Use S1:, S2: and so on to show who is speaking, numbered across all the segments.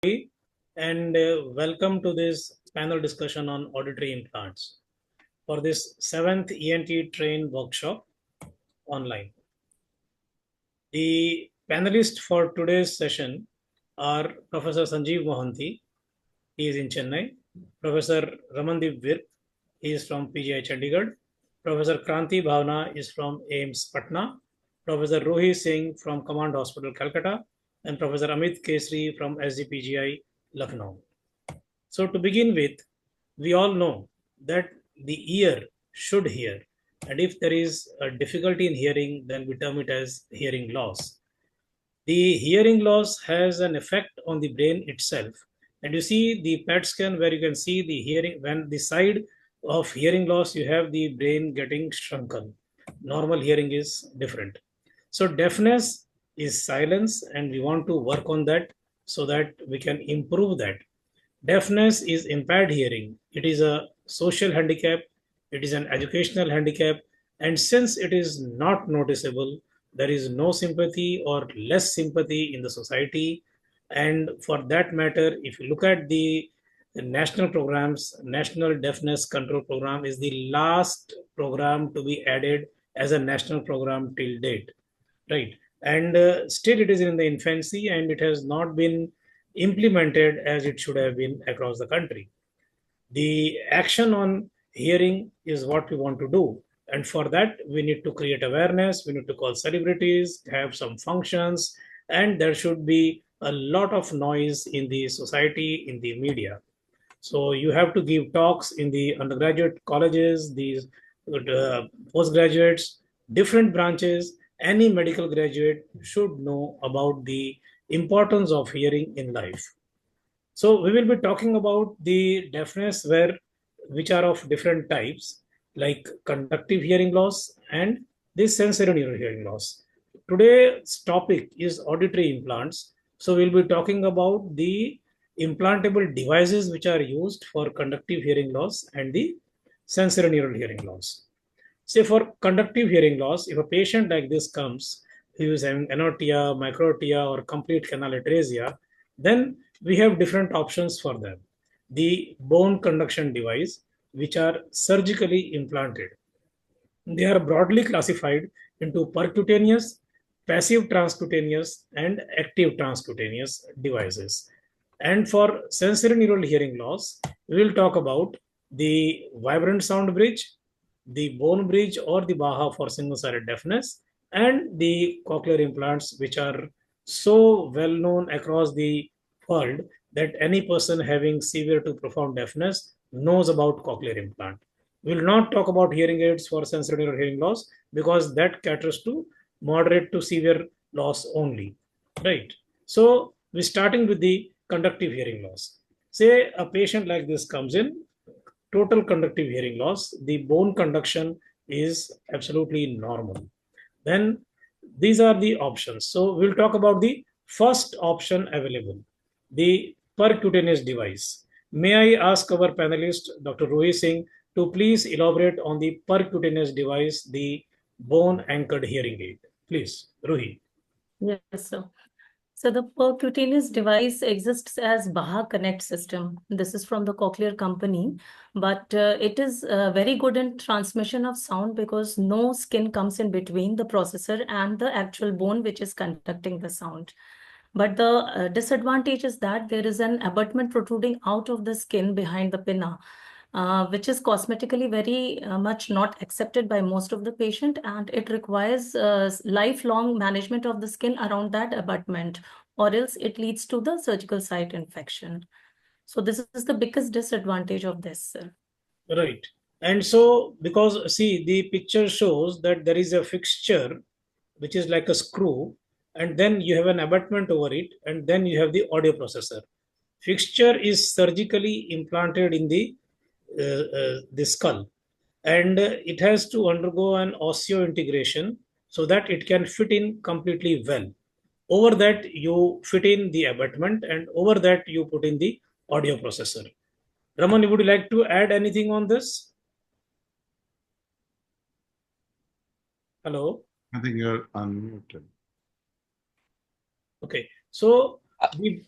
S1: And welcome to this panel discussion on auditory implants for this 7th ENT train workshop online. The panelists for today's session are Professor Sanjeev Mohanty, he is in Chennai, Professor Ramandeep Virk, he is from PGI Chandigarh, Professor Kranti Bhavna is from AIMS Patna, Professor Rohi Singh from Command Hospital Calcutta, and Professor Amit Kesri from SGPGI Lucknow. So to begin with, we all know that the ear should hear. And if there is a difficulty in hearing, then we term it as hearing loss. The hearing loss has an effect on the brain itself. And you see the PET scan where you can see the hearing, when the side of hearing loss, you have the brain getting shrunken. Normal hearing is different. So deafness is silence, and we want to work on that so that we can improve that. Deafness is impaired hearing. It is a social handicap, it is an educational handicap, and since it is not noticeable, there is no sympathy or less sympathy in the society. And for that matter, if you look at the national programs, National Deafness Control Program is the last program to be added as a national program till date, right? And still it is in the infancy and it has not been implemented as it should have been across the country. The action on hearing is what we want to do, and for that we need to create awareness, we need to call celebrities, have some functions, and there should be a lot of noise in the society, in the media. So you have to give talks in the undergraduate colleges, these postgraduates, different branches. Any medical graduate should know about the importance of hearing in life. So we will be talking about the deafness which are of different types, like conductive hearing loss and the sensory neural hearing loss. Today's topic is auditory implants. So we'll be talking about the implantable devices which are used for conductive hearing loss and the sensory neural hearing loss. Say for conductive hearing loss, if a patient like this comes, who is having anotia, microtia, or complete canal atresia, then we have different options for them. The bone conduction device, which are surgically implanted. They are broadly classified into percutaneous, passive transcutaneous, and active transcutaneous devices. And for sensory neural hearing loss, we will talk about the vibrant sound bridge, the bone bridge or the BAHA for single-sided deafness, and the cochlear implants, which are so well known across the world that any person having severe to profound deafness knows about cochlear implant. We will not talk about hearing aids for sensory neural hearing loss because that caters to moderate to severe loss only, right? So we're starting with the conductive hearing loss. Say a patient like this comes in, total conductive hearing loss, the bone conduction is absolutely normal. Then these are the options. So we'll talk about the first option available, the percutaneous device. May I ask our panelist, Dr. Rohi Singh, to please elaborate on the percutaneous device, the bone anchored hearing aid. Please, Rohi.
S2: Yes, sir. So the percutaneous device exists as Baha Connect system. This is from the Cochlear company, but it is very good in transmission of sound because no skin comes in between the processor and the actual bone which is conducting the sound. But the disadvantage is that there is an abutment protruding out of the skin behind the pinna, which is cosmetically very much not accepted by most of the patient, and it requires lifelong management of the skin around that abutment, or else it leads to the surgical site infection. So this is the biggest disadvantage of this.
S1: Right. And so, because see, the picture shows that there is a fixture which is like a screw, and then you have an abutment over it, and then you have the audio processor. Fixture is surgically implanted in the skull, and it has to undergo an osseointegration so that it can fit in completely well. Over that, you fit in the abutment, and over that, you put in the audio processor. Raman, would you like to add anything on this? Hello.
S3: I think you're unmuted.
S1: Okay. So
S4: Uh,
S1: the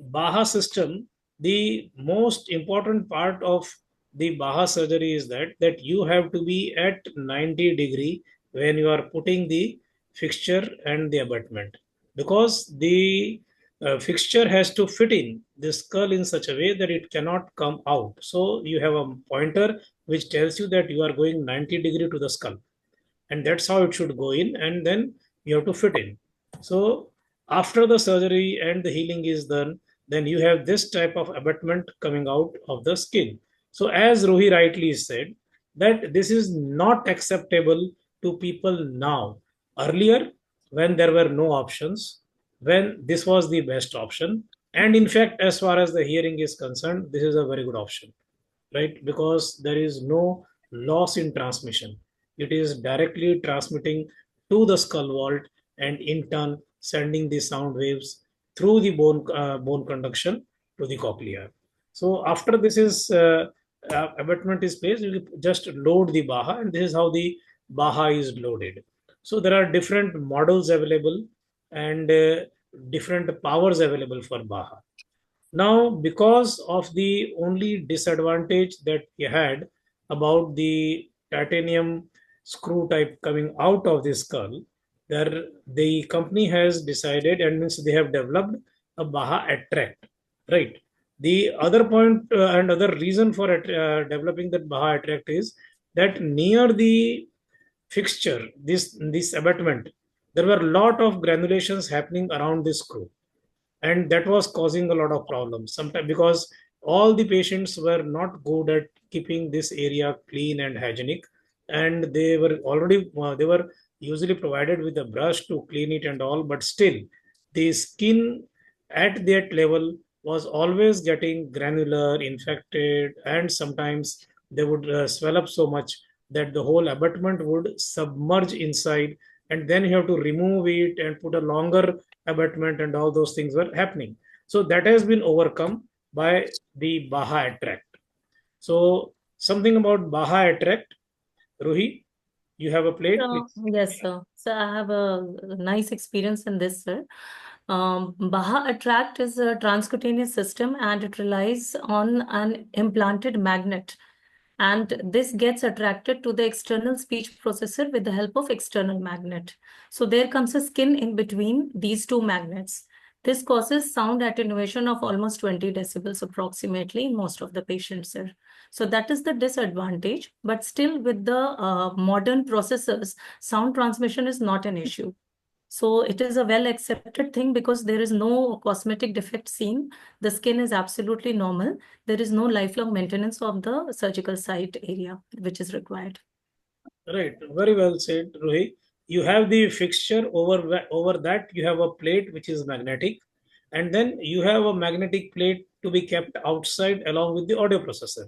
S1: Baha system, the most important part of the Baha surgery is that you have to be at 90-degree when you are putting the fixture and the abutment, because the fixture has to fit in the skull in such a way that it cannot come out. So you have a pointer which tells you that you are going 90-degree to the skull, and that's how it should go in, and then you have to fit in. So after the surgery and the healing is done, then you have this type of abutment coming out of the skin. So as Rohi rightly said, that this is not acceptable to people now. Earlier, when there were no options, when this was the best option, and in fact, as far as the hearing is concerned, this is a very good option, right? Because there is no loss in transmission. It is directly transmitting to the skull vault, and in turn sending the sound waves through the bone conduction to the cochlea. So after this is abutment is placed, you just load the Baha, and this is how the Baha is loaded. So there are different models available, and different powers available for Baha. Now, because of the only disadvantage that he had about the titanium screw type coming out of the skull, there the company has decided, and means they have developed a Baha attract, right? The other point and other reason for developing that Baha attract is that near the fixture, this abutment, there were a lot of granulations happening around this screw, and that was causing a lot of problems sometimes, because all the patients were not good at keeping this area clean and hygienic, and they were usually provided with a brush to clean it and all, but still the skin at that level was always getting granular, infected, and sometimes they would swell up so much that the whole abutment would submerge inside, and then you have to remove it and put a longer abutment, and all those things were happening. So that has been overcome by the Baha attract. So something about Baha attract, Ruhi, you have a plate,
S2: So,
S1: please.
S2: yes, sir. So I have a nice experience in this, sir. Baha Attract is a transcutaneous system and it relies on an implanted magnet. And this gets attracted to the external speech processor with the help of external magnet. So there comes a skin in between these two magnets. This causes sound attenuation of almost 20 decibels approximately in most of the patients, sir. So that is the disadvantage, but still with the modern processors, sound transmission is not an issue. So it is a well accepted thing because there is no cosmetic defect seen. The skin is absolutely normal. There is no lifelong maintenance of the surgical site area which is required.
S1: Right, very well said, Rohit. You have the fixture over that. You have a plate which is magnetic, and then you have a magnetic plate to be kept outside along with the audio processor.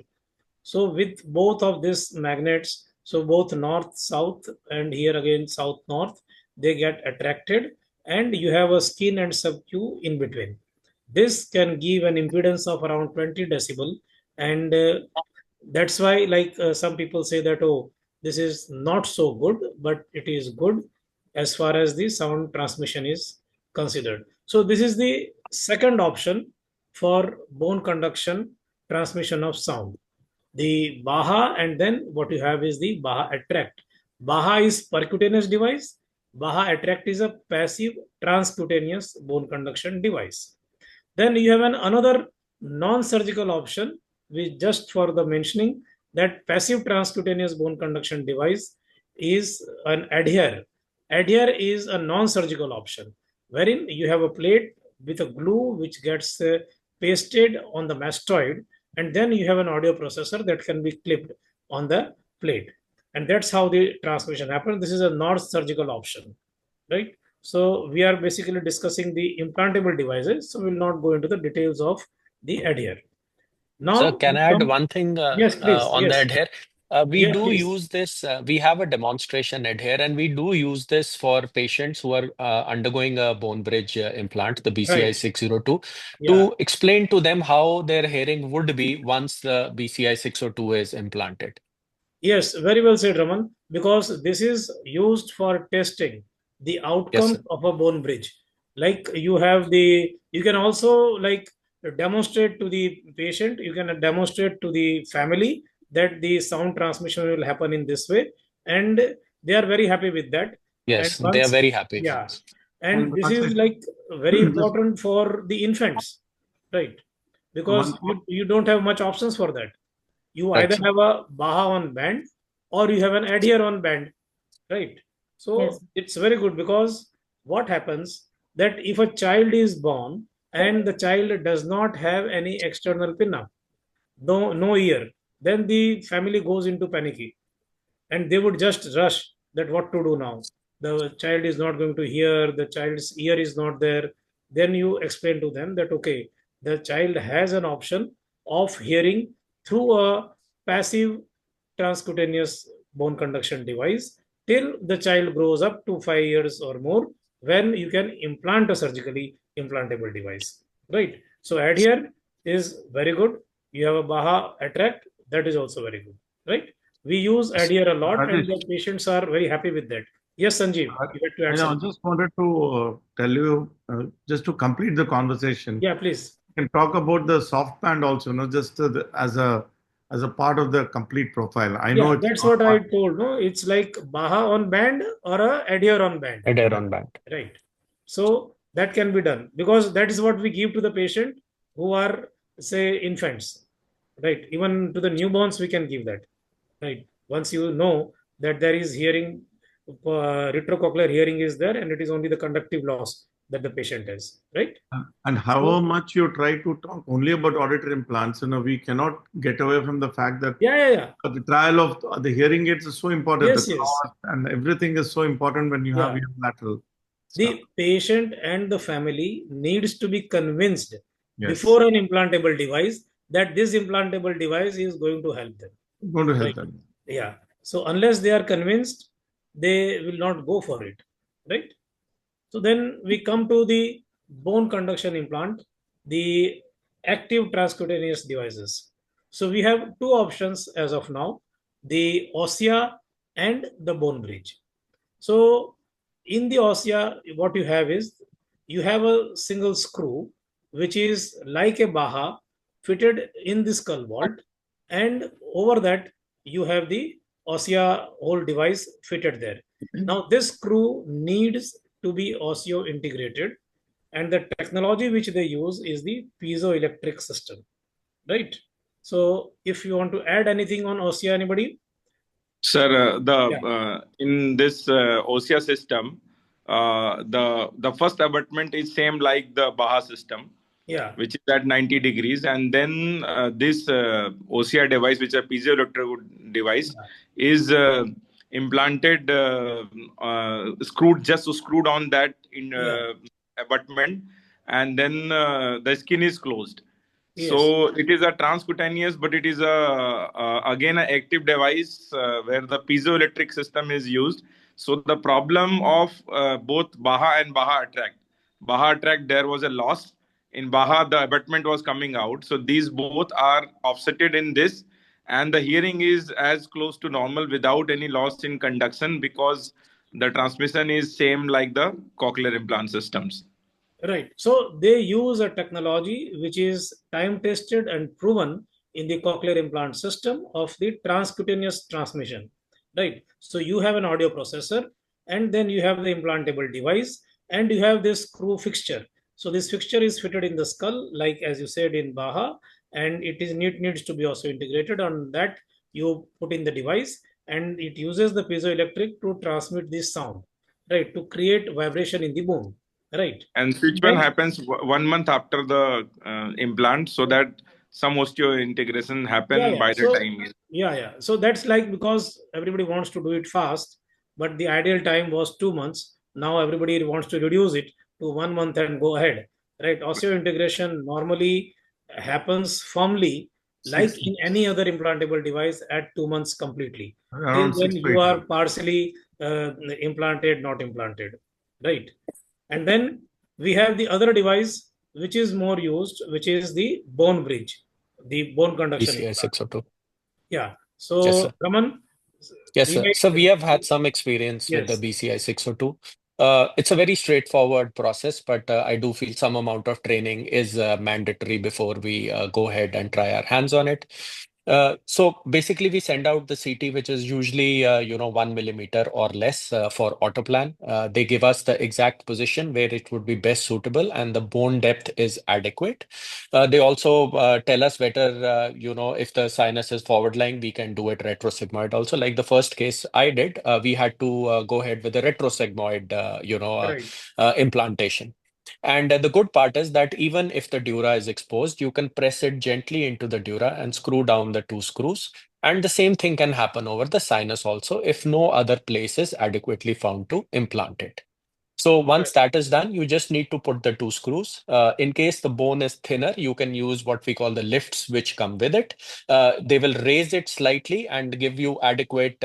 S1: So with both of these magnets, so both north south and here again south north, they get attracted, and you have a skin and sub Q in between. This can give an impedance of around 20 decibel, and that's why, like, some people say that, oh, this is not so good, but it is good as far as the sound transmission is considered. So this is the second option for bone conduction transmission of sound, the Baha, and then what you have is the Baha attract. Baha is percutaneous device. Baha attract is a passive transcutaneous bone conduction device. Then you have another non-surgical option, which just for the mentioning, that passive transcutaneous bone conduction device is an adhere. Adhere is a non-surgical option, wherein you have a plate with a glue which gets pasted on the mastoid, and then you have an audio processor that can be clipped on the plate. And that's how the transmission happens. This is a non-surgical option, right? So we are basically discussing the implantable devices. So we'll not go into the details of the adhere.
S3: So
S1: Now
S3: can
S1: we
S3: I add
S1: come.
S3: one thing
S1: Yes, please.
S3: on
S1: Yes.
S3: that here? We
S1: Yeah,
S3: do
S1: please.
S3: use this, we have a demonstration ad here, and we do use this for patients who are undergoing a bone bridge implant, the BCI
S1: Right.
S3: 602,
S1: Yeah.
S3: to explain to them how their hearing would be once the BCI 602 is implanted.
S1: Yes, very well said, Raman. Because this is used for testing the
S3: Yes,
S1: outcomes
S3: sir.
S1: of a bone bridge. Like you have you can also like demonstrate to the patient, you can demonstrate to the family that the sound transmission will happen in this way, and they are very happy with that. And
S3: Yes, they are
S1: once,
S3: very happy.
S1: yeah,
S4: And
S1: and this is
S4: Rajesh,
S1: like very
S4: just
S1: important for the infants, right?
S4: one
S1: Because
S4: more.
S1: you don't have much options for that. You either
S3: Right.
S1: have a Baha on band or you have an adhere on band, right? So
S2: Yes.
S1: it's very good, because what happens that if a child is born and the child does not have any external pinna, no ear, then the family goes into panicky, and they would just rush that what to do now. The child is not going to hear, the child's ear is not there. Then you explain to them that okay, the child has an option of hearing through a passive transcutaneous bone conduction device till the child grows up to 5 years or more, when you can implant a surgically implantable device, right? So adhere is very good. You have a Baha attract, that is also very good, right? We use
S3: Yes.
S1: adhere a lot, and
S4: Rajesh,
S1: the patients are very happy with that. Yes, Sanjeev,
S4: I,
S1: you had to add
S4: I
S1: something.
S4: just wanted to tell you, just to complete the conversation,
S1: Yeah, please.
S4: we can talk about the soft band also, just as a part of the complete profile. I know
S1: Yeah,
S4: it's
S1: that's
S4: not
S1: what I
S4: part.
S1: told. No, it's like Baha on band or a adhere on band,
S3: Adhere on band.
S1: right? So that can be done, because that is what we give to the patient who are, say, infants, right? Even to the newborns, we can give that, right? Once you know that there is hearing, retrocochlear hearing is there, and it is only the conductive loss that the patient has, right?
S4: And however
S1: So
S4: much you try to talk only about auditory implants, we cannot get away from the fact that
S1: yeah, yeah, yeah.
S4: the trial of the hearing aids is so important. The
S1: Yes, yes.
S4: cost and everything is so important when you have
S1: Yeah.
S4: unilateral stuff.
S1: The patient and the family needs to be convinced
S4: Yes,
S1: before an implantable device that this implantable device is going to help them,
S4: going to help
S1: right?
S4: them.
S1: Yeah. So unless they are convinced, they will not go for it, right? So then we come to the bone conduction implant, the active transcutaneous devices. So we have two options as of now, the ossia and the bone bridge. So in the ossia, what you have is you have a single screw which is like a Baha fitted in the skull vault, and over that you have the ossia whole device fitted there. Now this screw needs to be osseo integrated, and the technology which they use is the piezoelectric system, right? So if you want to add anything on ossia, anybody?
S5: Sir,
S1: Yeah,
S5: the in this OSIA system, the first abutment is same like the Baha system,
S1: yeah,
S5: which is at 90 degrees, and then this OSIA device, which is a piezoelectric device,
S1: yeah,
S5: is implanted, screwed on that in
S1: yeah.
S5: abutment, and then the skin is closed.
S1: Yes.
S5: So it is a transcutaneous, but it is again an active device where the piezoelectric system is used. So the problem of both Baha and Baha attract. Baha attract, there was a loss. In Baha, the abutment was coming out. So these both are offsetted in this, and the hearing is as close to normal without any loss in conduction, because the transmission is same like the cochlear implant systems.
S1: Right. So they use a technology which is time tested and proven in the cochlear implant system of the transcutaneous transmission. Right. So you have an audio processor, and then you have the implantable device, and you have this screw fixture. So this fixture is fitted in the skull, like as you said in Baha, and needs to be also integrated. On that, you put in the device, and it uses the piezoelectric to transmit this sound, right, to create vibration in the bone, right?
S5: And switch one
S1: Then,
S5: happens 1 month after the implant, so that some osteointegration
S1: yeah,
S5: happen
S1: yeah.
S5: by the
S1: So,
S5: time.
S1: yeah, yeah. So that's like, because everybody wants to do it fast, but the ideal time was 2 months. Now everybody wants to reduce it to 1 month and go ahead, right? Osseointegration normally happens firmly, like
S4: 6
S1: in
S4: months,
S1: any other implantable device, at 2 months completely. Till
S4: around
S1: then,
S4: six to
S1: you
S4: eight
S1: are
S4: months.
S1: partially implanted, not implanted, right? And then we have the other device which is more used, which is the bone bridge, the bone conduction
S3: BCI
S1: implant.
S3: 602.
S1: Yeah.
S3: Yes,
S1: So,
S3: sir.
S1: Raman,
S3: Yes,
S1: we
S3: sir.
S1: may,
S3: So we have had some experience with the
S1: yes,
S3: BCI 602. It's a very straightforward process, but I do feel some amount of training is mandatory before we go ahead and try our hands on it. So basically, we send out the CT, which is usually 1 millimeter or less for autoplan. They give us the exact position where it would be best suitable, and the bone depth is adequate. They also tell us whether if the sinus is forward lying, we can do it retrosigmoid also. Like the first case I did, we had to go ahead with the retrosigmoid,
S1: Right.
S3: implantation. And the good part is that even if the dura is exposed, you can press it gently into the dura and screw down the two screws. And the same thing can happen over the sinus also if no other place is adequately found to implant it. So once
S1: Right.
S3: that is done, you just need to put the two screws. In case the bone is thinner, you can use what we call the lifts, which come with it. They will raise it slightly and give you adequate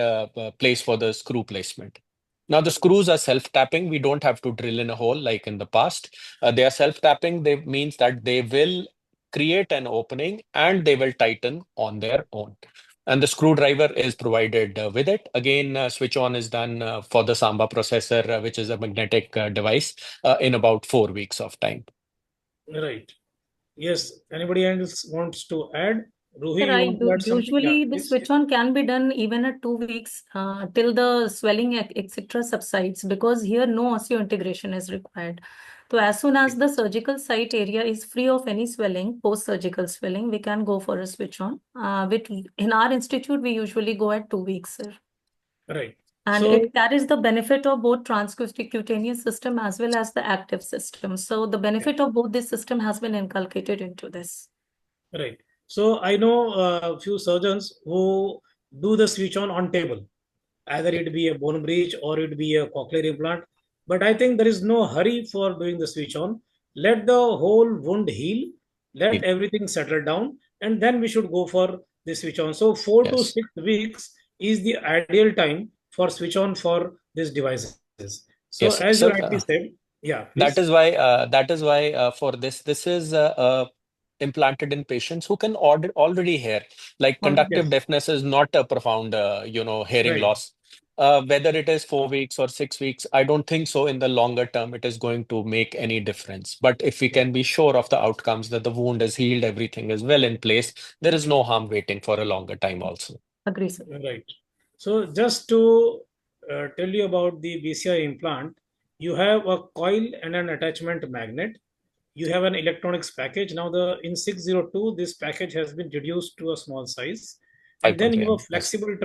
S3: place for the screw placement. Now the screws are self-tapping. We don't have to drill in a hole like in the past. They are self-tapping. They means that they will create an opening and they will tighten on their own. And the screwdriver is provided with it. Again, switch on is done for the Samba processor, which is a magnetic device, in about 4 weeks of time.
S1: Right. Yes. Anybody else wants to add? Ruhi,
S2: Sir,
S1: you want to add something? Yeah,
S2: usually the
S1: please.
S2: switch on can be done even at 2 weeks till the swelling etc. subsides, because here no osseointegration is required. So as soon as the surgical site area is free of any swelling, post-surgical swelling, we can go for a switch on. In our institute, we usually go at 2 weeks, sir.
S1: Right.
S2: And
S1: So,
S2: it carries the benefit of both transcutaneous system as well as the active system. So the
S1: yeah,
S2: benefit of both this system has been inculcated into this.
S1: right. So I know a few surgeons who do the switch on table. Either it be a bone breach or it be a cochlear implant. But I think there is no hurry for doing the switch on. Let the whole wound heal, let everything settle down, and then we should go for the switch on. So 4 to
S3: Yes.
S1: 6 weeks is the ideal time for switch on for these devices. So
S3: Yes.
S1: as you
S3: So
S1: rightly said, yeah,
S3: that
S1: please.
S3: is why for this is implanted in patients who can already hear. Like conductive
S1: Yes,
S3: deafness is not a profound hearing
S1: right.
S3: loss. Whether it is 4 weeks or 6 weeks, I don't think so in the longer term it is going to make any difference. But if we
S1: Yeah,
S3: can be sure of the outcomes, that the wound is healed, everything is well in place, there is no harm waiting for a longer time also.
S2: Agree, sir.
S1: right. So just to tell you about the BCI implant, you have a coil and an attachment magnet. You have an electronics package. Now the in 602, this package has been reduced to a small size. And then
S3: 5.3
S1: you have
S3: mm.
S1: a
S3: Yes.
S1: flexible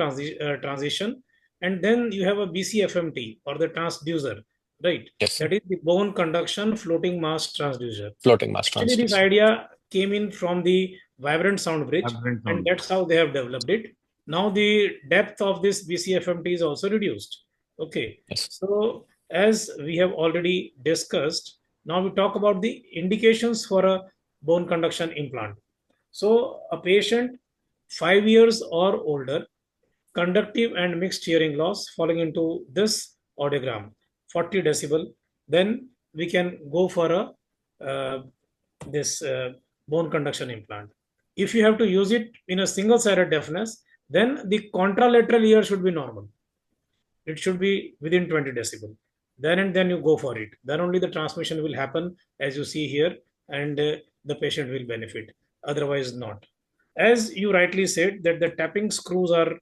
S1: transition. And then you have a BCFMT or the transducer, right?
S3: Yes.
S1: That is the bone conduction floating mass transducer.
S3: Floating mass
S1: Actually, this
S3: transducer.
S1: idea came in from the vibrant sound bridge,
S4: Vibrant
S1: and
S4: sound.
S1: that's how they have developed it. Now the depth of this BCFMT is also reduced. Okay,
S3: Yes.
S1: so as we have already discussed, now we talk about the indications for a bone conduction implant. So a patient 5 years or older, conductive and mixed hearing loss falling into this audiogram, 40 decibel, then we can go for a this bone conduction implant. If you have to use it in a single-sided deafness, then the contralateral ear should be normal. It should be within 20 decibel. Then and then you go for it. Then only the transmission will happen as you see here, and the patient will benefit. Otherwise, not. As you rightly said, that the tapping screws are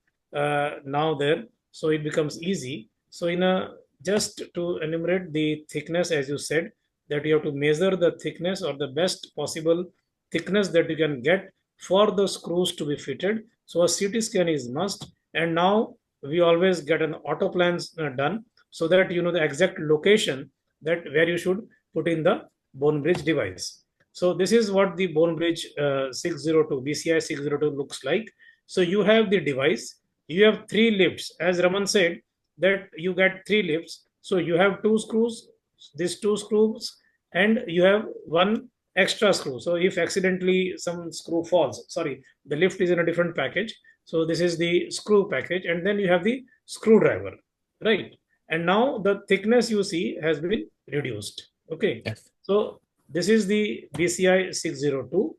S1: now there, so it becomes easy. So in a just to enumerate the thickness, as you said, that you have to measure the thickness or the best possible thickness that you can get for the screws to be fitted. So a CT scan is must, and now we always get an auto plans done so that you know the exact location that where you should put in the bone bridge device. So this is what the bone bridge 602 BCI 602 looks like. So you have the device, you have three lifts, as Raman said that you get three lifts. So you have two screws, these two screws, and you have one extra screw. So if accidentally some screw falls, sorry, the lift is in a different package. So this is the screw package, and then you have the screwdriver, right? And now the thickness you see has been reduced. Okay.
S3: Yes.
S1: So this is the BCI 602.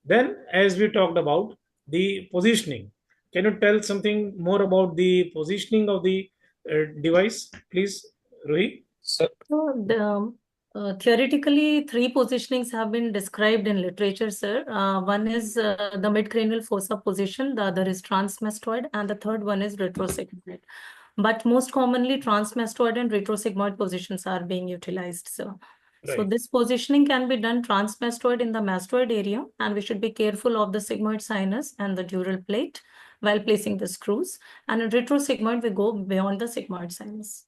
S1: Then, as we talked about the positioning, can you tell something more about the positioning of the device, please, Ruhi?
S3: So,
S2: So theoretically, three positionings have been described in literature, sir. One is the midcranial fossa position, the other is transmastoid, and the third one is retrosigmoid. But most commonly, transmastoid and retrosigmoid positions are being utilized, sir. So
S1: Right.
S2: this positioning can be done transmastoid in the mastoid area, and we should be careful of the sigmoid sinus and the dural plate while placing the screws. And in retrosigmoid, we go beyond the sigmoid sinus.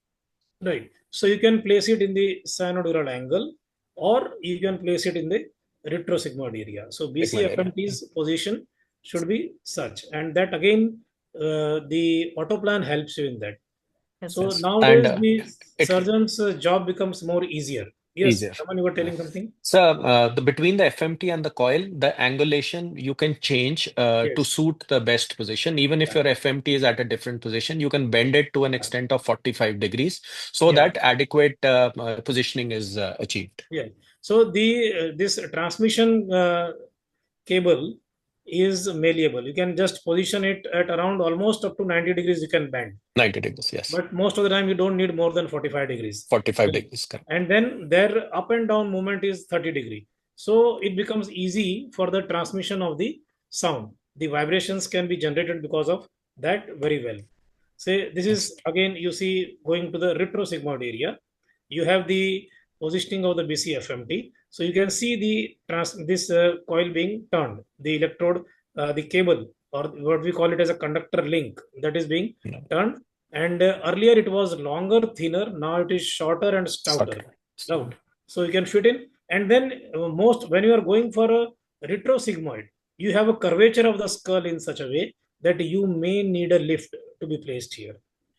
S1: Right. So you can place it in the synodural angle, or you can place it in the retrosigmoid area. So
S3: segment area.
S1: BCFMT's position should be such, and that again, the autoplan helps you in that.
S2: Yes,
S1: So
S2: sir.
S3: Yes. And
S1: nowadays the
S3: it
S1: surgeon's job becomes more easier. Yes,
S3: easier.
S1: Raman, you were telling something.
S3: So the between the FMT and the coil, the angulation you can change to
S1: Yes.
S3: suit the best position. Even if
S1: Yeah.
S3: your FMT is at a different position, you can bend it to an extent of 45 degrees so
S1: Yeah.
S3: that adequate positioning is achieved.
S1: Yeah. So the this transmission cable is malleable. You can just position it at around almost up to 90 degrees. You can bend,
S3: 90 degrees, yes.
S1: but most of the time you don't need more than 45 degrees.
S3: 45
S1: Right.
S3: degrees, correct.
S1: And then their up and down movement is 30-degree. So it becomes easy for the transmission of the sound. The vibrations can be generated because of that very well. Say this
S3: Yes.
S1: is again, you see, going to the retrosigmoid area. You have the positioning of the BCFMT. So you can see this coil being turned, the electrode, the cable, or what we call it as a conductor link, that is being
S3: No,
S1: turned. And earlier it was longer, thinner. Now it is shorter and stouter.
S3: sorry.
S1: Out. So you can fit in. And then most when you are going for a retrosigmoid, you have a curvature of the skull in such a way that you may need a lift to be placed here,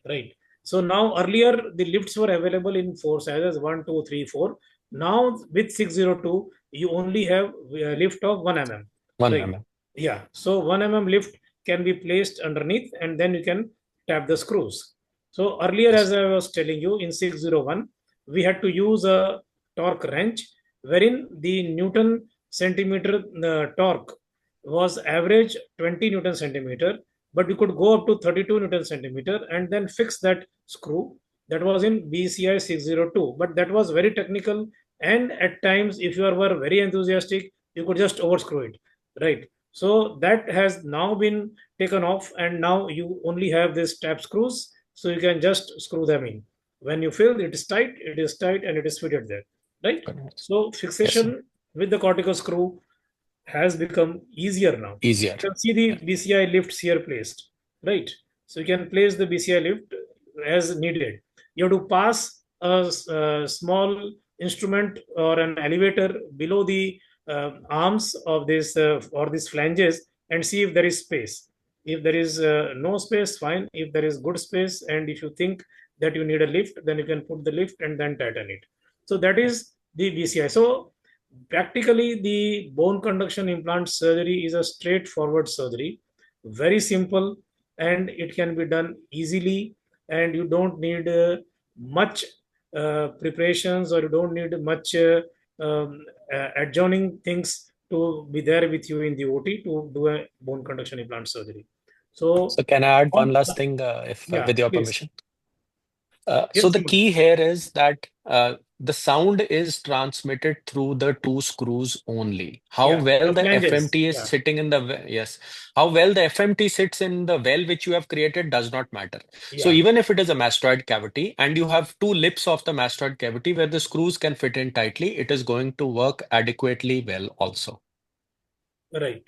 S1: right? So now earlier the lifts were available in four sizes: 1, 2, 3, 4. Now with 602, you only have a lift of 1 mm,
S3: 1
S1: right?
S3: mm.
S1: Yeah. So 1 mm lift can be placed underneath, and then you can tap the screws. So earlier,
S3: Yes.
S1: as I was telling you, in 601, we had to use a torque wrench wherein the Newton centimeter torque was average 20 Newton centimeter, but you could go up to 32 Newton centimeter and then fix that screw. That was in BCI 602, but that was very technical. And at times, if you were very enthusiastic, you could just overscrew it, right? So that has now been taken off, and now you only have these tap screws, so you can just screw them in. When you feel it is tight, and it is fitted there, right?
S3: Correct.
S1: So
S3: Yes, sir.
S1: fixation with the cortical screw has become easier now.
S3: Easier.
S1: You can see the
S3: Yeah.
S1: BCI lifts here placed, right? So you can place the BCI lift as needed. You have to pass a small instrument or an elevator below the arms of this or these flanges and see if there is space. If there is no space, fine. If there is good space, and if you think that you need a lift, then you can put the lift and then tighten it. So that is the BCI. So practically, the bone conduction implant surgery is a straightforward surgery, very simple, and it can be done easily. And you don't need much preparations, or you don't need much adjoining things to be there with you in the OT to do a bone conduction implant surgery. So,
S3: So can I add one last thing, if
S1: yeah,
S3: with your
S1: please.
S3: permission? So
S1: Yes,
S3: the key here is that the sound is transmitted through the two screws only. How
S1: yeah,
S3: well
S1: the
S3: the
S1: flanges.
S3: FMT is
S1: Yeah,
S3: sitting in the yes, how well the FMT sits in the well which you have created does not matter. So
S1: yeah.
S3: even if it is a mastoid cavity and you have two lips of the mastoid cavity where the screws can fit in tightly, it is going to work adequately well also.
S1: Right.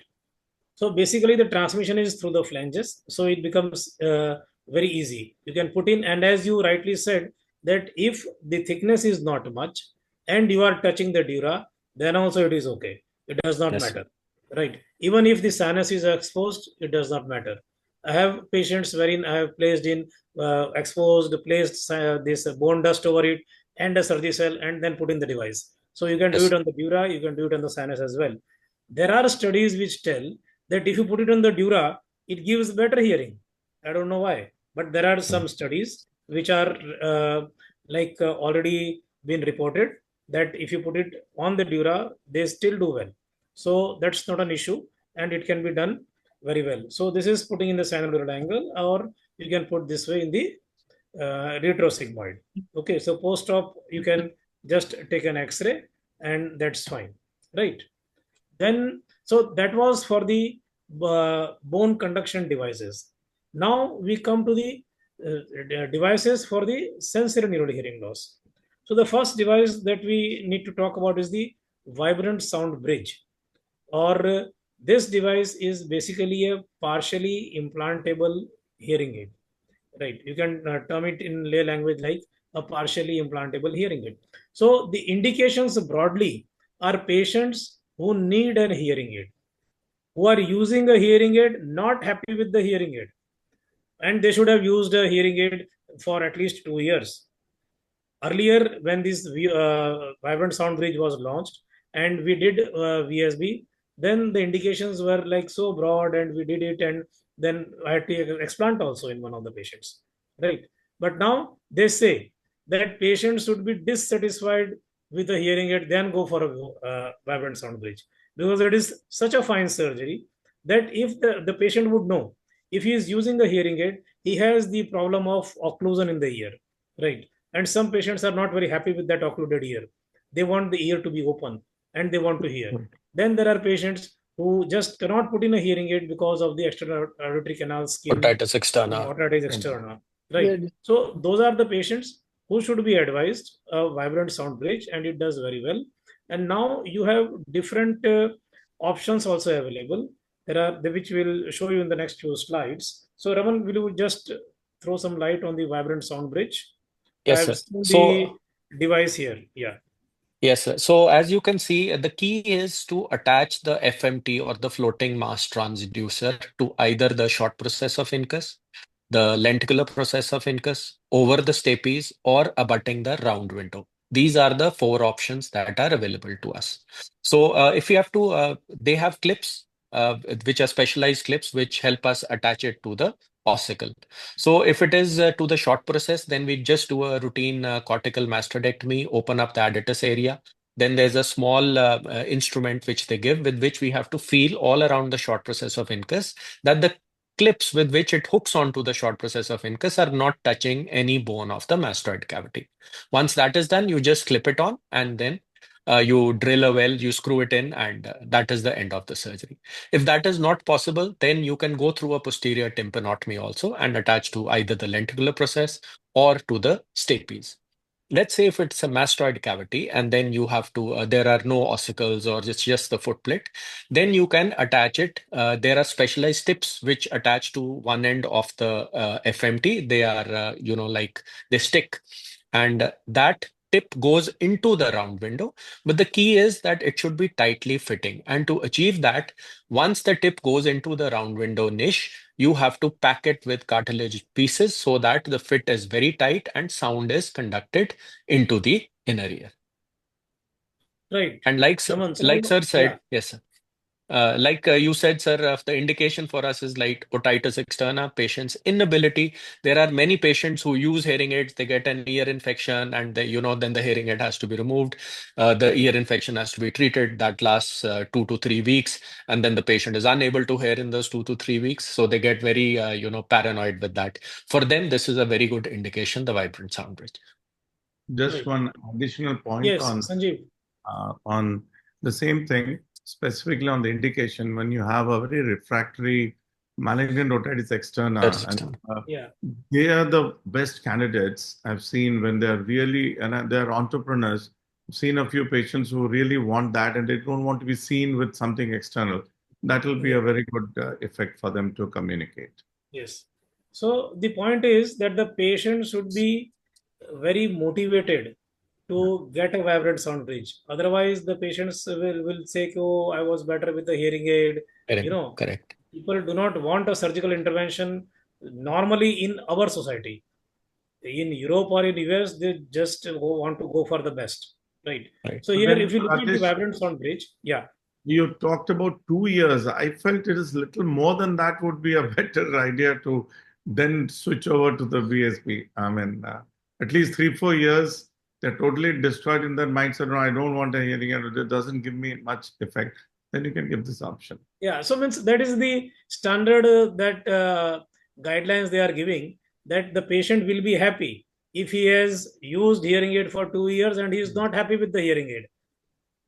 S1: So basically, the transmission is through the flanges, so it becomes very easy. You can put in, and as you rightly said, that if the thickness is not much and you are touching the dura, then also it is okay. It does not
S3: Yes.
S1: matter, right? Even if the sinus is exposed, it does not matter. I have patients wherein I have placed in placed this bone dust over it and a surgery cell, and then put in the device. So you can do it
S3: Yes.
S1: on the dura, you can do it on the sinus as well. There are studies which tell that if you put it on the dura, it gives better hearing. I don't know why, but there are
S3: Mm.
S1: some studies which are already been reported that if you put it on the dura, they still do well. So that's not an issue, and it can be done very well. So this is putting in the synovial angle, or you can put this way in the retrosigmoid. Okay, so post-op you can just take an X-ray and that's fine, right? Then, so that was for the bone conduction devices. Now we come to the devices for the sensory neural hearing loss. So the first device that we need to talk about is the vibrant sound bridge, or this device is basically a partially implantable hearing aid, right? You can term it in lay language like a partially implantable hearing aid. So the indications broadly are patients who need a hearing aid, who are using a hearing aid, not happy with the hearing aid, and they should have used a hearing aid for at least 2 years. Earlier, when this vibrant sound bridge was launched and we did VSB, then the indications were like so broad and we did it, and then I had to explant also in one of the patients, right? But now they say that patients should be dissatisfied with a hearing aid, then go for a vibrant sound bridge, because it is such a fine surgery that if the patient would know, if he is using a hearing aid, he has the problem of occlusion in the ear, right? And some patients are not very happy with that occluded ear. They want the ear to be open and they want to hear. Then there are patients who just cannot put in a hearing aid because of the external auditory canal skin,
S3: Otitis externa.
S1: otitis externa, right? So those are the patients who should be advised a vibrant sound bridge, and it does very well. And now you have different options also available. There are which will show you in the next few slides. So Raman, will you just throw some light on the vibrant sound bridge?
S3: Yes,
S1: I've
S3: sir.
S1: seen
S3: So
S1: the device here. Yeah.
S3: yes, sir. So as you can see, the key is to attach the FMT or the floating mass transducer to either the short process of incus, the lenticular process of incus, over the stapes, or abutting the round window. These are the four options that are available to us. So if you have to, they have clips, which are specialized clips, which help us attach it to the ossicle. So if it is to the short process, then we just do a routine cortical mastectomy, open up the adductus area. Then there's a small instrument which they give, with which we have to feel all around the short process of incus, that the clips with which it hooks onto the short process of incus are not touching any bone of the mastoid cavity. Once that is done, you just clip it on, and then you drill a well, you screw it in, and that is the end of the surgery. If that is not possible, then you can go through a posterior tympanotomy also and attach to either the lenticular process or to the stapes. Let's say if it's a mastoid cavity and then you have to, there are no ossicles or it's just the foot plate, then you can attach it. There are specialized tips which attach to one end of the FMT. They are, like they stick, and that tip goes into the round window. But the key is that it should be tightly fitting. And to achieve that, once the tip goes into the round window niche, you have to pack it with cartilage pieces so that the fit is very tight and sound is conducted into the inner ear.
S1: Right.
S3: And like
S1: Raman,
S3: sir
S1: so yeah.
S3: said, yes, sir. Like you said, sir, the indication for us is like otitis externa, patient's inability. There are many patients who use hearing aids, they get an ear infection, and then the hearing aid has to be removed. The ear infection has to be treated. That lasts 2 to 3 weeks, and then the patient is unable to hear in those 2 to 3 weeks. So they get very, paranoid with that. For them, this is a very good indication, the vibrant sound bridge.
S4: Just
S1: Right.
S4: one additional point
S1: Yes, Sanjeev.
S4: on the same thing, specifically on the indication when you have a very refractory malignant otitis externa,
S3: That's
S4: and
S3: external.
S1: Yeah.
S4: they are the best candidates I've seen when they're really, and they're entrepreneurs. I've seen a few patients who really want that and they don't want to be seen with something external. That will be
S1: Yeah.
S4: a very good effect for them to communicate.
S1: Yes. So the point is that the patient should be very motivated to get a vibrant sound bridge. Otherwise, the patients will say, "Oh, I was better with the hearing aid." You
S3: Correct.
S1: know,
S3: Correct.
S1: people do not want a surgical intervention normally in our society. In Europe or in US, they just want to go for the best, right?
S3: Right.
S1: So
S4: But
S1: here,
S4: then,
S1: if you look at the
S4: Rajesh,
S1: vibrant sound bridge, yeah,
S4: you talked about 2 years. I felt it is little more than that would be a better idea to then switch over to the VSP. I mean, at least 3, 4 years, they're totally destroyed in their mindset. No, I don't want a hearing aid. It doesn't give me much effect. Then you can give this option.
S1: yeah. So means that is the standard that guidelines they are giving. that the patient will be happy if he has used hearing aid for 2 years and he is not happy with the hearing aid.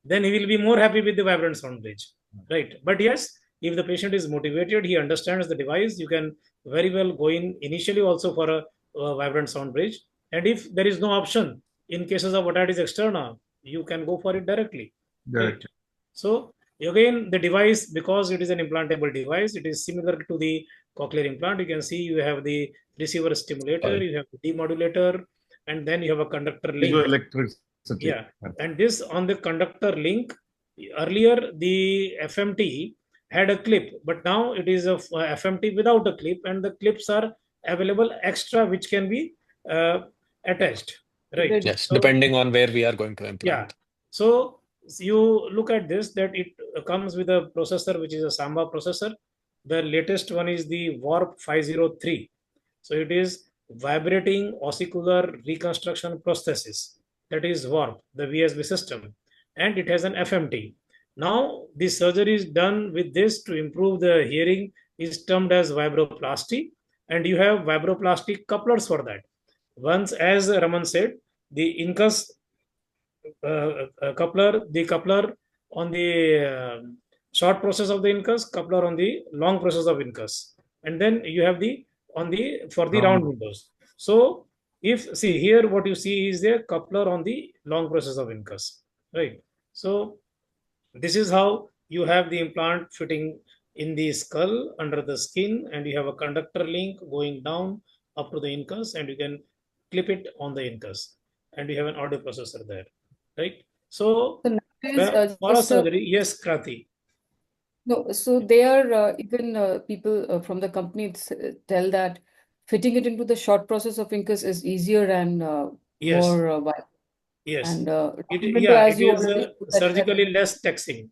S1: Then he will be more happy with the vibrant sound bridge, right? But yes, if the patient is motivated, he understands the device, you can very well go in initially also for a vibrant sound bridge. And if there is no option in cases of otitis externa, you can go for it directly, right?
S4: Directly.
S1: So again, the device, because it is an implantable device, it is similar to the cochlear implant. You can see you have the receiver stimulator, you have the demodulator, and then you have a conductor link.
S4: Piezoelectricity.
S1: Yeah, and this on the conductor link, earlier the FMT had a clip, but now it is a FMT without a clip, and the clips are available extra, which can be uh, attached, right?
S3: Yes,
S1: So,
S3: depending on where we are going to
S1: yeah.
S3: implant.
S1: So you look at this, that it comes with a processor, which is a Samba processor. The latest one is the Warp 503. So it is vibrating ossicular reconstruction prosthesis. That is Warp, the VSB system. And it has an FMT. Now, the surgery is done with this to improve the hearing is termed as vibroplasty. And you have vibroplastic couplers for that. Once, as Raman said, the Incus the coupler on the short process of the incus, coupler on the long process of incus, and then you have the on the for the round windows. So if see here, what you see is a coupler on the long process of incus, right? So this is how you have the implant fitting in the skull under the skin, and you have a conductor link going down up to the incus, and you can clip it on the incus, and you have an audio processor there, right? So,
S6: So nowadays,
S1: for a surgery, yes, Krati.
S6: no, so they are even people from the company tell that fitting it into the short process of incus is easier and
S1: Yes.
S6: more viable.
S1: Yes.
S6: And
S1: Yeah,
S6: as
S1: it
S6: you
S1: is
S6: already said that
S1: surgically less taxing.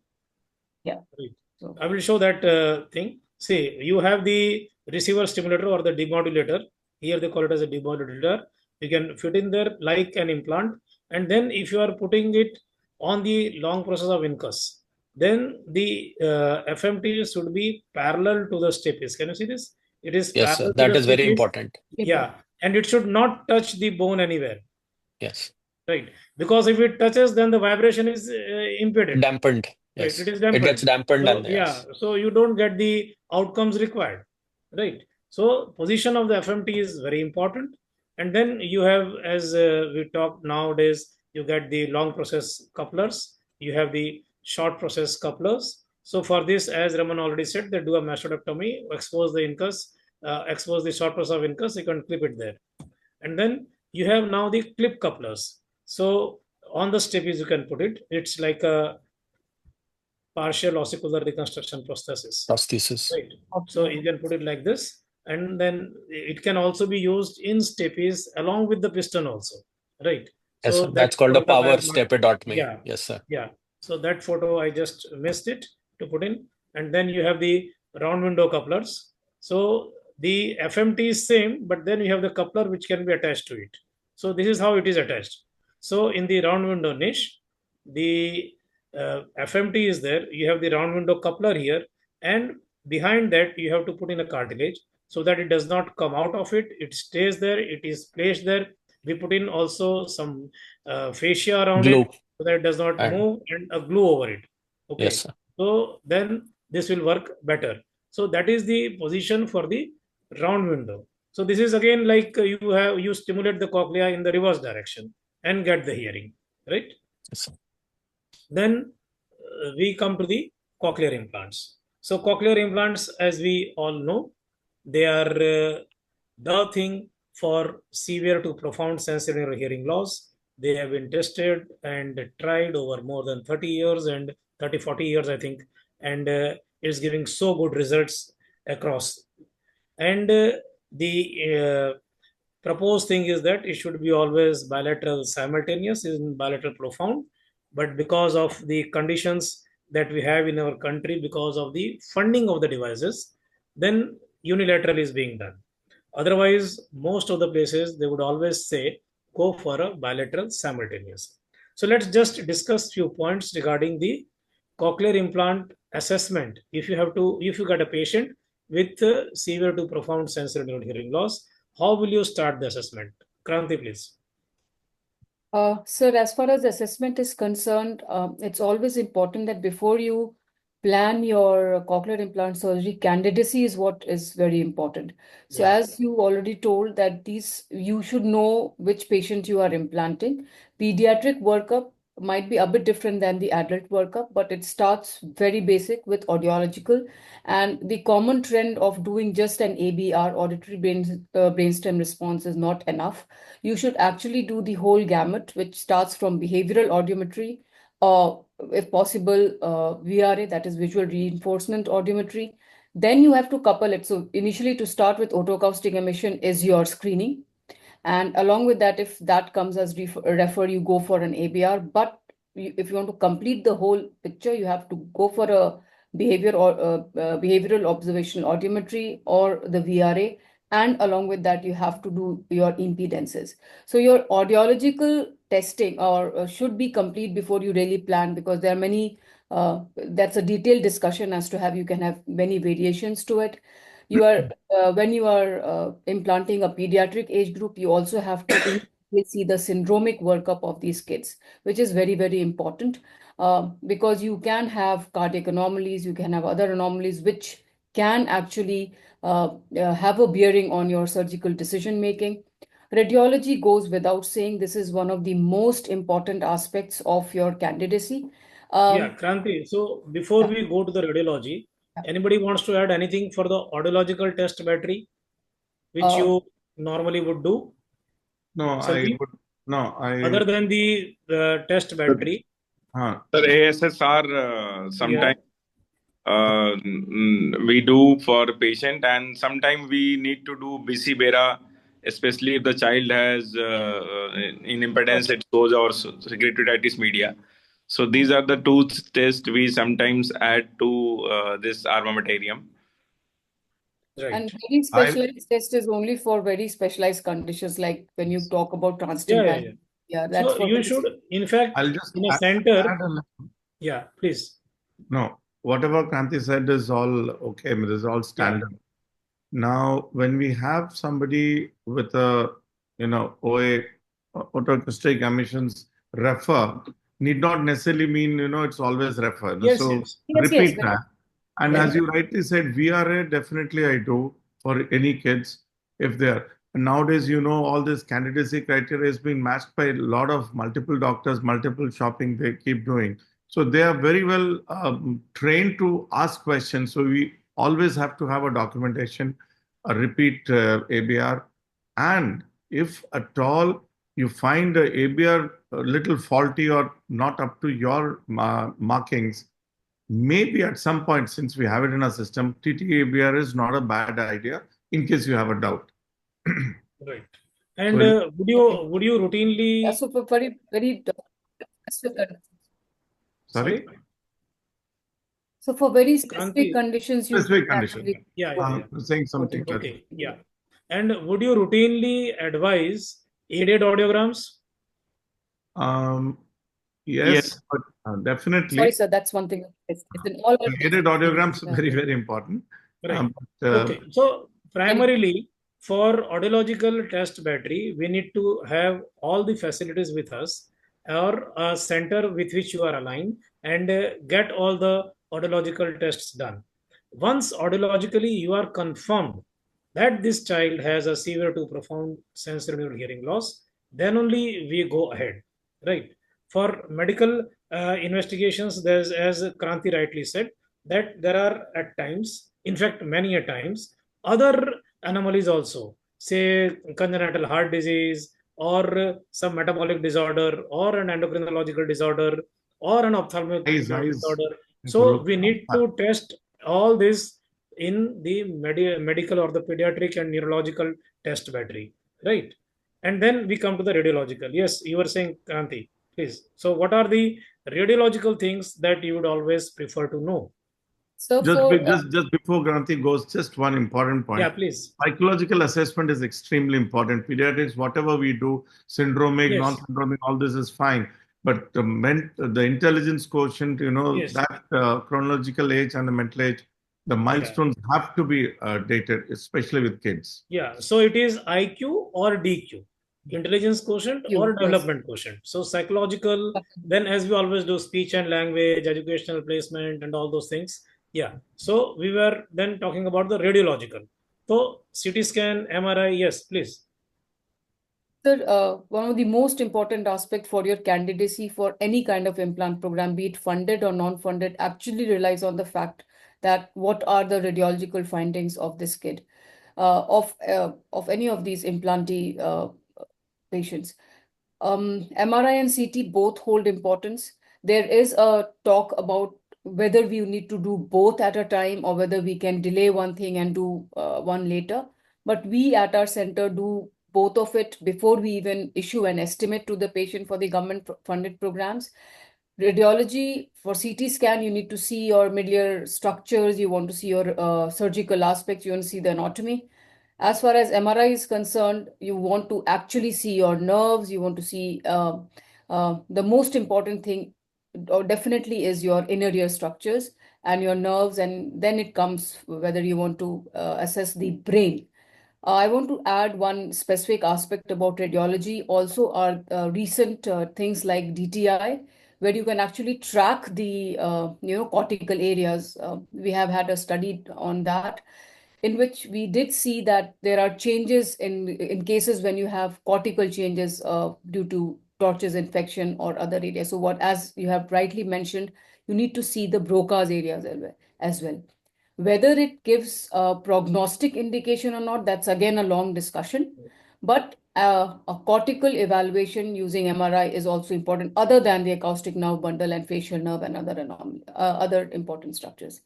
S6: yeah.
S1: Right.
S6: So
S1: I will show that thing. See, you have the receiver stimulator or the demodulator. Here they call it as a demodulator. You can fit in there like an implant. And then if you are putting it on the long process of incus, then the FMT should be parallel to the stapes. Can you see this? It is
S3: Yes, sir.
S1: parallel to
S3: That
S1: the
S3: is very
S1: stapes.
S3: important.
S1: Yeah, and it should not touch the bone anywhere.
S3: Yes.
S1: Right, because if it touches, then the vibration is impeded.
S3: Dampened.
S1: Right,
S3: Yes.
S1: it is
S3: It
S1: dampened.
S3: gets dampened,
S1: So,
S3: and
S1: yeah,
S3: yes.
S1: so you don't get the outcomes required. Right. So position of the FMT is very important. And then you have, as we talk nowadays, you get the long process couplers. You have the short process couplers. So for this, as Raman already said, they do a mastodectomy, expose the incus, expose the short process of incus. You can clip it there. And then you have now the clip couplers. So on the stapes you can put it. It's like a partial ossicular reconstruction prosthesis.
S3: Prosthesis.
S1: Right. So you can put it like this, and then it can also be used in stapes along with the piston also. Right.
S3: Yes,
S1: So
S3: sir. That's called a
S1: photograph I
S3: power
S1: have not-
S3: stepedotomy.
S1: Yeah.
S3: Yes, sir.
S1: Yeah. So that photo I just missed it to put in. And then you have the round window couplers. So the FMT is same, but then you have the coupler which can be attached to it. So this is how it is attached. So in the round window niche, the FMT is there. You have the round window coupler here, and behind that you have to put in a cartilage so that it does not come out of it. It stays there. It is placed there. We put in also some fascia around
S3: Glue.
S1: it so that it does not
S3: And
S1: move, and a glue over it. Okay.
S3: yes, sir.
S1: So then this will work better. So that is the position for the round window. So this is again like you stimulate the cochlea in the reverse direction and get the hearing, right?
S3: Yes, sir.
S1: Then we come to the cochlear implants. So cochlear implants, as we all know, they are the thing for severe to profound sensory hearing loss. They have been tested and tried over more than 30 years and 30, 40 years, I think, and it's giving so good results across. And the proposed thing is that it should be always bilateral simultaneous in bilateral profound, but because of the conditions that we have in our country, because of the funding of the devices, then unilateral is being done. Otherwise, most of the places they would always say go for a bilateral simultaneous. So let's just discuss few points regarding the cochlear implant assessment. If you get a patient with severe to profound sensory neural hearing loss, how will you start the assessment? Kranti, please.
S6: Sir, as far as assessment is concerned, it's always important that before you plan your cochlear implant surgery, candidacy is what is very important. So,
S1: Yeah.
S6: as you already told that you should know which patient you are implanting. Pediatric workup might be a bit different than the adult workup, but it starts very basic with audiological. And the common trend of doing just an ABR, auditory brainstem response, is not enough. You should actually do the whole gamut, which starts from behavioral audiometry, or if possible, VRA, that is visual reinforcement audiometry. Then you have to couple it. So initially, to start with, otoacoustic emission is your screening. And along with that, if that comes as refer, you go for an ABR. But if you want to complete the whole picture, you have to go for a behavioral observational audiometry or the VRA. And along with that, you have to do your impedances. So your audiological testing or should be complete before you really plan, because there are many, that's a detailed discussion as to how you can have many variations to it. When you are implanting a pediatric age group, you also have to immediately see the syndromic workup of these kids, which is very, very important, because you can have cardiac anomalies, you can have other anomalies which can actually have a bearing on your surgical decision making. Radiology goes without saying. This is one of the most important aspects of your candidacy.
S1: Yeah,
S6: Um,
S1: Kranti. So before
S6: yeah,
S1: we go to the radiology,
S6: yeah.
S1: anybody wants to add anything for the audiological test battery, which
S6: Uh,
S1: you normally would do,
S4: No, I
S1: Sandeep,
S4: would, no,
S1: other
S4: I,
S1: than the test battery?
S5: Sir, ASSR
S1: Yeah.
S5: sometimes we do for patient, and sometimes we need to do BC Bera, especially if the child has in impedance
S1: Okay.
S5: exposed or secretotitis media. So these are the two tests we sometimes add to this armamentarium.
S1: Right.
S6: And very
S4: I,
S6: specialized test is only for very specialized conditions, like when you talk about
S1: Yeah, yeah,
S6: transtympan.
S1: yeah.
S6: Yeah, that's
S1: So
S6: for
S1: you
S6: very
S1: should, in fact,
S4: I'll just
S1: in a
S4: add,
S1: center,
S4: add a little.
S1: yeah, please.
S4: No, whatever Kranti said is all okay. I mean, this is all
S1: Yeah.
S4: standard. Now, when we have somebody with a, OA, autoacoustic emissions refer, need not necessarily mean, it's always refer.
S1: Yes,
S4: So
S1: yes.
S6: Yes, yes,
S4: repeat that. And
S6: very
S4: as
S1: Yeah.
S4: you rightly said, VRA, definitely I do for any kids if they're. And nowadays, all this candidacy criteria is being matched by a lot of multiple doctors, multiple shopping they keep doing. So they are very well trained to ask questions. So we always have to have a documentation, a repeat ABR. And if at all you find the ABR a little faulty or not up to your markings, maybe at some point, since we have it in our system, TT-ABR is not a bad idea in case you have a doubt.
S1: Right.
S4: So,
S1: And
S6: okay.
S1: would you
S6: Yeah,
S1: routinely,
S6: so for very, very specific,
S4: sorry,
S1: sorry,
S6: so for very
S1: Kranti?
S6: specific conditions, you
S4: specific
S6: can
S4: condition.
S6: actually
S1: Yeah, yeah, yeah.
S4: Saying
S6: put
S4: something
S6: it.
S4: else.
S1: Okay, yeah. And would you routinely advise aided audiograms?
S4: Um,
S5: Yes.
S4: yes, but
S6: Sorry,
S4: definitely
S6: sir, that's one thing. It's in all our tests.
S4: aided audiograms are very, very important.
S1: Right.
S4: But,
S1: Okay. So
S6: Very,
S1: primarily for audiological test battery, we need to have all the facilities with us or a center with which you are aligned and get all the audiological tests done. Once audiologically you are confirmed that this child has a severe to profound sensory neural hearing loss, then only we go ahead. Right. For medical investigations, there's, as Kranti rightly said, that there are at times, in fact, many a times, other anomalies also, say congenital heart disease or some metabolic disorder or an endocrinological disorder or an ophthalmic
S4: eyes,
S1: disorder.
S4: need to
S1: So
S4: look.
S1: we need to test all this in the medical or the pediatric and neurological test battery, right? And then we come to the radiological. Yes, you were saying, Kranti, please. So what are the radiological things that you would always prefer to know?
S6: so
S4: Just,
S6: for
S4: just before Granthi goes, just one important
S1: Yeah,
S4: point.
S1: please.
S4: Psychological assessment is extremely important. Pediatrics, whatever we do, syndromic,
S1: Yes,
S4: non-syndromic, all this is fine. But the intelligence quotient,
S1: yes,
S4: that chronological age and the mental age The
S1: Yeah.
S4: milestones have to be dated, especially with kids.
S1: Yeah. So it is IQ or DQ, intelligence quotient or
S6: Yes.
S1: development quotient. So psychological, then as we always do, speech and language, educational placement, and all those things. Yeah. So we were then talking about the radiological. So CT scan, MRI, yes, please.
S6: Sir, one of the most important aspect for your candidacy for any kind of implant program, be it funded or non-funded, actually relies on the fact that what are the radiological findings of this kid, of any of these implantee patients. MRI and CT both hold importance. There is a talk about whether we need to do both at a time or whether we can delay one thing and do one later. But we at our center do both of it before we even issue an estimate to the patient for the government funded programs. Radiology for CT scan, you need to see your miliar structures, you want to see your surgical aspects, you want to see the anatomy. As far as MRI is concerned, you want to actually see your nerves, you want to see the most important thing definitely is your inner ear structures and your nerves, and then it comes whether you want to assess the brain. I want to add one specific aspect about radiology also are recent things like DTI, where you can actually track the cortical areas. We have had a study on that in which we did see that there are changes in cases when you have cortical changes due to Torch's infection or other areas. So what, as you have rightly mentioned, you need to see the Broca's areas as well. Whether it gives a prognostic indication or not, that's again a long discussion. But a cortical evaluation using MRI is also important, other than the acoustic nerve bundle and facial nerve and other important structures.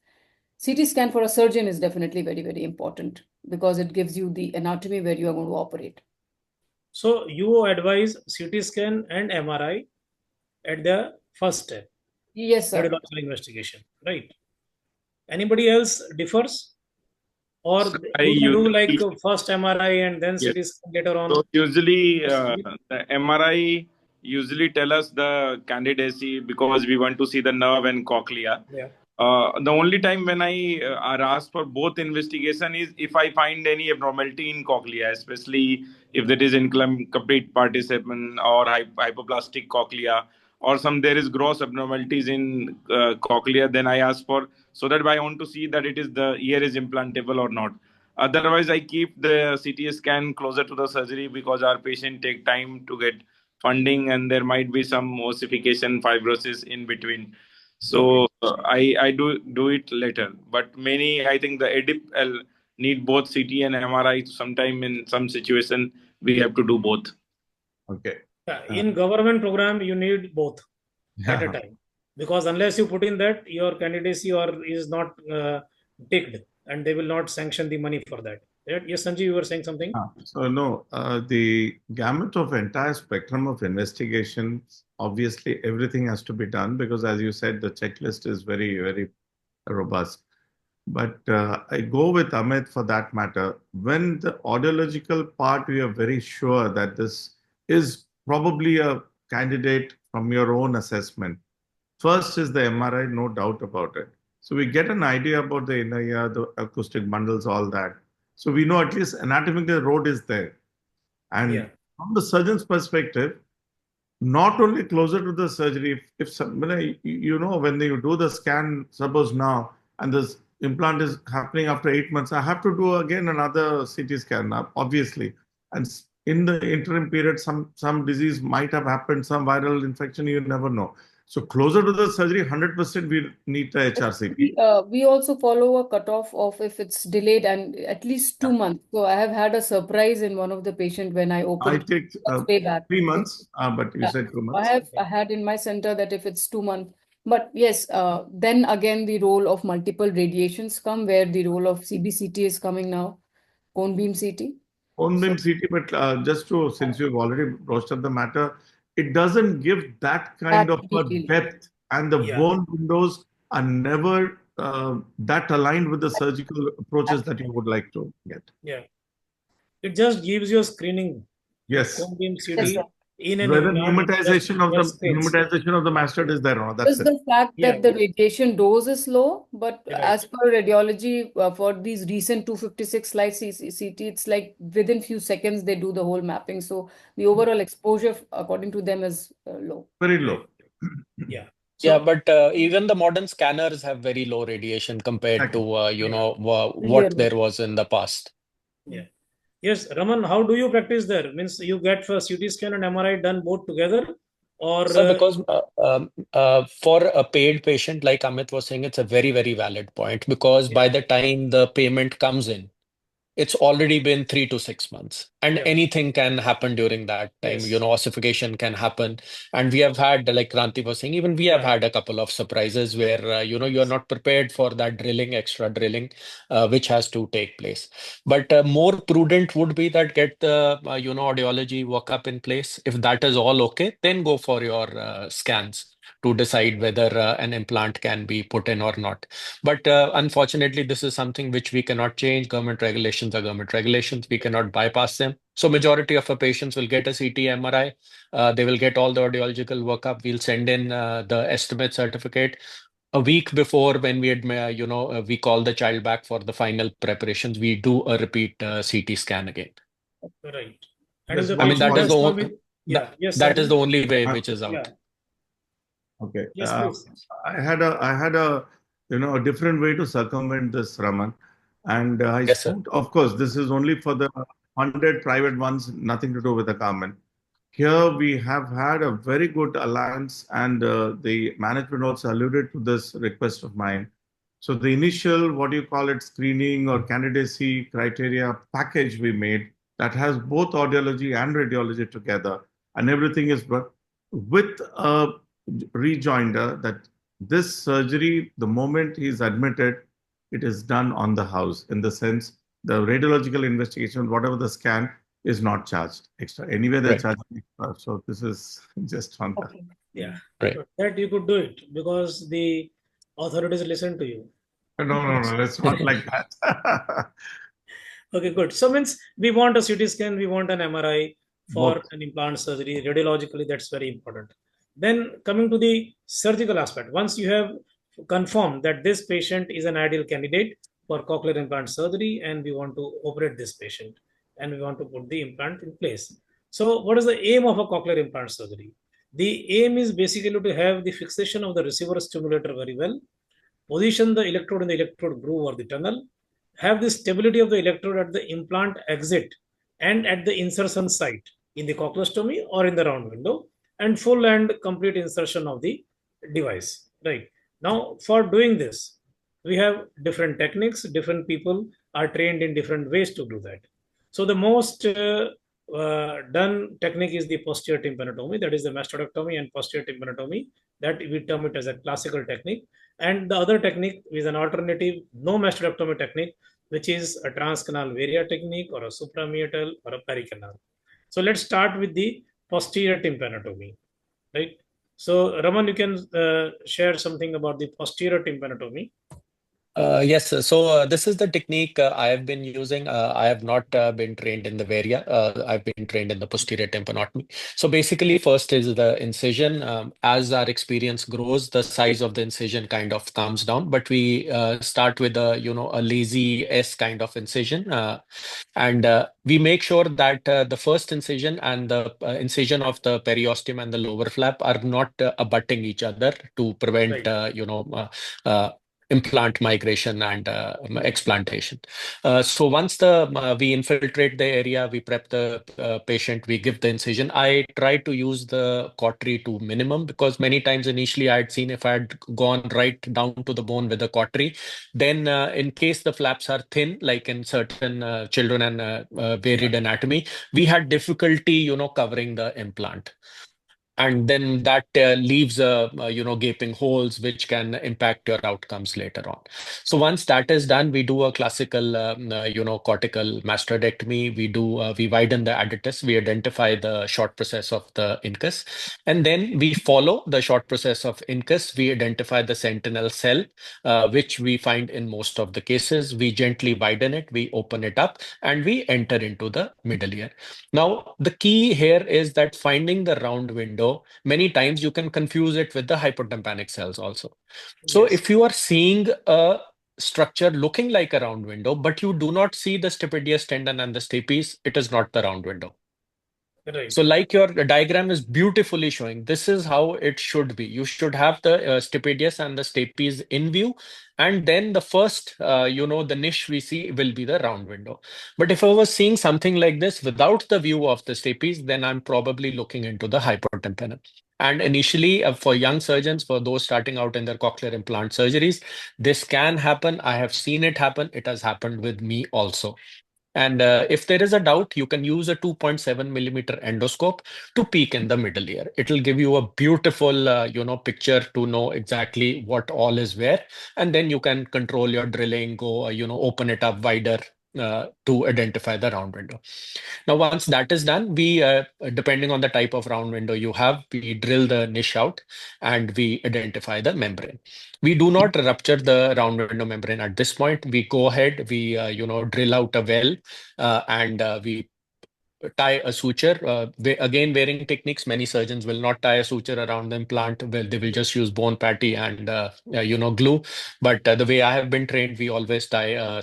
S6: CT scan for a surgeon is definitely very, very important because it gives you the anatomy where you are going to operate.
S1: So you advise CT scan and MRI at the first step,
S6: Yes, sir.
S1: radiological investigation, right? Anybody else differs? Or
S5: So
S1: do
S5: I
S1: they do like
S5: usually,
S1: first MRI and then
S5: yes.
S1: CT scan later on?
S5: So usually the MRI usually tell us the candidacy because we want to see the nerve and cochlea.
S1: Yeah.
S5: The only time when I are asked for both investigation is if I find any abnormality in cochlea, especially if there is incomplete participation or hypoplastic cochlea, or some there is gross abnormalities in cochlea. Then I ask for, so that I want to see that it is the ear is implantable or not. Otherwise, I keep the CT scan closer to the surgery because our patient take time to get funding and there might be some ossification fibrosis in between. So I do it later. But many, I think the EDIP need both CT and MRI. Sometime in some situation we have to do both.
S4: Okay.
S1: Yeah, in government program, you need both at a
S4: Yeah.
S1: time, because unless you put in that, your candidacy or is not ticked, and they will not sanction the money for that. Yes, Sanjeev, you were saying something.
S4: So no, the gamut of entire spectrum of investigations, obviously everything has to be done because as you said, the checklist is very, very robust. But I go with Amit for that matter. When the audiological part, we are very sure that this is probably a candidate from your own assessment. First is the MRI, no doubt about it. So we get an idea about the inner ear, the acoustic bundles, all that. So we know at least anatomically the road is there. And
S1: Yeah.
S4: from the surgeon's perspective, not only closer to the surgery, if somebody, when you do the scan, suppose now, and this implant is happening after 8 months, I have to do again another CT scan, obviously. And in the interim period, some disease might have happened, some viral infection, you never know. So closer to the surgery, 100% we need the HRCP.
S6: We also follow a cutoff of if it's delayed and at least 2 months. So I have had a surprise in one of the patient when I
S4: I
S6: opened
S4: take
S6: way back.
S4: 3 months, but you
S6: Yeah.
S4: said 2
S6: I
S4: months.
S6: had in my center that if it's 2 months, but yes, then again the role of multiple radiations come where the role of CBCT is coming now, cone beam CT.
S4: Cone
S6: So
S4: beam CT, but just to, since you've already broached up the matter, it doesn't give that kind
S6: that
S4: of a
S6: detail.
S4: depth, and the
S1: Yeah.
S4: bone windows are never that aligned with the surgical approaches that you would like to get.
S1: Yeah. It just gives you a screening.
S4: Yes.
S1: Cone beam
S6: Yes,
S1: CT
S6: sir.
S1: in an
S4: Where the
S1: implant, just states.
S4: pneumatization of the mastode is there, or that's
S6: Just
S4: it.
S6: the fact
S1: Yeah,
S6: that the radiation dose is low, but
S1: right.
S6: as per radiology, for these recent 256 slide CT, it's like within few seconds they do the whole mapping. So the overall exposure, according to them, is low.
S4: Very
S1: Right.
S4: low.
S1: Yeah.
S3: Yeah,
S1: So
S3: but even the modern scanners have very low radiation compared
S4: Exactly.
S3: to
S1: yeah,
S3: what
S6: Really.
S3: there was in the past.
S1: yeah. Yes, Raman, how do you practice there? Means you get for CT scan and MRI done both together, or
S3: So because for a paid patient, like Amit was saying, it's a very, very valid point because
S1: yeah,
S3: by the time the payment comes in, it's already been 3 to 6 months, and
S1: yeah,
S3: anything can happen during that time.
S1: yes,
S3: Ossification can happen. And we have had, like Kranti was saying, even we have
S1: yeah,
S3: had a couple of surprises where, you're not prepared for that drilling, extra drilling, which has to take place. But more prudent would be that get the, audiology workup in place. If that is all okay, then go for your scans to decide whether an implant can be put in or not. But unfortunately, this is something which we cannot change. Government regulations are government regulations. We cannot bypass them. So majority of our patients will get a CT, MRI. They will get all the audiological workup. We'll send in the estimate certificate a week before when we call the child back for the final preparations. We do a repeat CT scan again.
S1: right. And if
S4: Just
S1: the
S3: I mean,
S4: one
S1: patient
S3: that is
S1: has
S3: the
S4: point.
S1: come with, yeah, yes,
S3: that is the
S1: Arvind,
S3: only way
S4: Uh,
S3: which is
S1: yeah,
S3: out.
S4: Okay.
S1: yes, please.
S4: I had a different way to circumvent this, Raman. And I
S3: Yes, sir.
S4: spoke, of course, this is only for the 100 private ones, nothing to do with the government. Here we have had a very good alliance, and the management also alluded to this request of mine. So the initial, what do you call it, screening or candidacy criteria package we made that has both audiology and radiology together, and everything is with a rejoinder that this surgery, the moment he is admitted, it is done on the house, in the sense the radiological investigation, whatever the scan, is not charged extra. Anyway, they're
S3: Right.
S4: charging extra. So this is just on that.
S6: Okay.
S1: Yeah,
S3: Right.
S1: so that you could do it because the authorities listen to you.
S4: No, no, no, it's not like that.
S1: Okay, good. So means we want a CT scan, we want an MRI for
S4: Both.
S1: an implant surgery. Radiologically, that's very important. Then coming to the surgical aspect, once you have confirmed that this patient is an ideal candidate for cochlear implant surgery, and we want to operate this patient, and we want to put the implant in place. So, what is the aim of a cochlear implant surgery? The aim is basically to have the fixation of the receiver stimulator very well, position the electrode in the electrode groove or the tunnel, have the stability of the electrode at the implant exit and at the insertion site in the cochleostomy or in the round window, and full and complete insertion of the device. Right. Now, for doing this, we have different techniques. Different people are trained in different ways to do that. So the most done technique is the posterior tympanotomy, that is the mastodectomy and posterior tympanotomy. That we term it as a classical technique. And the other technique is an alternative, no mastodectomy technique, which is a transcanal varia technique or a suprameatal or a pericanal. So let's start with the posterior tympanotomy, right? So Raman, you can share something about the posterior tympanotomy.
S3: Yes, sir. So this is the technique I have been using. I have not been trained in the varia. I've been trained in the posterior tympanotomy. So basically, first is the incision. As our experience grows, the size of the incision kind of comes down. But we start with a lazy S kind of incision, and we make sure that the first incision and the incision of the periosteum and the lower flap are not abutting each other to prevent
S1: Right.
S3: implant migration and
S1: Yeah.
S3: explantation. So once we infiltrate the area, we prep the patient, we give the incision. I try to use the cautery to minimum because many times initially I had seen if I had gone right down to the bone with the cautery, then in case the flaps are thin, like in certain children and
S1: Yeah.
S3: varied anatomy, we had difficulty, covering the implant. And then that leaves gaping holes which can impact your outcomes later on. So once that is done, we do a classical cortical mastectomy. We widen the adductus, we identify the short process of the incus, and then we follow the short process of incus. We identify the sentinel cell, which we find in most of the cases. We gently widen it, we open it up, and we enter into the middle ear. Now, the key here is that finding the round window, many times you can confuse it with the hypotympanic cells also. So
S1: Yes.
S3: if you are seeing a structure looking like a round window, but you do not see the stapedius tendon and the stapes, it is not the round window.
S1: Right.
S3: So like your diagram is beautifully showing, this is how it should be. You should have the stapedius and the stapes in view. And then the first, the niche we see will be the round window. But if I was seeing something like this without the view of the stapes, then I'm probably looking into the hypotympanic. And initially, for young surgeons, for those starting out in their cochlear implant surgeries, this can happen. I have seen it happen. It has happened with me also. And if there is a doubt, you can use a 2.7 millimeter endoscope to peek in the middle ear. It will give you a beautiful, picture to know exactly what all is where. And then you can control your drilling, go, open it up wider to identify the round window. Now, once that is done, we, depending on the type of round window you have, we drill the niche out and we identify the membrane. We do not rupture the round window membrane at this point. We go ahead, we, drill out a well and we tie a suture. Again, wearing techniques, many surgeons will not tie a suture around the implant. Well, they will just use bone patty and, glue. But the way I have been trained, we always tie a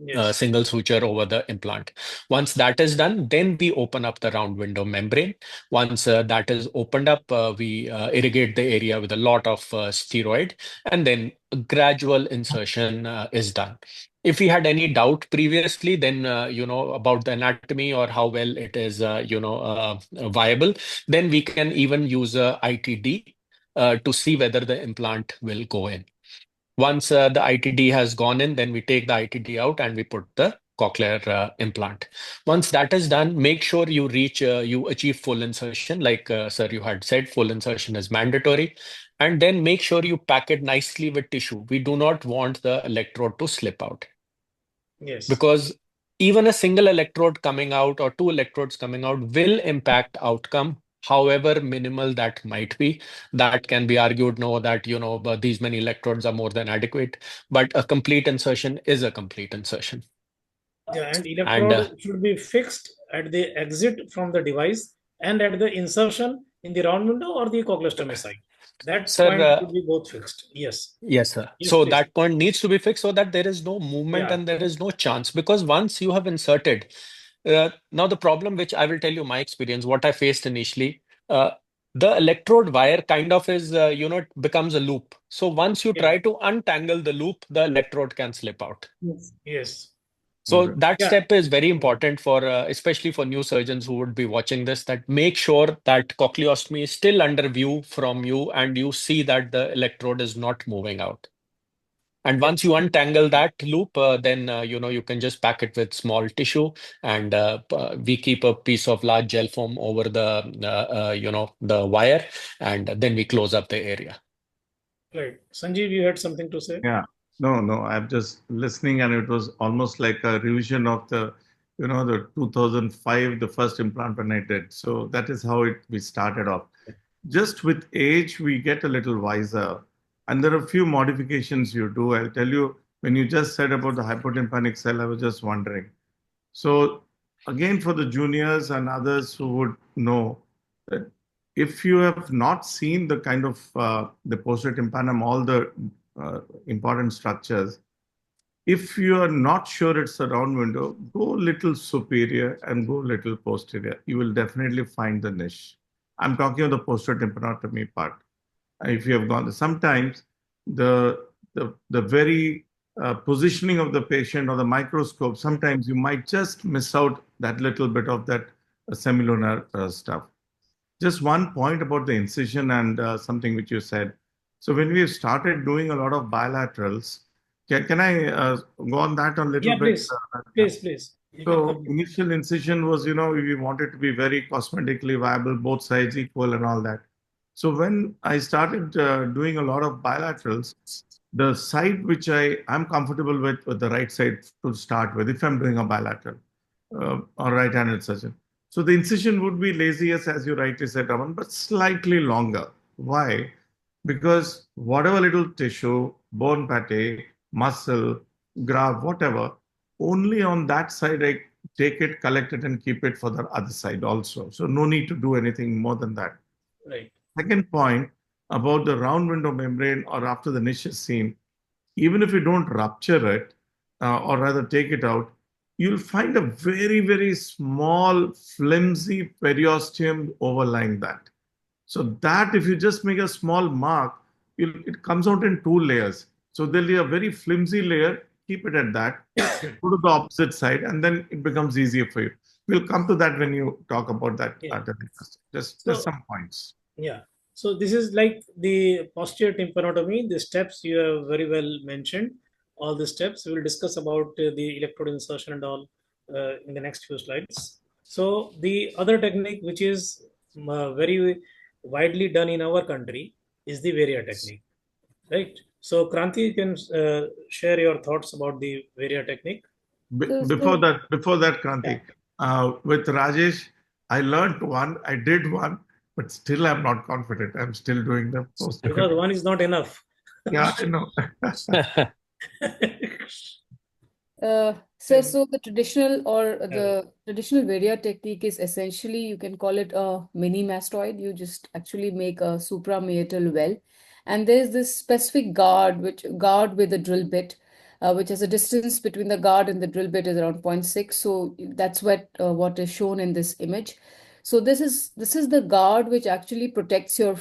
S1: Yes.
S3: single suture over the implant. Once that is done, then we open up the round window membrane. Once that is opened up, we irrigate the area with a lot of steroid, and then a gradual insertion is done. If we had any doubt previously, then about the anatomy or how well it is, viable, then we can even use a ITD to see whether the implant will go in. Once the ITD has gone in, then we take the ITD out and we put the cochlear implant. Once that is done, make sure you achieve full insertion. Like sir, you had said, full insertion is mandatory. And then make sure you pack it nicely with tissue. We do not want the electrode to slip out,
S1: Yes.
S3: because even a single electrode coming out or two electrodes coming out will impact outcome, however minimal that might be. That can be argued, no, that but these many electrodes are more than adequate, but a complete insertion is a complete insertion.
S1: Yeah, and
S3: And
S1: electrode should be fixed at the exit from the device and at the insertion in the round window or the cochleostomy side. That
S3: sir,
S1: point should be both fixed. Yes.
S3: yes, sir.
S1: Yes,
S3: So
S1: please.
S3: that point needs to be fixed so that there is no movement
S1: Yeah.
S3: and there is no chance. Because once you have inserted, now the problem, which I will tell you my experience, what I faced initially, uh, the electrode wire kind of is, it becomes a loop. So once you
S1: Yeah.
S3: try to untangle the loop, the electrode can slip out.
S1: Yes. Yes.
S3: So
S4: Okay.
S3: that
S1: Yeah.
S3: step is very important for, especially for new surgeons who would be watching this, that make sure that cochleostomy is still under view from you and you see that the electrode is not moving out. And once you untangle that loop, then you can just pack it with small tissue, and we keep a piece of large gel foam over the wire, and then we close up the area.
S1: Right. Sanjeev, you had something to say?
S4: Yeah. No, no, I'm just listening, and it was almost like a revision of the 2005, the first implant when I did. So that is how we started off. Just with age, we get a little wiser. And there are a few modifications you do. I'll tell you, when you just said about the hypotympanic cell, I was just wondering. So, again, for the juniors and others who would know that if you have not seen the kind of the posterior tympanum, all the important structures, if you are not sure it's a round window, go little superior and go little posterior. You will definitely find the niche. I'm talking of the posterior tympanotomy part. If you have gone, sometimes the very positioning of the patient or the microscope, sometimes you might just miss out that little bit of that semilunar stuff. Just one point about the incision and something which you said. So when we started doing a lot of bilaterals, can I go on that a little
S1: Yeah,
S4: bit?
S1: please. Please, please. You can
S4: So
S1: come.
S4: initial incision was, we wanted to be very cosmetically viable, both sides equal and all that. So when I started doing a lot of bilaterals, the side which I'm comfortable with the right side to start with, if I'm doing a bilateral or right-handed surgeon. So the incision would be laziest, as you rightly said, Raman, but slightly longer. Why? Because whatever little tissue, bone pate, muscle, graft, whatever, only on that side I take it, collect it, and keep it for the other side also. So no need to do anything more than that.
S1: Right.
S4: Second point about the round window membrane or after the niche is seen, even if you don't rupture it or rather take it out, you'll find a very, very small, flimsy periosteum overlying that. So that if you just make a small mark, it comes out in two layers. So there'll be a very flimsy layer, keep it at that, go to the opposite side, and then it becomes easier for you. We'll come to that when you talk about that.
S1: Yeah.
S4: Just
S1: So
S4: some points.
S1: yeah. So this is like the posterior tympanotomy. The steps you have very well mentioned. All the steps we will discuss about the electrode insertion and all in the next few slides. So the other technique, which is very widely done in our country, is the Varia technique, right? So Kranti, you can share your thoughts about the Varia technique.
S6: So,
S4: Before that,
S1: Yeah.
S4: Kranti, with Rajesh, I learned one, I did one, but still I'm not confident. I'm still doing the post.
S1: Because one is not enough.
S4: Yeah, I know.
S6: so the traditional or the traditional Varia technique is essentially, you can call it a mini mastoid. You just actually make a suprameatal well, and there's this specific guard with a drill bit, which has a distance between the guard and the drill bit is around 0.6. So that's what is shown in this image. So this is the guard which actually protects your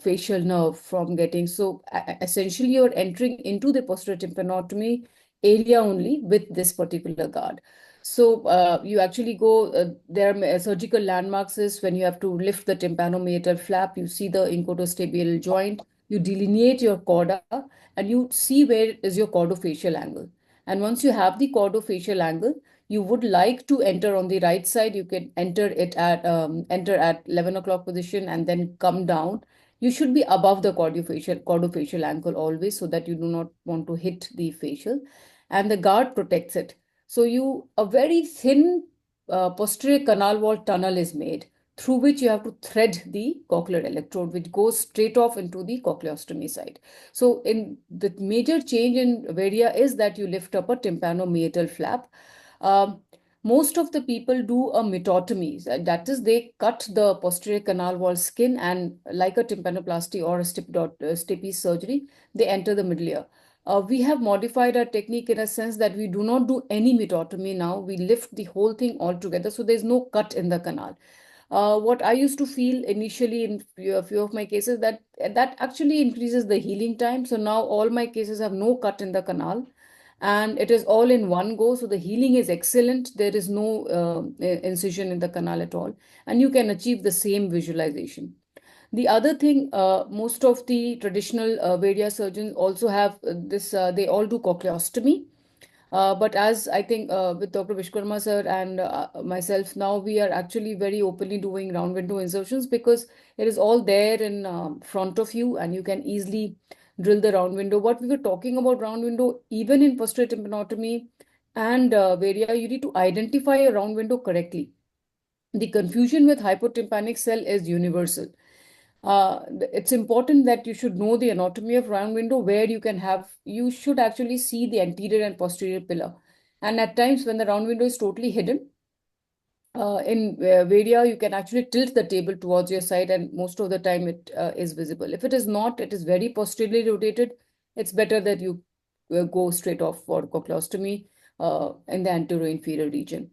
S6: facial nerve from getting. So essentially, you're entering into the posterior tympanotomy area only with this particular guard. So you actually go, there are surgical landmarks is when you have to lift the tympanomeatal flap, you see the incotostabial joint, you delineate your chorda, and you see where is your chordofacial angle. And once you have the chordofacial angle, you would like to enter on the right side, you can enter at 11 o'clock position and then come down. You should be above the chordofacial angle always, so that you do not want to hit the facial, and the guard protects it. So a very thin posterior canal wall tunnel is made through which you have to thread the cochlear electrode, which goes straight off into the cochleostomy site. So in the major change in Varia is that you lift up a tympanomeatal flap. Um, most of the people do a metotomy. That is, they cut the posterior canal wall skin, and like a tympanoplasty or a stapes surgery, they enter the middle ear. We have modified our technique in a sense that we do not do any metotomy now. We lift the whole thing altogether, so there's no cut in the canal. What I used to feel initially in a few of my cases, that actually increases the healing time. So now all my cases have no cut in the canal, and it is all in one go. So the healing is excellent. There is no incision in the canal at all, and you can achieve the same visualization. The other thing, most of the traditional Varia surgeons also have they all do cochleostomy. But as I think with Dr. Vishwakarma sir and myself, now we are actually very openly doing round window insertions, because it is all there in front of you and you can easily drill the round window. What we were talking about round window, even in posterior tympanotomy and Varia, you need to identify a round window correctly. The confusion with hypotympanic cell is universal. It's important that you should know the anatomy of round window, where you should actually see the anterior and posterior pillar. And at times when the round window is totally hidden, in Varia, you can actually tilt the table towards your side, and most of the time it is visible. If it is not, it is very posteriorly rotated. It's better that you go straight off for cochleostomy in the anterior inferior region.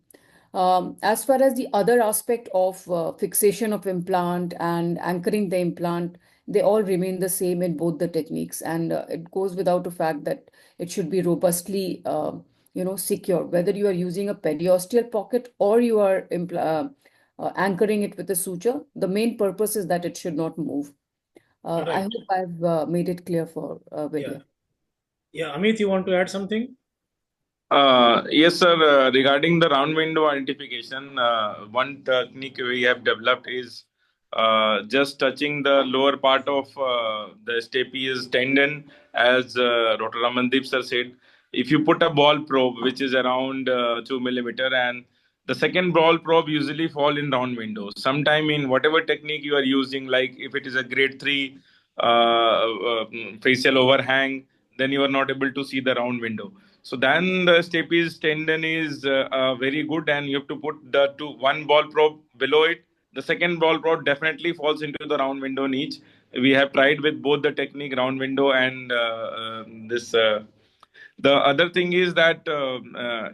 S6: As far as the other aspect of fixation of implant and anchoring the implant, they all remain the same in both the techniques, and it goes without a fact that it should be robustly, secure. Whether you are using a periosteal pocket or you are anchoring it with a suture, the main purpose is that it should not move. I
S1: Right.
S6: hope I've made it clear for
S1: Yeah.
S6: Vidya.
S1: Yeah. Amit, you want to add something?
S5: Yes, sir. Regarding the round window identification, one technique we have developed is just touching the lower part of the stapes tendon, as Dr. Ramandeep sir said. If you put a ball probe, which is around 2 millimeter, and the second ball probe usually fall in round window. Sometime in whatever technique you are using, like if it is a grade three facial overhang, then you are not able to see the round window. So then the stapes tendon is very good, and you have to put the one ball probe below it. The second ball probe definitely falls into the round window niche. We have tried with both the technique, round window and this. The other thing is that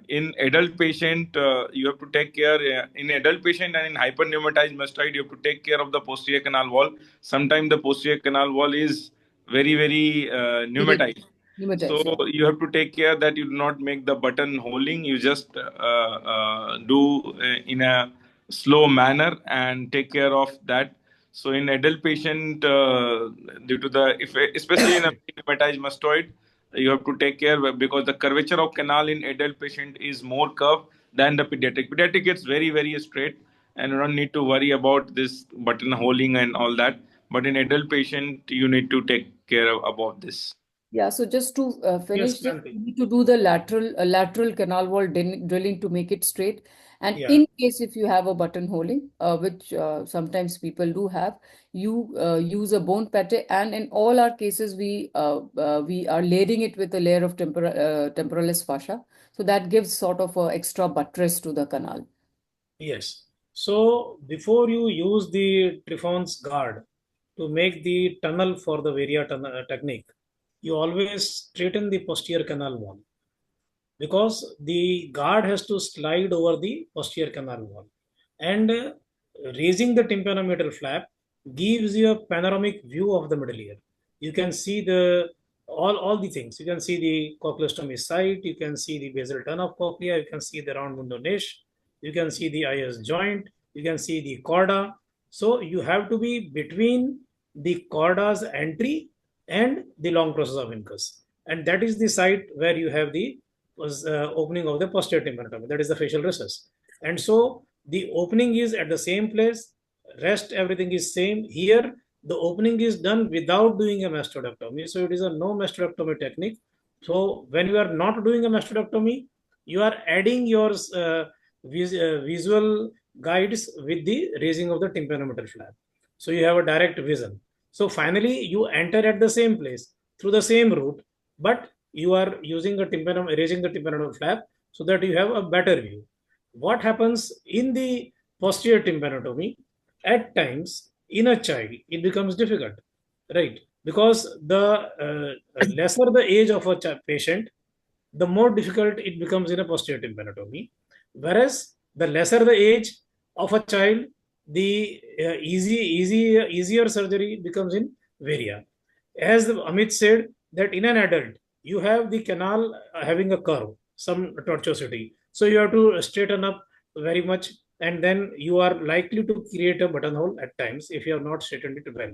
S5: in adult patient, you have to take care. In adult patient and in hyperneumatized mastoid, you have to take care of the posterior canal wall. Sometimes the posterior canal wall is very
S6: Irregular.
S5: pneumatized. So
S6: Pneumatized, yeah.
S5: you have to take care that you do not make the button holding. You just do in a slow manner and take care of that. So in adult patient, due to the if, especially in a pneumatized mastoid, you have to take care because the curvature of canal in adult patient is more curved than the pediatric. Pediatric gets very straight, and you don't need to worry about this button holding and all that. But in adult patient, you need to take care about this.
S6: Yeah, so just to
S1: Yes,
S6: finish this,
S1: Kranti.
S6: you need to do the lateral canal wall drilling to make it straight. And
S1: Yeah.
S6: in case if you have a button holding, which sometimes people do have, you use a bone pate. And in all our cases, we are layering it with a layer of temporalis fascia. So that gives sort of a extra buttress to the canal.
S1: Yes. So before you use the Triffon's guard to make the tunnel for the Varia technique, you always straighten the posterior canal wall, because the guard has to slide over the posterior canal wall, and raising the tympanometer flap gives you a panoramic view of the middle ear. You can see the all the things. You can see the cochleostomy site, you can see the basal turn of cochlea, you can see the round window niche, you can see the IS joint, you can see the chorda. So you have to be between the chorda's entry and the long process of incus, and that is the site where you have the opening of the posterior tympanotomy, that is the facial recess. And so the opening is at the same place, rest everything is same. Here the opening is done without doing a mastodectomy, so it is a no mastodectomy technique. So when you are not doing a mastodectomy, you are adding your visual guides with the raising of the tympanometer flap, so you have a direct vision. So finally you enter at the same place through the same route, but you are using a tympanum, raising the tympanoid flap, so that you have a better view. What happens in the posterior tympanotomy? At times, in a child, it becomes difficult, right? Because the lesser the age of a patient, the more difficult it becomes in a posterior tympanotomy. Whereas the lesser the age of a child, the easier surgery becomes in varia. As Amit said, that in an adult, you have the canal having a curve, some tortuosity. So you have to straighten up very much, and then you are likely to create a buttonhole at times if you have not straightened it well.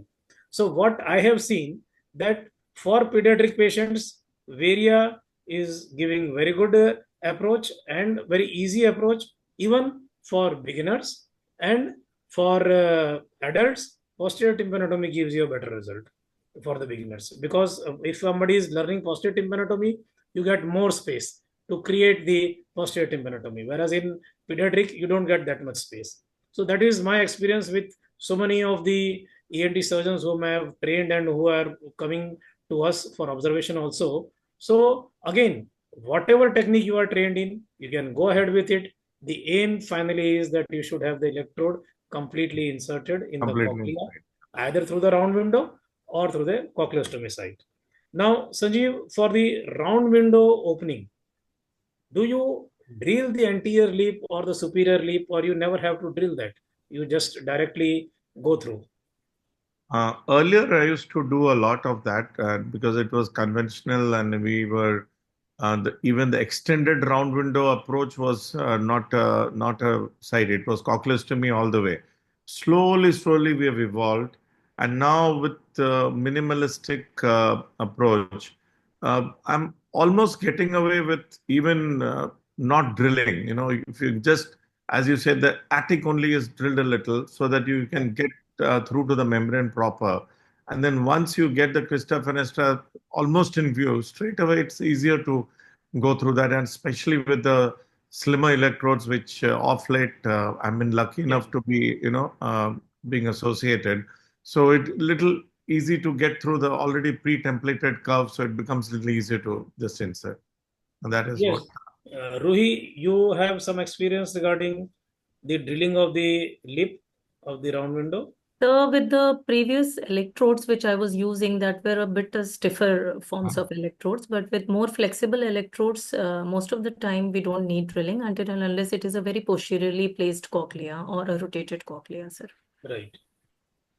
S1: So what I have seen, that for pediatric patients, varia is giving very good approach and very easy approach, even for beginners. And for adults, posterior tympanotomy gives you a better result for the beginners, because if somebody is learning posterior tympanotomy, you get more space to create the posterior tympanotomy, whereas in pediatric you don't get that much space. So that is my experience with so many of the ENT surgeons whom I have trained and who are coming to us for observation also. So again, whatever technique you are trained in, you can go ahead with it. The aim finally is that you should have the electrode completely inserted in the
S4: Completely.
S1: cochlea, either through the round window or through the cochleostomy site. Now, Sanjeev, for the round window opening, do you drill the anterior lip or the superior lip, or you never have to drill that? You just directly go through.
S4: Earlier, I used to do a lot of that because it was conventional, and we were even the extended round window approach was not a side. It was cochleostomy all the way. Slowly, we have evolved, and now with minimalistic approach, I'm almost getting away with even not drilling. If you just, as you said, the attic only is drilled a little so that you can get through to the membrane proper. And then once you get the crista fenestra almost in view, straight away it's easier to go through that. And especially with the slimmer electrodes, which off late I've been lucky enough to be, being associated. So it little easy to get through the already pre-templated curve, so it becomes a little easier to just insert. And that is
S1: Yes.
S4: what.
S1: Ruhi, you have some experience regarding the drilling of the lip of the round window?
S2: So with the previous electrodes which I was using that were a bit stiffer forms of electrodes, but with more flexible electrodes, most of the time we don't need drilling until and unless it is a very posteriorly placed cochlea or a rotated cochlea, sir.
S1: Right.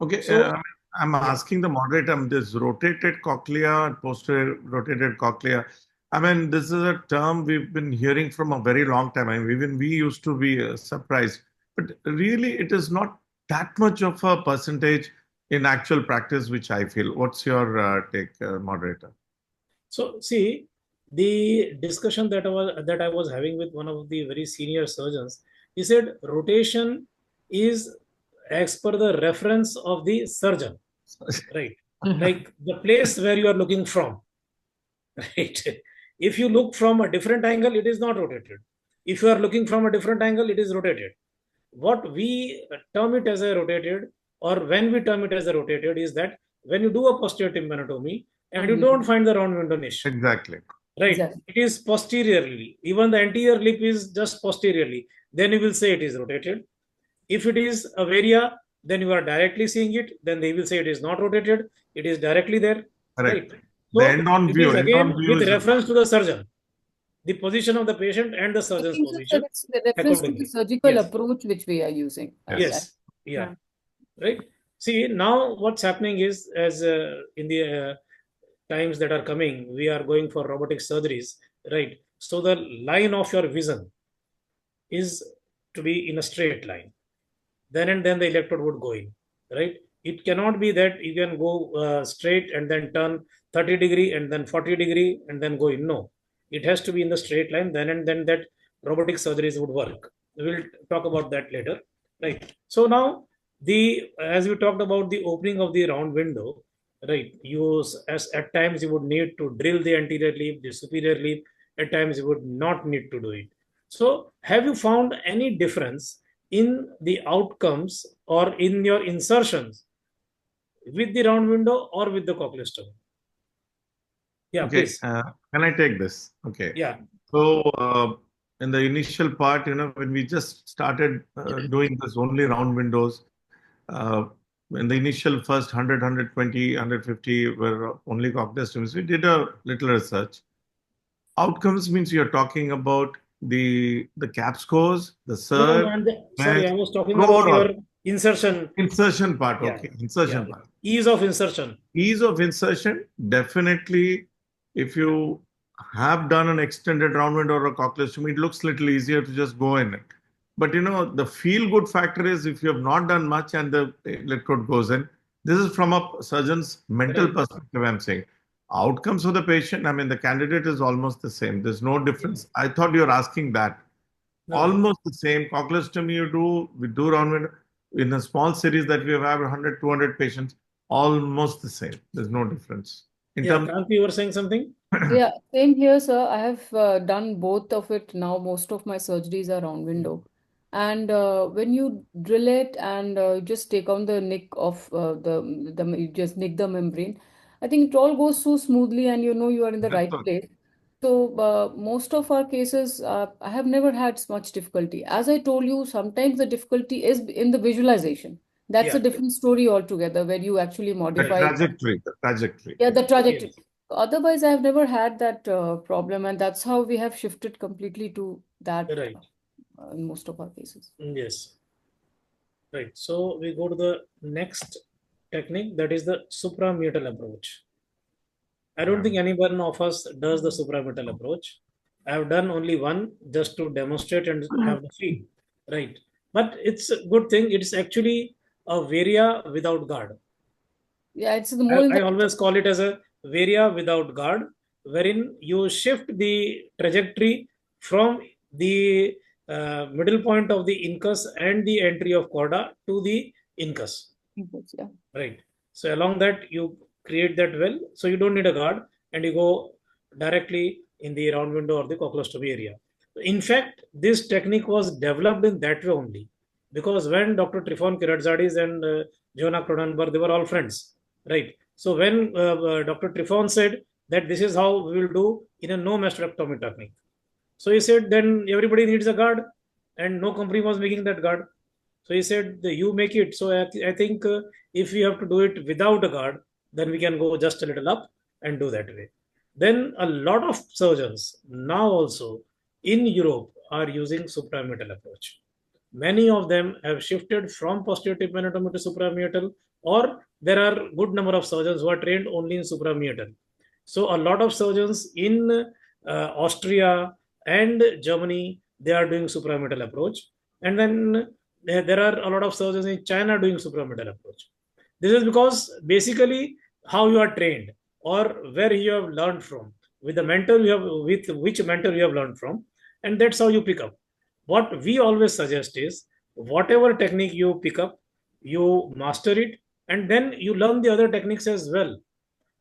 S4: Okay,
S1: So,
S4: I'm
S1: yeah.
S4: asking the moderator, this rotated cochlea, posterior rotated cochlea. I mean, this is a term we've been hearing from a very long time. I mean, even we used to be surprised. But really, it is not that much of a percentage in actual practice, which I feel. What's your take, moderator?
S1: So see, the discussion that I was having with one of the very senior surgeons, he said rotation is as per the reference of the surgeon, right? Like the place where you are looking from, right? If you look from a different angle, it is not rotated. If you are looking from a different angle, it is rotated. What we term it as a rotated, or when we term it as a rotated, is that when you do a posterior tympanotomy and you don't find the round window niche,
S4: Exactly.
S1: right?
S6: Exactly.
S1: It is posteriorly. Even the anterior lip is just posteriorly. Then you will say it is rotated. If it is a varia, then you are directly seeing it. Then they will say it is not rotated. It is directly there, right?
S4: Correct. The
S1: So
S4: end-on
S1: it
S4: view.
S1: is
S4: End-on
S1: again
S4: view
S1: with
S4: is
S1: reference to the surgeon, the position of the patient and the
S6: I
S1: surgeon's
S6: think so that
S1: position
S6: it's the reference to the
S1: accordingly.
S6: surgical
S1: Yes,
S6: approach which we are using.
S4: yes.
S1: yes, yeah, right. See, now what's happening is, as in the times that are coming, we are going for robotic surgeries, right? So the line of your vision is to be in a straight line. Then and then the electrode would go in, right? It cannot be that you can go straight and then turn 30-degree and then 40-degree and then go in. No, it has to be in the straight line. Then and then that robotic surgeries would work. We'll talk about that later, right? So now the as we talked about the opening of the round window, right? Use as at times you would need to drill the anterior lip, the superior lip. At times you would not need to do it. So have you found any difference in the outcomes or in your insertions with the round window or with the cochleostomy? Yeah,
S4: Okay.
S1: please.
S4: Can I take this? Okay.
S1: Yeah,
S4: So, in the initial part, when we just started doing this only round windows, in the initial first 100, 120, 150 were only cochleostomies, we did a little research. Outcomes means you're talking about the CAP scores, the
S1: no, no,
S4: SIR,
S1: no. Sorry,
S4: match,
S1: I was talking about
S4: overall
S1: your insertion.
S4: insertion part.
S1: Yeah,
S4: Okay,
S1: yeah.
S4: insertion part.
S1: Ease of insertion.
S4: Ease of insertion, definitely, if you have done an extended round window or a cochleostomy, it looks a little easier to just go in it. But the feel good factor is if you have not done much and the electrode goes in, this is from a surgeon's mental
S1: Right.
S4: perspective, I'm saying. Outcomes for the patient, I mean, the candidate is almost the same. There's no difference. I thought you were asking that.
S1: No, no.
S4: Almost the same. Cochleostomy we do round window. In a small series that we have 100, 200 patients, almost the same. There's no difference. In
S1: Yeah,
S4: terms,
S1: Kranti, you were saying something?
S6: Yeah, same here, sir. I have done both of it now. Most of my surgeries are round window. And when you drill it and you just take on the nick of you just nick the membrane, I think it all goes so smoothly and you know you are in the
S4: that's
S6: right
S4: all.
S6: place. So most of our cases, I have never had much difficulty. As I told you, sometimes the difficulty is in the visualization. That's a
S1: Yeah,
S6: different story altogether, where you actually
S4: The
S6: modify.
S4: trajectory, the trajectory.
S6: Yeah, the trajectory.
S1: yes,
S6: Otherwise, I've never had that problem, and that's how we have shifted completely to that
S1: right.
S6: in most of our cases.
S1: Yes, right. So we go to the next technique, that is the suprametal approach. I don't
S4: Yeah.
S1: think anyone of us does the suprametal approach. I have done only one just to demonstrate and have the feel, right? But it's a good thing. It's actually a varia without guard.
S6: Yeah, it's the more in
S1: I
S6: the
S1: always call it as a varia without guard, wherein you shift the trajectory from the middle point of the incus and the entry of chorda to the incus.
S6: Yeah.
S1: Right. So along that you create that well. So you don't need a guard and you go directly in the round window or the cochleostomy area. In fact, this technique was developed in that way only because when Dr. Trifon Kiratzadis and Joanna Cronenberg, they were all friends, right? So when Dr. Trifon said that this is how we will do in a no mastectomy technique, so he said then everybody needs a guard, and no company was making that guard. So he said, you make it. So I think if we have to do it without a guard, then we can go just a little up and do that way. Then a lot of surgeons now also in Europe are using suprametal approach. Many of them have shifted from posterior tympanotomy to suprametal, or there are good number of surgeons who are trained only in suprametal. So a lot of surgeons in Austria and Germany, they are doing suprametal approach. And then there are a lot of surgeons in China doing suprametal approach. This is because basically how you are trained or where you have learned from, with the mentor you have, with which mentor you have learned from, and that's how you pick up. What we always suggest is whatever technique you pick up, you master it, and then you learn the other techniques as well.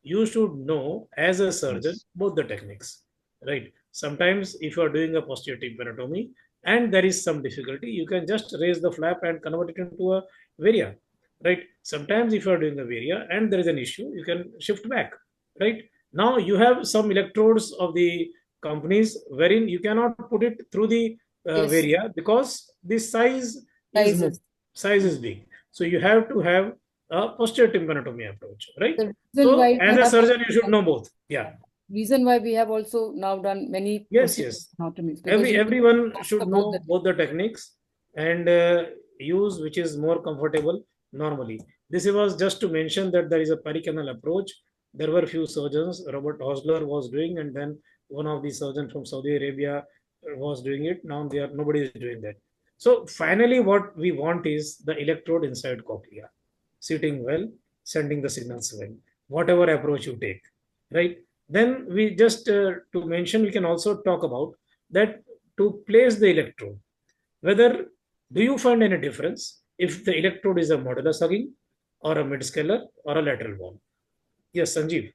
S1: You should know as a surgeon both the techniques, right? Sometimes if you are doing a posterior tympanotomy and there is some difficulty, you can just raise the flap and convert it into a varia, right? Sometimes if you are doing a varia and there is an issue, you can shift back, right? Now you have some electrodes of the companies wherein you cannot put it through the
S6: Yes.
S1: varia because the size
S6: Sizes.
S1: is size is big. So you have to have a posterior tympanotomy approach, right?
S6: The reason
S1: So
S6: why we
S1: as a
S6: have
S1: surgeon, you should know both. Yeah.
S6: reason why we have also now done many
S1: Yes,
S6: posterior
S1: yes.
S6: anatomies, because you
S1: Everyone
S6: master
S1: should
S6: both
S1: know
S6: the
S1: both the techniques and use which is more comfortable normally. This was just to mention that there is a pericanal approach. There were few surgeons, Robert Hosler was doing, and then one of the surgeons from Saudi Arabia was doing it. Now nobody is doing that. So finally, what we want is the electrode inside cochlea, sitting well, sending the signals well, whatever approach you take, right? Then we just to mention, we can also talk about that to place the electrode. Whether do you find any difference if the electrode is a modular hugging or a mid-scalar or a lateral wall? Yes, Sanjeev.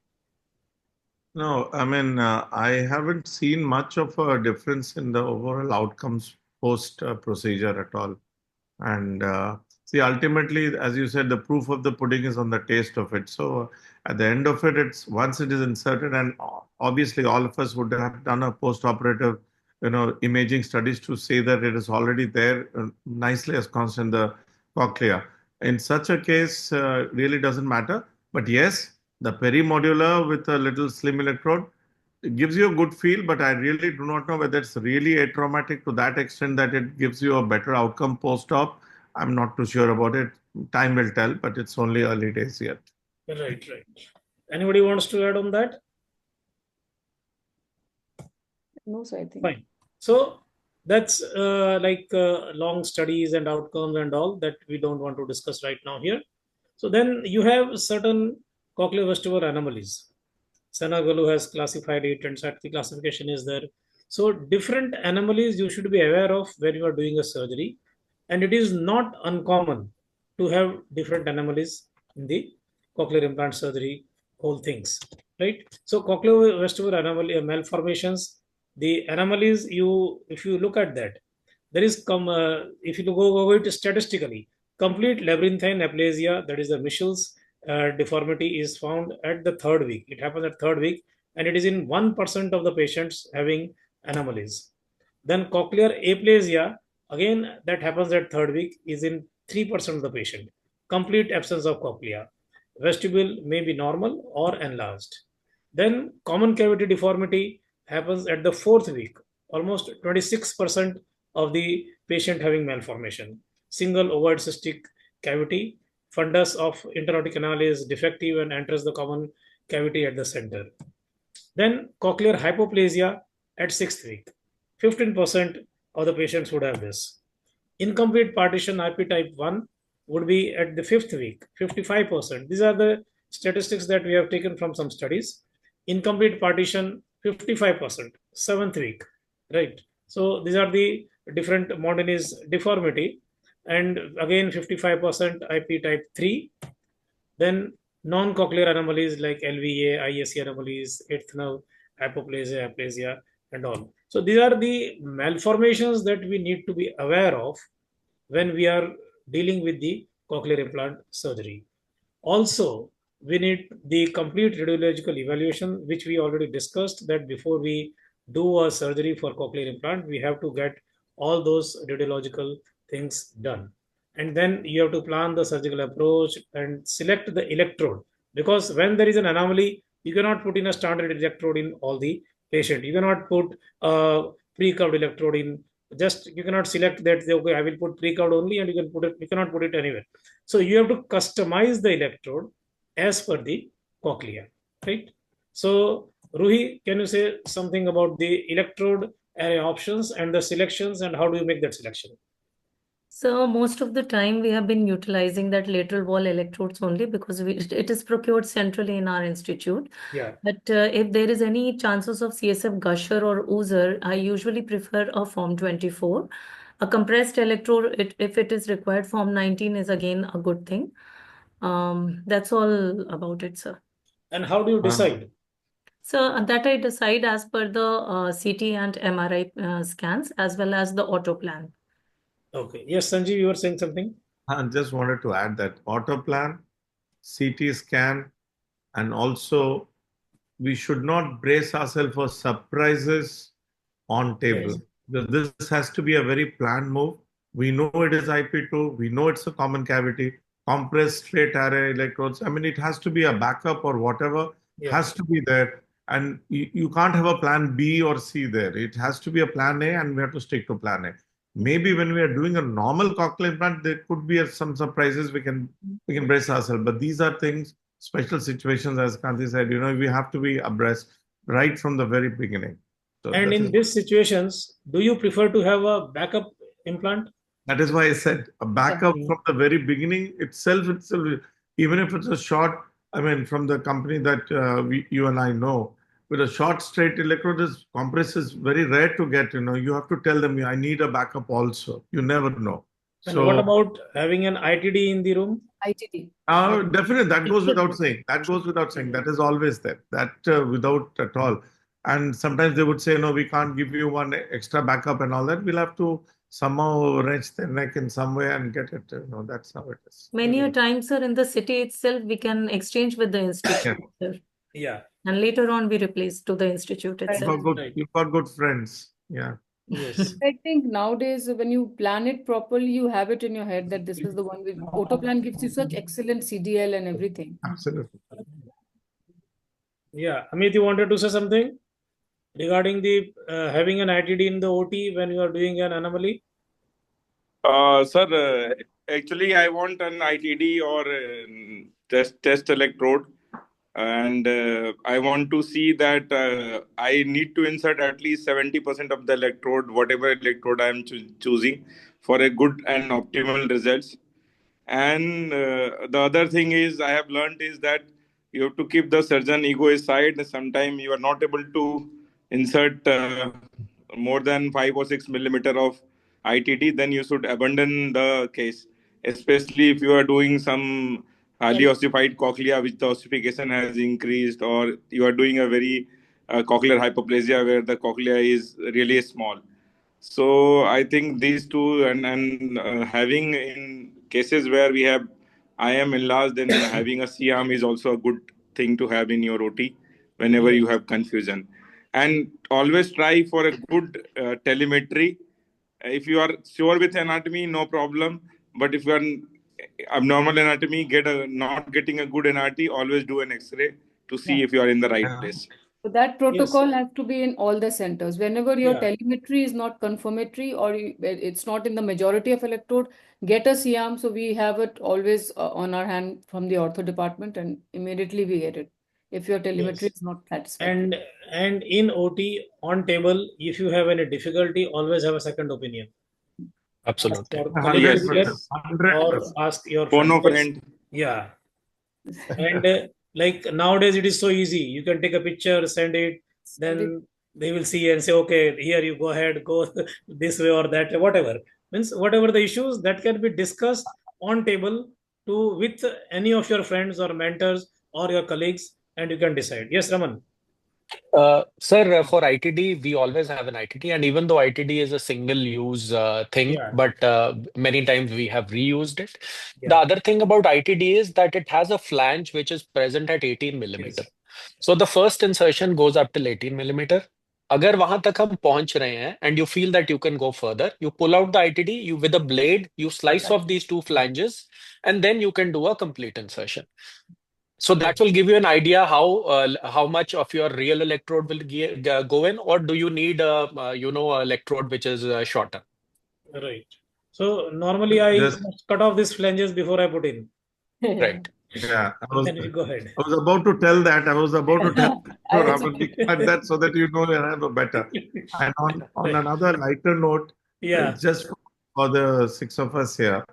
S4: No, I mean, I haven't seen much of a difference in the overall outcomes post procedure at all. And see, ultimately, as you said, the proof of the pudding is on the taste of it. So at the end of it, it's once it is inserted, and obviously all of us would have done a post-operative, imaging studies to say that it is already there nicely ensconced in the cochlea. In such a case, really doesn't matter. But yes, the perimodular with a little slim electrode, it gives you a good feel, but I really do not know whether it's really atraumatic to that extent that it gives you a better outcome post-op. I'm not too sure about it. Time will tell, but it's only early days yet.
S1: Right. Anybody wants to add on that?
S6: No, so I think
S1: Fine. So that's long studies and outcomes and all that we don't want to discuss right now here. So then you have certain cochleovestibular anomalies. Senagalu has classified it, and Satki classification is there. So different anomalies you should be aware of when you are doing a surgery, and it is not uncommon to have different anomalies in the cochlear implant surgery whole things, right? So cochleovestibular anomaly malformations, the anomalies, if you look at that, there is if you go over it statistically, complete labyrinthine aplasia, that is the Michel's deformity, is found at the third week. It happens at third week, and it is in 1% of the patients having anomalies. Then cochlear aplasia, again, that happens at third week, is in 3% of the patient. Complete absence of cochlea. Vestibule may be normal or enlarged. Then common cavity deformity happens at the fourth week, almost 26% of the patient having malformation. Single ovoid cystic cavity, fundus of interaortic canal is defective and enters the common cavity at the center. Then cochlear hypoplasia at sixth week. 15% of the patients would have this. Incomplete partition IP type 1 would be at the fifth week, 55%. These are the statistics that we have taken from some studies. incomplete partition 55%, 7th week, right? So these are the different Montanese deformity. And again 55% IP type 3. Then non-cochlear anomalies like LVA, ISC anomalies, eighth nerve, hypoplasia, aplasia, and all. So these are the malformations that we need to be aware of when we are dealing with the cochlear implant surgery. Also, we need the complete radiological evaluation, which we already discussed, that before we do a surgery for cochlear implant, we have to get all those radiological things done. And then you have to plan the surgical approach and select the electrode. Because when there is an anomaly, you cannot put in a standard electrode in all the patient. You cannot put a pre-curved electrode in. Just you cannot select that, okay, I will put pre-curved only, and you can put it, you cannot put it anywhere. So you have to customize the electrode as per the cochlea, right? So Ruhi, can you say something about the electrode array options and the selections, and how do you make that selection?
S2: So most of the time we have been utilizing that lateral wall electrodes only because it is procured centrally in our institute.
S1: Yeah.
S2: But if there is any chances of CSF gusher or oozer, I usually prefer a Form 24. A compressed electrode, if it is required, Form 19 is again a good thing. That's all about it, sir.
S1: And how do you decide?
S2: So that I decide as per the CT and MRI scans as well as the auto plan.
S1: Okay. Yes, Sanjeev, you were saying something?
S4: I just wanted to add that auto plan, CT scan, and also we should not brace ourselves for surprises on table.
S1: Yes.
S4: This has to be a very planned move. We know it is IP2, we know it's a common cavity, compressed straight array electrodes. I mean, it has to be a backup or whatever has to be there. And you can't have a plan B or C there. It has to be a plan A, and we have to stick to plan A. Maybe when we are doing a normal cochlear implant, there could be some surprises we can brace ourselves. But these are things, special situations, as Kanti said, we have to be abreast right from the very beginning. So
S1: and in these situations, do you prefer to have a backup implant?
S4: That is why I said a backup from the very beginning itself, even if it's a short, I mean, from the company that you and I know, with a short straight electrode, compress is very rare to get. You have to tell them, I need a backup also. You never know.
S1: And what about having an ITD in the room?
S6: ITD.
S4: Definitely, that goes without saying. That goes without saying. That is always there. That without at all. And sometimes they would say, no, we can't give you one extra backup and all that. We'll have to somehow wrench the neck in some way and get it. That's how it is.
S2: Many a time, sir, in the city itself, we can exchange with the institute.
S1: Yeah.
S2: And later on, we replace to the institute itself.
S4: You've got good friends. Yeah.
S1: Yes.
S6: I think nowadays, when you plan it properly, you have it in your head that this is the one. With auto plan gives you such excellent CDL and everything.
S4: Absolutely.
S1: Yeah. Amit, you wanted to say something regarding the having an ITD in the OT when you are doing an anomaly?
S5: Sir, actually, I want an ITD or test electrode, and I want to see that I need to insert at least 70% of the electrode, whatever electrode I am choosing, for a good and optimal results. And the other thing is I have learned is that you have to keep the surgeon ego aside. Sometimes you are not able to insert more than 5 or 6 millimeter of ITD, then you should abandon the case, especially if you are doing some highly ossified cochlea, which the ossification has increased, or you are doing a very cochlear hypoplasia where the cochlea is really small. So I think these two and having in cases where we have IM enlarged, then having a C-arm is also a good thing to have in your OT whenever you have confusion. And always try for a good telemetry. If you are sure with anatomy, no problem. But if you are abnormal anatomy, not getting a good NRT, always do an X-ray to see if you are in the right place.
S6: So that protocol has to be in all the centers. Whenever your telemetry is not confirmatory or it's not in the majority of electrode, get a C-arm. So we have it always on our hand from the ortho department, and immediately we get it if your telemetry is not satisfactory.
S1: And in OT on table, if you have any difficulty, always have a second opinion.
S3: Absolutely.
S1: Or ask your
S5: friend.
S1: Yeah. And Like nowadays, it is so easy. You can take a picture, send it,
S6: And it-
S1: then they will see and say, okay, here you go ahead, go this way or that, whatever. Means whatever the issues that can be discussed on table to with any of your friends or mentors or your colleagues, and you can decide. Yes, Raman.
S3: Sir, for ITD, we always have an ITD, and even though ITD is a single-use thing,
S1: Yeah,
S3: but many times we have reused it. The
S1: yeah,
S3: other thing about ITD is that it has a flange which is present at 18 millimeter.
S1: yes,
S3: So the first insertion goes up till 18 millimeter. अगर वहां तक हम पहुंच रहे हैं and you feel that you can go further, you pull out the ITD, you with a blade, you slice off these two flanges, and then you can do a complete insertion. So that will give you an idea how much of your real electrode will go in, or do you need a electrode which is shorter?
S1: right. So normally I
S4: Just
S1: cut off these flanges before I put in,
S3: Right.
S4: yeah,
S1: and then we go ahead.
S4: I was about to tell that. I was about to tell
S6: I
S4: no,
S6: also
S4: Raman, we cut that so that you know you have a better. And on
S1: Right.
S4: another lighter note,
S1: Yeah,
S4: just for the six of us here,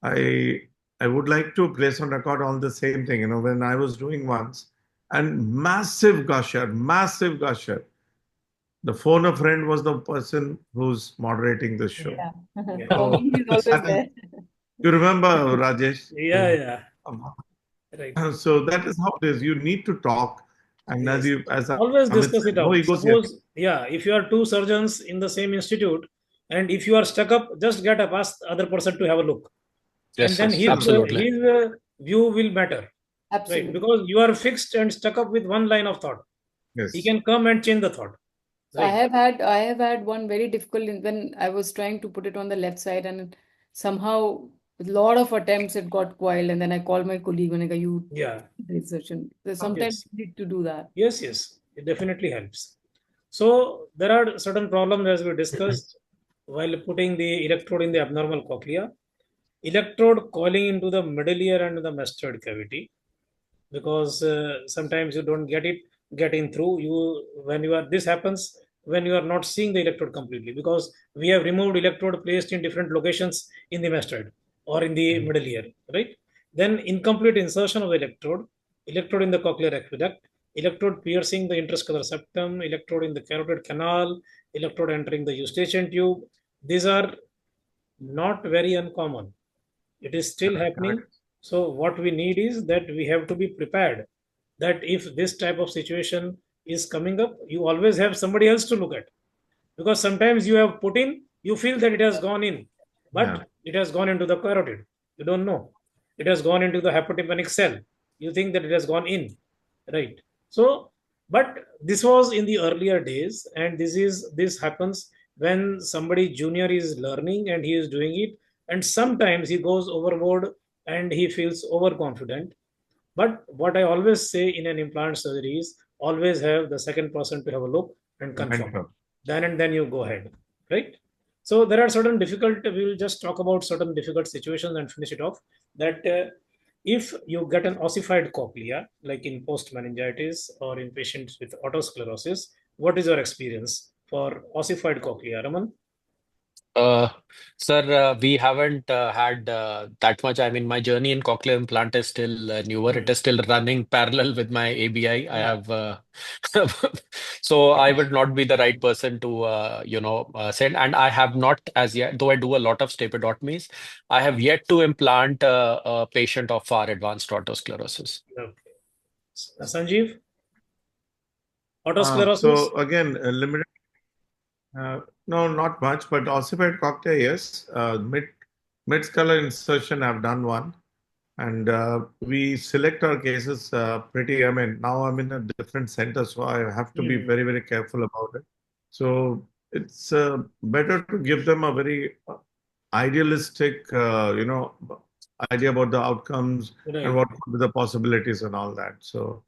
S4: I I would like to place on record all the same thing. You know, when I was doing once, and massive gusher. The phone a friend was the person who's moderating the show.
S6: yeah.
S1: yeah,
S6: For
S4: So
S6: me, he's always
S4: that is,
S6: there.
S4: you remember Rajesh?
S1: yeah, yeah.
S4: Um,
S1: Right.
S4: So that is how it is. You need to talk, and
S1: Yes.
S4: as
S1: Always
S4: Amit
S1: discuss
S4: said,
S1: it
S4: no
S1: out.
S4: egos here.
S1: Suppose, yeah, if you are two surgeons in the same institute, and if you are stuck up, just get up, ask the other person to have a look, and
S3: Yes,
S1: then
S3: yes,
S4: Absolutely.
S3: absolutely.
S1: his view will matter, right?
S6: Absolutely.
S1: Because you are fixed and stuck up with one line of thought. He
S4: Yes.
S1: can come and change the thought,
S6: So
S1: right?
S6: I have had one very difficult when I was trying to put it on the left side and somehow with a lot of attempts it got coiled and then I called my colleague and I go, you
S1: Yeah.
S6: research. So sometimes
S1: Yes.
S6: you need to do that.
S1: Yes. Yes. It definitely helps. So there are certain problems as we discussed while putting the electrode in the abnormal cochlea. Electrode coiling into the middle ear and the mastoid cavity, because sometimes you don't get in through you when you are this happens when you are not seeing the electrode completely, because we have removed electrode placed in different locations in the mastoid or in the middle ear, right? Then incomplete insertion of the electrode in the cochlear aqueduct, electrode piercing the interscleral septum, electrode in the carotid canal, electrode entering the eustachian tube. These are not very uncommon. It is still
S4: Correct,
S1: happening.
S4: correct.
S1: So what we need is that we have to be prepared that if this type of situation is coming up, you always have somebody else to look at, because sometimes you have put in, you feel that it has gone in,
S4: Yeah.
S1: but it has gone into the carotid, you don't know. It has gone into the hypotympanic cell, you think that it has gone in, right? So but this was in the earlier days, and this happens when somebody junior is learning and he is doing it, and sometimes he goes overboard and he feels overconfident. But what I always say in an implant surgery is always have the second person to have a look and confirm.
S4: Mentor.
S1: Then and then you go ahead, right? So there are certain difficult. We will just talk about certain difficult situations and finish it off. That if you get an ossified cochlea, like in post meningitis or in patients with otosclerosis, what is your experience for ossified cochlea, Raman?
S3: Uh, Sir, we haven't had that much. I mean, my journey in cochlear implant is still newer. It
S1: Hmm.
S3: is still running parallel with my ABI. I
S1: Yeah.
S3: have, so I would not be the right person to, send. And I have not as yet, though I do a lot of stapedotomies, I have yet to implant a patient of far advanced autosclerosis.
S1: Okay. Sanjeev, otosclerosis.
S4: So again, limited. No, not much, but ossified cocktail, yes. Mid-scular insertion, I've done one. And we select our cases pretty, I mean, now I'm in a different center, so I have to be
S1: Hmm.
S4: very, very careful about it. So it's better to give them a very idealistic, idea about the outcomes and
S1: Right.
S4: what could be the possibilities and all that. So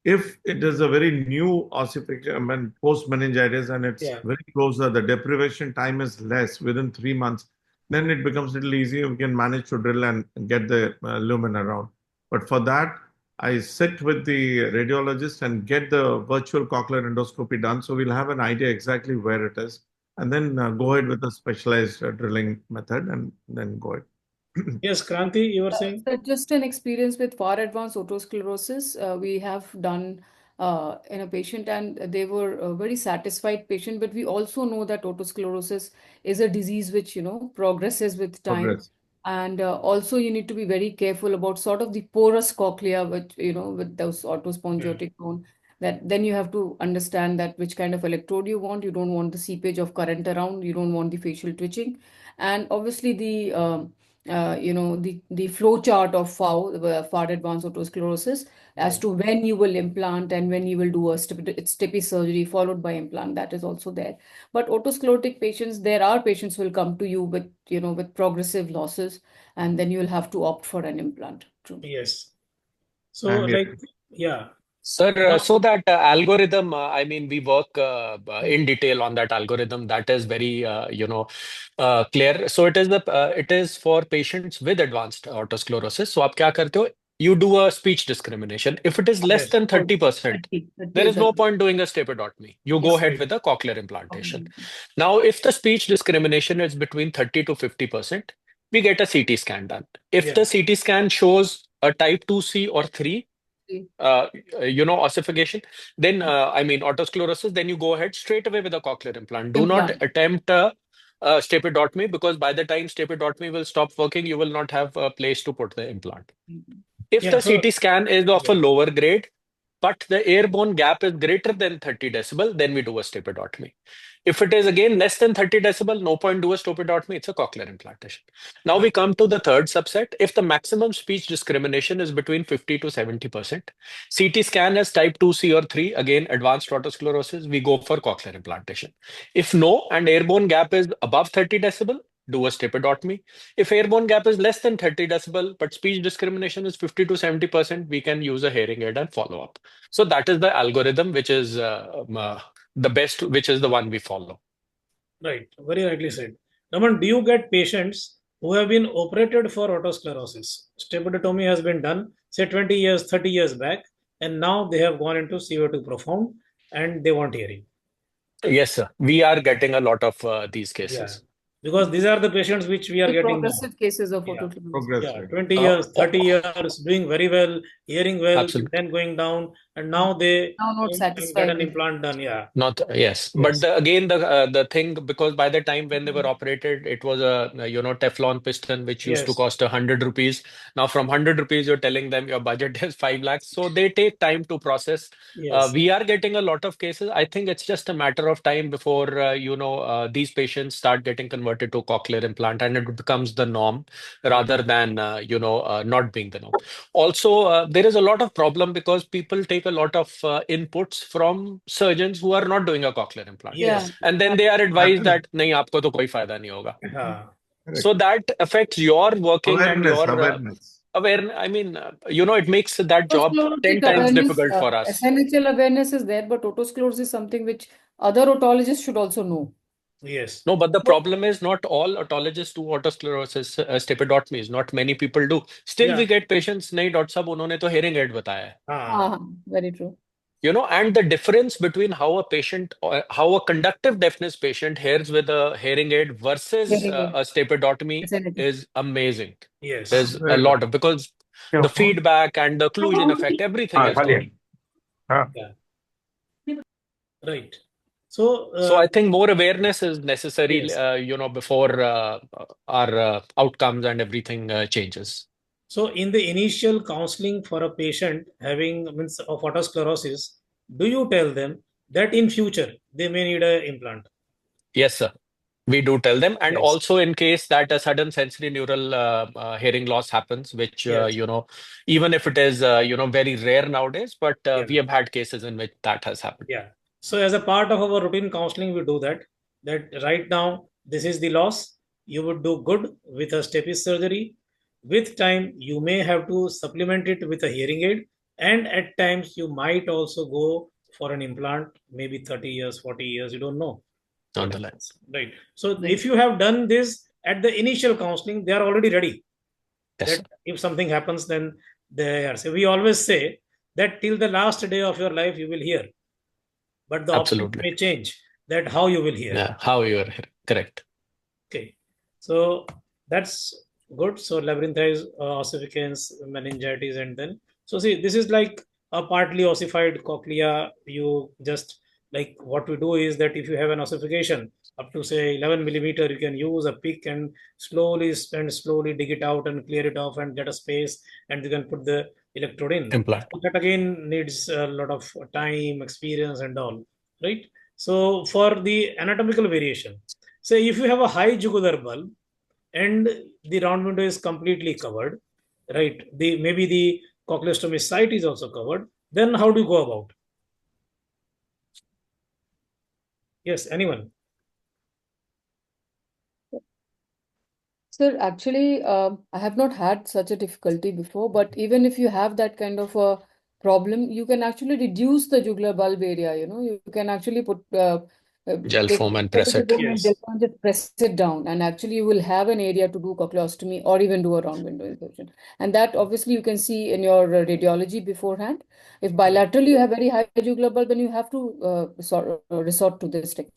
S4: if it is a very new ossification, I mean, post meningitis, and it's
S1: Yeah.
S4: very close, the deprivation time is less within 3 months, then it becomes a little easier. We can manage to drill and get the lumen around. But for that, I sit with the radiologist and get the virtual cochlear endoscopy done. So we'll have an idea exactly where it is. And then go ahead with the specialized drilling method and then go ahead.
S1: Yes, Kranti, you were saying?
S6: So just an experience with far advanced otosclerosis, we have done in a patient, and they were a very satisfied patient. But we also know that otosclerosis is a disease which, progresses with time.
S4: Progress.
S6: And also you need to be very careful about sort of the porous cochlea, which, with those
S1: Hmm.
S6: autospongotic bone. That then you have to understand that which kind of electrode you want. You don't want the seepage of current around. You don't want the facial twitching. And obviously the flow chart of far advanced otosclerosis as
S1: Right.
S6: to when you will implant and when you will do a stippy surgery followed by implant. That is also there. But otosclerotic patients, there are patients who will come to you with progressive losses, and then you will have to opt for an implant. True.
S1: Yes. So,
S4: And yeah,
S1: like, yeah.
S3: Sir,
S1: Now,
S3: so that algorithm, I mean, we work in detail on that algorithm. That is very, clear. So it is for patients with advanced autosclerosis. So आप क्या करते हो? You do a speech discrimination. If it is less
S1: yes,
S3: than
S6: Oh,
S3: 30%,
S6: 30
S3: there
S6: is
S3: is no
S6: the
S3: point doing a stapedotomy. You go
S6: yes.
S3: ahead
S1: right.
S3: with a cochlear implantation.
S6: Okay.
S3: Now, if the speech discrimination is between 30 to 50%, we get a CT scan done. If
S1: Yeah,
S3: the CT scan shows a type 2C or 3, uh, ossification, then I mean autosclerosis, then you go ahead straight away with a cochlear implant. Do not
S6: Implant.
S3: attempt stapedotomy, because by the time stapedotomy will stop working, you will not have a place to put the implant.
S6: Mhm.
S3: If
S1: yeah.
S3: the
S1: So,
S3: CT scan is of a
S1: yeah,
S3: lower grade, but the airborne gap is greater than 30 decibel, then we do a stapedotomy. If it is again less than 30 decibel, no point do a stapedotomy, it's a cochlear implantation. Now we
S1: right.
S3: come to the third subset. If the maximum speech discrimination is between 50 to 70%, CT scan is type 2C or 3, again advanced autosclerosis, we go for cochlear implantation. If no, and airborne gap is above 30 decibel, do a stapedotomy. If airborne gap is less than 30 decibel, but speech discrimination is 50 to 70%, we can use a hearing aid and follow up. So that is the algorithm, which is the best, which is the one we follow.
S1: Right. Very rightly said. Raman, do you get patients who have been operated for otosclerosis? Stapedotomy has been done, say 20 years, 30 years back, and now they have gone into CO2 profound and they want hearing.
S3: Yes, sir. We are getting a lot of these
S1: Yeah.
S3: cases.
S1: Because these are the patients which we are
S6: The
S1: getting now.
S6: progressive cases of
S1: Yeah.
S6: otosclerosis.
S1: Yeah.
S4: progressive.
S1: 20
S3: Uh,
S1: years, 30
S3: oh,
S1: years, doing very well, hearing well,
S3: absolutely.
S1: then going down, and now they
S6: Now not
S1: get
S6: satisfied
S1: an
S6: with.
S1: implant done. Yeah.
S3: Not yes, but
S1: Yes.
S3: again the thing, because by the time when they were operated, it was a Teflon piston which used to
S1: Yes.
S3: cost 100 rupees. Now from 100 rupees, you're telling them your budget is 5 lakhs, so they take time to process.
S1: Yes.
S3: We are getting a lot of cases. I think it's just a matter of time before these patients start getting converted to cochlear implant, and it becomes the norm
S1: Right.
S3: rather than not being the norm. Also, there is a lot of problem because people take a lot of inputs from surgeons who are not doing a cochlear implant,
S6: Yeah.
S1: Yes.
S3: and then they are advised
S4: Happen.
S3: that nahi aapko to koi fayda nahi hoga.
S1: Yeah.
S3: So
S4: Correct.
S3: that affects your working and
S4: Awareness,
S3: your
S4: awareness.
S3: awareness. I mean, it makes that job
S6: Otosclerotic
S3: 10 times
S6: awareness,
S3: difficult for us.
S6: SNHL awareness is there, but otosclerosis is something which other otologists should also know.
S1: Yes.
S3: No, but the
S6: So,
S3: problem is not all otologists do autosclerosis stapedotomies. Not many people do. Still,
S1: Yeah.
S3: we get patients. नहीं doctor साहब उन्होंने तो hearing aid बताया है.
S1: Ah.
S6: very true.
S3: And the difference between how a patient, or how a conductive deafness patient hears with a hearing aid versus
S6: Very good.
S3: a stapedotomy
S6: SNHL.
S3: is amazing.
S1: Yes.
S3: There's a
S4: Very
S3: lot
S4: good.
S3: of, because
S5: क्या
S3: the
S5: हुआ?
S3: feedback and the occlusion effect, everything
S5: हाँ
S3: is
S5: खाली है.
S3: there.
S5: हाँ.
S1: Yeah. Right. So,
S3: So I think more awareness is necessary,
S1: yes.
S3: before our outcomes and everything changes.
S1: So, in the initial counseling for a patient having means of otosclerosis, do you tell them that in future they may need a implant?
S3: Yes, sir. We do tell them, and
S1: Yes.
S3: also in case that a sudden sensory neural hearing loss happens, which
S1: Yes.
S3: even if it is very rare nowadays, but
S1: Yeah.
S3: we have had cases in which that has happened.
S1: Yeah. So, as a part of our routine counseling, we do that. That right now, this is the loss. You would do good with a stapes surgery. With time, you may have to supplement it with a hearing aid, and at times, you might also go for an implant, maybe 30 years, 40 years, you don't know
S3: On
S1: what
S3: the line.
S1: happens. Right. So,
S6: Right.
S1: if you have done this at the initial counseling, they are already ready.
S3: Yes,
S1: That
S3: sir.
S1: if something happens, then they are. So, we always say that till the last day of your life, you will hear, but the options
S3: Absolutely.
S1: may change that how you will hear.
S3: Yeah, how you are here. Correct.
S1: Okay, so that's Good. So labyrinthitis, ossificans, meningitis, and then so see this is like a partly ossified cochlea. You just like what we do is that if you have an ossification up to say 11 millimeter, you can use a pick and slowly dig it out and clear it off and get a space, and you can put the electrode in.
S3: Implant.
S1: That again needs a lot of time, experience, and all, right? So for the anatomical variation, say if you have a high jugular bulb and the round window is completely covered, right? The maybe the cochleostomy site is also covered. Then how do you go about? Yes, anyone?
S6: Sir, actually, I have not had such a difficulty before, but even if you have that kind of a problem, you can actually reduce the jugular bulb area. You can actually
S3: Gel
S6: take
S3: foam and press
S6: disposable
S3: it.
S6: foam and
S1: Yes.
S6: just press it down, and actually you will have an area to do cochleostomy or even do a round window insertion. And that obviously you can see in your radiology beforehand. If bilaterally you have very high jugular bulb, then you have to resort to this technique.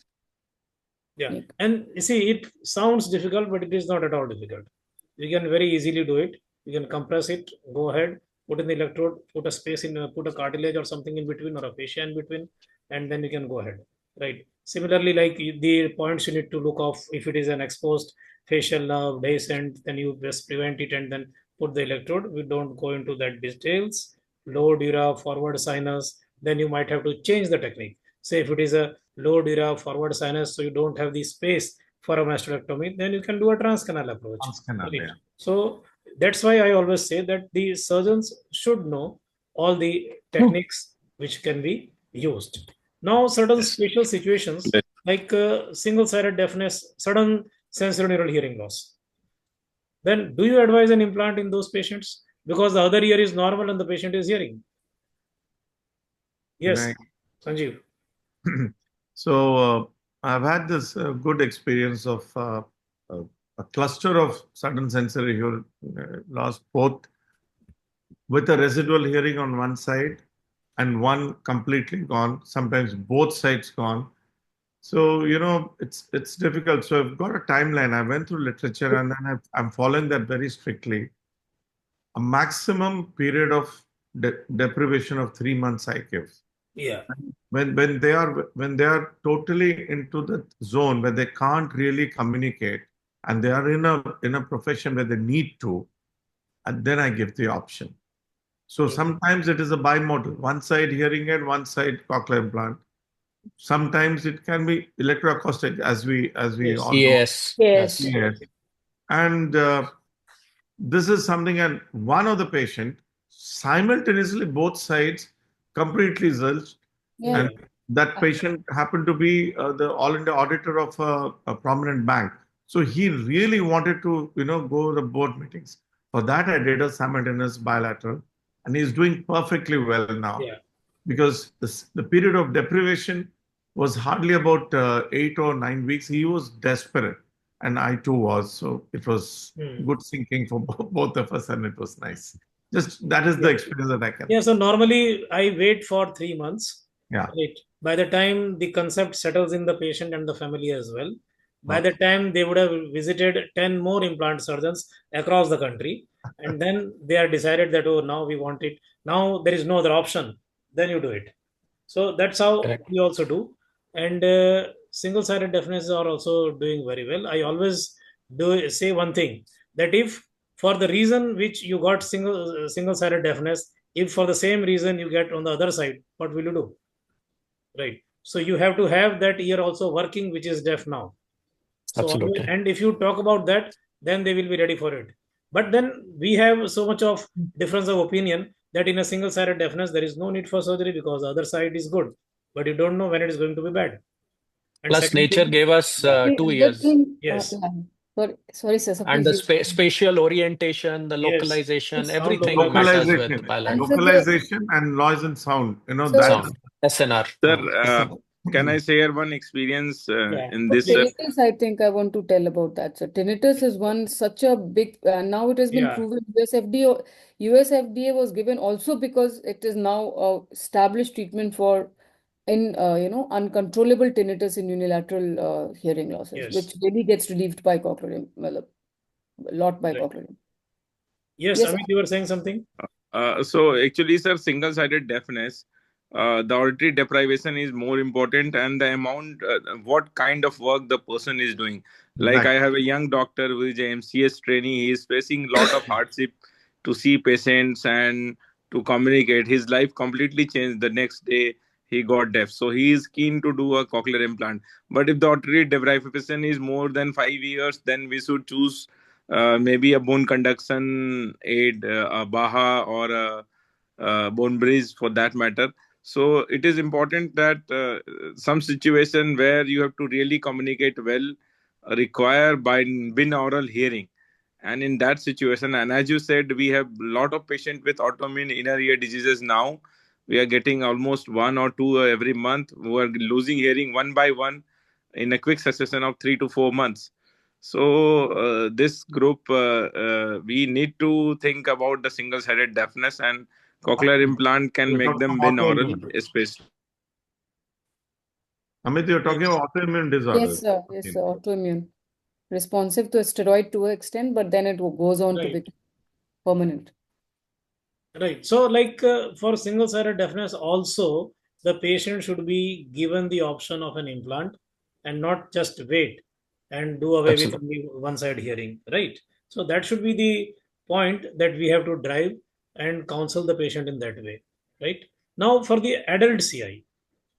S1: Yeah. And you see, it sounds difficult, but it is not at all difficult. You can very easily do it. You can compress it, go ahead, put in the electrode, put a space in, put a cartilage or something in between or a fascia in between, and then you can go ahead. Right. Similarly, like the points you need to look off, if it is an exposed facial nerve, descent, then you just prevent it and then put the electrode. We don't go into that details. Low dura, forward sinus, then you might have to change the technique. Say if it is a low dura forward sinus, so you don't have the space for a mastectomy, then you can do a transcanal approach.
S4: Transcanal,
S1: Right?
S4: yeah.
S1: So that's why I always say that the surgeons should know all the techniques which can be used. Now, certain special situations
S5: Yes.
S1: like single-sided deafness, sudden sensorineural hearing loss. Then, do you advise an implant in those patients because the other ear is normal and the patient is hearing? Yes,
S4: Right.
S1: Sanjeev.
S4: So I've had this good experience of a cluster of sudden sensory hearing loss, both with a residual hearing on one side and one completely gone, sometimes both sides gone. So, it's difficult. So I've got a timeline. I went through literature and then I'm following that very strictly. A maximum period of deprivation of 3 months I give.
S1: Yeah.
S4: When they are totally into the zone where they can't really communicate and they are in a profession where they need to, and then I give the option. So sometimes it is a bimodal, one side hearing aid, one side cochlear implant. Sometimes it can be electroacoustic, as we
S1: Yes.
S4: all know.
S3: Yes.
S6: Yes.
S4: Yes. And this is something, and one of the patient simultaneously both sides completely zilched,
S6: Yeah.
S4: and that patient happened to be the all India auditor of a prominent bank. So he really wanted to, go to the board meetings. For that, I did a simultaneous bilateral, and he's doing perfectly well now
S1: Yeah.
S4: because the period of deprivation was hardly about 8 or 9 weeks. He was desperate, and I too was. So it was good thinking for both of us, and it was nice. Just that is the experience that I can.
S1: Yeah, so normally I wait for 3 months.
S4: Yeah.
S1: Right. By the time the concept settles in the patient and the family as well, by
S4: Okay.
S1: the time they would have visited 10 more implant surgeons across the country, and then they are decided that, oh, now we want it. Now there is no other option. Then you do it. So that's how
S3: Correct.
S1: we also do. And single-sided deafness are also doing very well. I always do say one thing that if for the reason which you got single-sided deafness, if for the same reason you get on the other side, what will you do? Right. So you have to have that ear also working, which is deaf now. So
S3: Absolutely.
S1: and if you talk about that, then they will be ready for it. But then we have so much of difference of opinion that in a single-sided deafness there is no need for surgery because the other side is good, but you don't know when it is going to be bad. And
S3: Plus,
S1: second
S3: nature
S1: thing,
S3: gave us
S1: yeah,
S6: The
S3: 2 years.
S6: thing,
S1: yes,
S6: sorry, sir, so
S3: And
S6: please
S3: the
S6: you.
S3: spatial orientation, the
S1: yes,
S3: localization,
S1: sound
S3: everything matters with
S4: Localization,
S6: And
S3: bilateral
S6: so
S4: localization, and noise and sound.
S6: so
S4: That.
S3: sound. SNR.
S5: Sir,
S4: Listen.
S5: can I share one experience
S1: yeah,
S5: in
S6: for
S5: this?
S1: please,
S6: tinnitus, I think I want to tell about that. So tinnitus is one such a big, now it has been
S1: yeah,
S6: proven US FDA was given also because it is now established treatment for uncontrollable tinnitus in unilateral hearing losses,
S1: yes.
S6: which really gets relieved by cochlear. a lot by
S1: Right.
S6: cochlear.
S1: Yes,
S6: Yes,
S1: Amit, you were saying something?
S5: So actually, sir, single-sided deafness, the auditory deprivation is more important, and the amount, what kind of work the person is doing. Like I
S4: Exactly.
S5: have a young doctor who is a MCS trainee. He is facing a lot of hardship to see patients and to communicate. His life completely changed the next day. He got deaf, so he is keen to do a cochlear implant. But if the auditory deprivation is more than 5 years, then we should choose maybe a bone conduction aid, a Baha or a bone bridge for that matter. So it is important that some situation where you have to really communicate well require binaural hearing. And in that situation, and as you said, we have a lot of patients with autoimmune inner ear diseases now. We are getting almost one or two every month who are losing hearing one by one in a quick succession of 3 to 4 months. So this group, we need to think about the single-sided deafness, and cochlear implant can
S4: You're
S5: make
S4: talking
S5: them
S4: about
S5: binaural,
S4: autoimmune.
S5: especially.
S4: Amit, you're talking
S1: Yes.
S4: about autoimmune
S6: yes,
S4: disorders.
S6: sir. Yes, sir. Autoimmune. Responsive to a steroid to an extent, but then it goes on to
S1: Right.
S6: become permanent.
S1: Right. So, like for single-sided deafness, also the patient should be given the option of an implant and not just wait and do away with
S3: Absolutely.
S1: only one-side hearing. Right. So that should be the point that we have to drive and counsel the patient in that way. Right. Now, for the adult CI.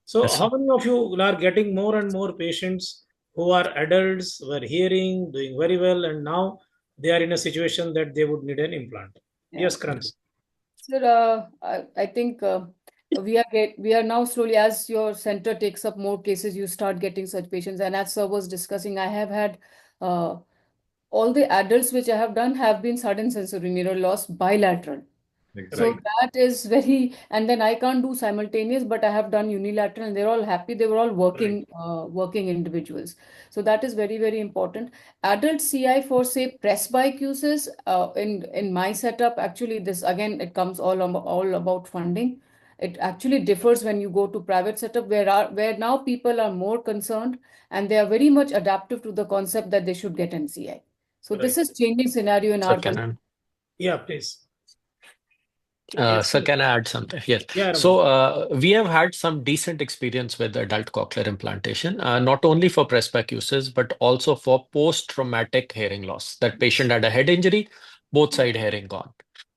S1: So,
S3: Yes,
S1: how
S3: sir.
S1: many of you are getting more and more patients who are adults, were hearing, doing very well, and now they are in a situation that they would need an implant?
S6: Yeah.
S1: Yes, Kranti.
S3: Yes.
S6: Sir, I think we are now slowly, as your center takes up more cases, you start getting such patients. And as sir was discussing, I have had uh, all the adults which I have done have been sudden sensory neural loss bilateral. So
S1: Right.
S4: Exactly.
S6: that is very, and then I can't do simultaneous, but I have done unilateral, and they're all happy. They were all
S1: Right.
S6: working individuals. So that is very, very important. Adult CI for say presbycusis, in my setup, actually this again it comes all about funding. It actually differs when you go to private setup where now people are more concerned and they are very much adaptive to the concept that they should get NCI. So this
S1: Right.
S6: is changing scenario in
S3: So
S6: our
S3: can
S6: country.
S3: I?
S1: Yeah, please. Yes,
S3: So
S1: please.
S3: can I add something? Yes.
S1: Yeah, Raman.
S3: So we have had some decent experience with adult cochlear implantation, not only for presbycusis, but also for post-traumatic hearing loss. That patient had a head injury, both side hearing gone.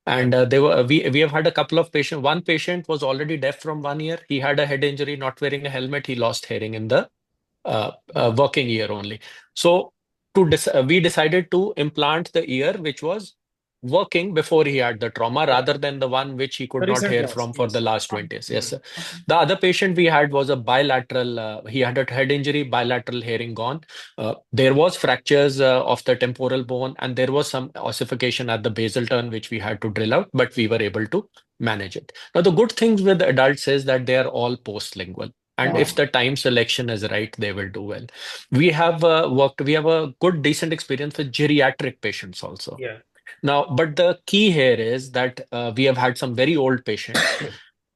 S1: Right.
S3: And they were we have had a couple of patients. One patient was already deaf from 1 year. He had a head injury, not wearing a helmet. He lost hearing in the working ear only. So we decided to implant the ear which was working before he had the trauma
S1: Yeah.
S3: rather than the one which he
S1: The
S3: could not
S1: recent
S3: hear
S1: loss.
S3: from for the
S1: Yes.
S3: last 20 years. Yes,
S1: Mm.
S3: sir.
S6: Okay.
S3: The other patient we had was a bilateral, he had a head injury, bilateral hearing gone. There was fractures of the temporal bone and there was some ossification at the basal turn which we had to drill out, but we were able to manage it. Now, the good things with adults is that they are all postlingual. And
S6: Yeah.
S3: if the time selection is right, they will do well. We have a good, decent experience with geriatric patients also.
S1: Yeah.
S3: Now, but the key here is that we have had some very old patients.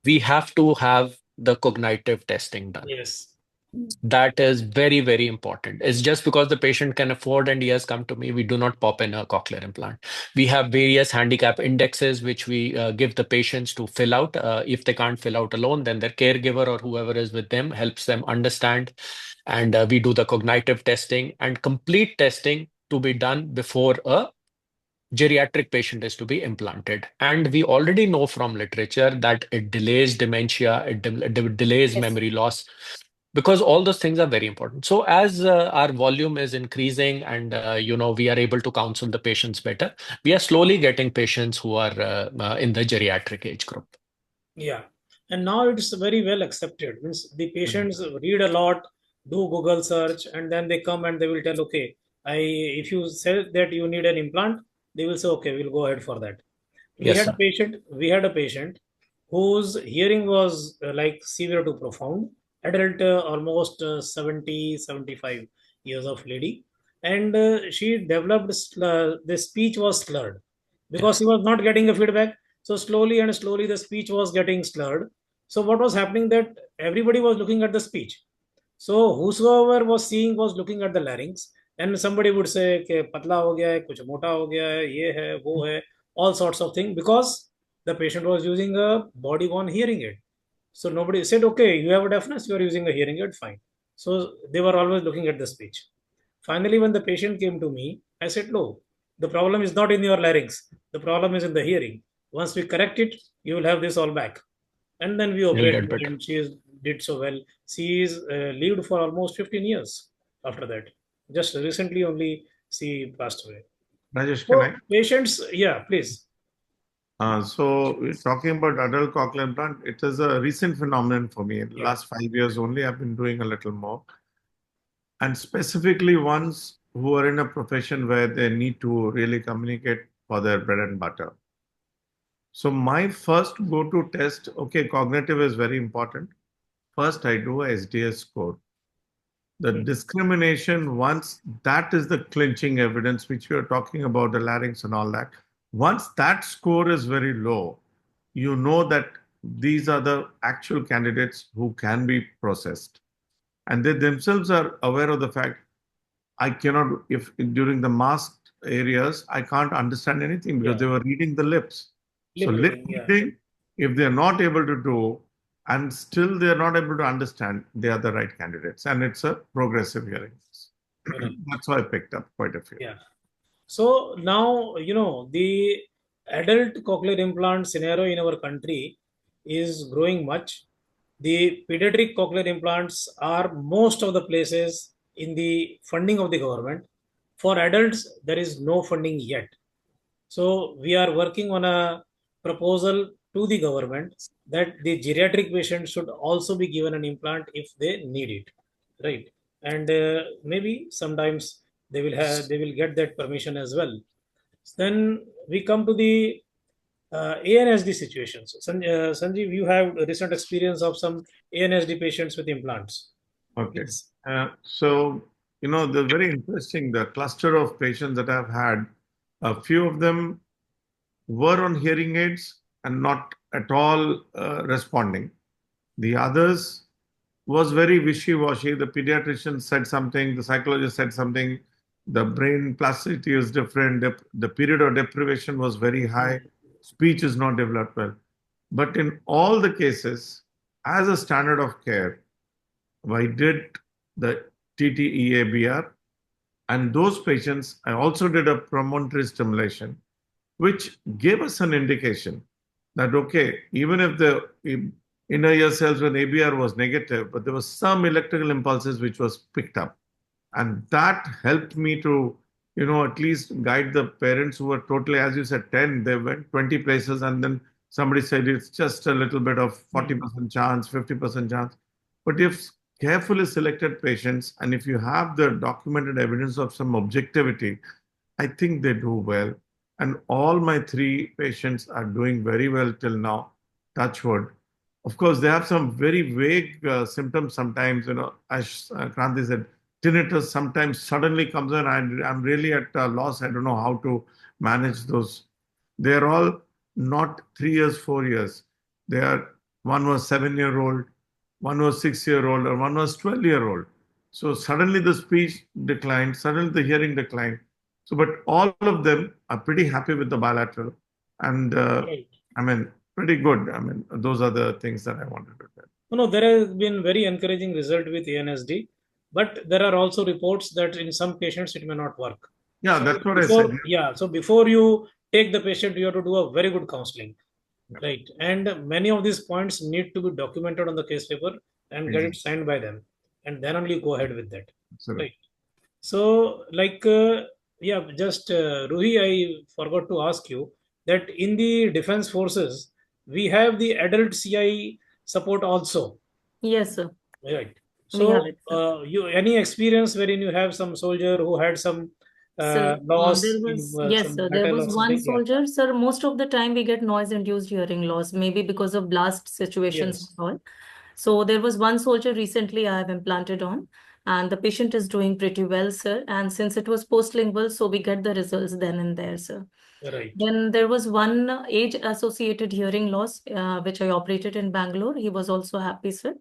S3: We have to have the cognitive testing done.
S1: Yes.
S3: That is very, very important. It's just because the patient can afford and he has come to me, we do not pop in a cochlear implant. We have various handicap indexes which we give the patients to fill out. If they can't fill out alone, then their caregiver or whoever is with them helps them understand. And we do the cognitive testing and complete testing to be done before a geriatric patient is to be implanted. And we already know from literature that it delays dementia, it delays
S6: Yes.
S3: memory loss, because all those things are very important. So as our volume is increasing and we are able to counsel the patients better, we are slowly getting patients who are in the geriatric age group.
S1: Yeah. And now it's very well accepted. Means the
S3: Mhm.
S1: patients read a lot, do Google search, and then they come and they will tell, okay, if you say that you need an implant, they will say, okay, we'll go ahead for that.
S3: Yes, sir.
S1: We had a patient whose hearing was like severe to profound, adult, almost 70, 75 years of lady. And she developed, the speech was slurred because he
S3: Yes.
S1: was not getting a feedback. So slowly and slowly the speech was getting slurred. So what was happening that everybody was looking at the speech. So whosoever was seeing was looking at the larynx, and somebody would say कि पतला हो गया है, कुछ मोटा हो गया है, ये है, वो है, all sorts of things, because the patient was using a body worn hearing aid. So nobody said, okay, you have a deafness, you are using a hearing aid, fine. So they were always looking at the speech. Finally, when the patient came to me, I said, no, the problem is not in your larynx, the problem is in the hearing. Once we correct it, you will have this all back. And then we
S3: You'll
S1: operated,
S3: get better.
S1: and did so well. She is lived for almost 15 years after that. Just recently only she passed away.
S4: Rajesh,
S1: So
S4: can I?
S1: patients, yeah, please.
S4: So we're talking about adult cochlear implant. It is a recent phenomenon for me. In the
S1: Yeah.
S4: last 5 years only, I've been doing a little more. And specifically ones who are in a profession where they need to really communicate for their bread and butter. So my first go-to test, okay, cognitive is very important. First, I do a SDS score. The discrimination, once that is the clinching evidence, which we are talking about, the larynx and all that. Once that score is very low, you know that these are the actual candidates who can be processed. And they themselves are aware of the fact I cannot, if during the masked areas, I can't understand anything because
S1: Yeah.
S4: they were reading the lips. So
S1: Lip
S4: lip
S1: reading, yeah.
S4: reading, if they're not able to do and still they're not able to understand, they are the right candidates. And it's a progressive hearing.
S1: Right.
S4: That's why I picked up quite a few.
S1: Yeah. So now, the adult cochlear implant scenario in our country is growing much. The pediatric cochlear implants are most of the places in the funding of the government. For adults, there is no funding yet. So we are working on a proposal to the government that the geriatric patients should also be given an implant if they need it, right? And maybe sometimes they will get that permission as well. Then we come to the ANSD situations. Sanjeev, you have a recent experience of some ANSD patients with implants.
S4: Okay.
S1: Please.
S4: The very interesting, the cluster of patients that I've had, a few of them were on hearing aids and not at all responding. The others was very wishy-washy. The pediatrician said something, the psychologist said something, the brain plasticity is different, the period of deprivation was very high, speech is not developed well. But in all the cases, as a standard of care, I did the TTEABR, and those patients, I also did a premonitory stimulation, which gave us an indication that, okay, even if the inner ear cells when ABR was negative, but there was some electrical impulses which was picked up. And that helped me to, at least guide the parents who were totally, as you said, 10, they went 20 places, and then somebody said it's just a little bit of 40% chance, 50% chance. But if carefully selected patients, and if you have the documented evidence of some objectivity, I think they do well. And all my three patients are doing very well till now, touch wood. Of course, they have some very vague symptoms sometimes, as Kranti said, tinnitus sometimes suddenly comes in. I'm really at a loss. I don't know how to manage those. They're all not 3 years, 4 years. One was 7-year-old, one was 6-year-old, or one was 12-year-old. So suddenly the speech declined, suddenly the hearing declined. So, but all of them are pretty happy with the bilateral. And
S1: Right.
S4: pretty good. Those are the things that I wanted to tell.
S1: No, there has been very encouraging result with ANSD, but there are also reports that in some patients it may not work.
S4: Yeah,
S1: So
S4: that's what I said.
S1: so before you take the patient, you have to do a very good counseling,
S4: Yeah.
S1: right? And many of these points need to be documented on the case paper and get it signed by them, and then only go ahead with that,
S4: Absolutely.
S1: right? So, yeah, just Ruhi, I forgot to ask you that in the defense forces, we have the adult CI support also,
S2: Yes, sir.
S1: right?
S2: We have
S1: So,
S2: it, sir.
S1: you any experience wherein you have some soldier who had some
S2: So
S1: loss
S2: there
S1: in
S2: was, yes,
S1: some
S2: sir, there
S1: battle
S2: was
S1: or
S2: one
S1: something? Yeah.
S2: soldier, sir. Most of the time we get noise-induced hearing loss, maybe because of blast situations and
S1: Yes.
S2: all. So there was one soldier recently I have implanted on, and the patient is doing pretty well, sir. And since it was postlingual, so we get the results then and there, sir.
S1: Right.
S2: Then there was one age-associated hearing loss, which I operated in Bangalore. He was also happy, sir.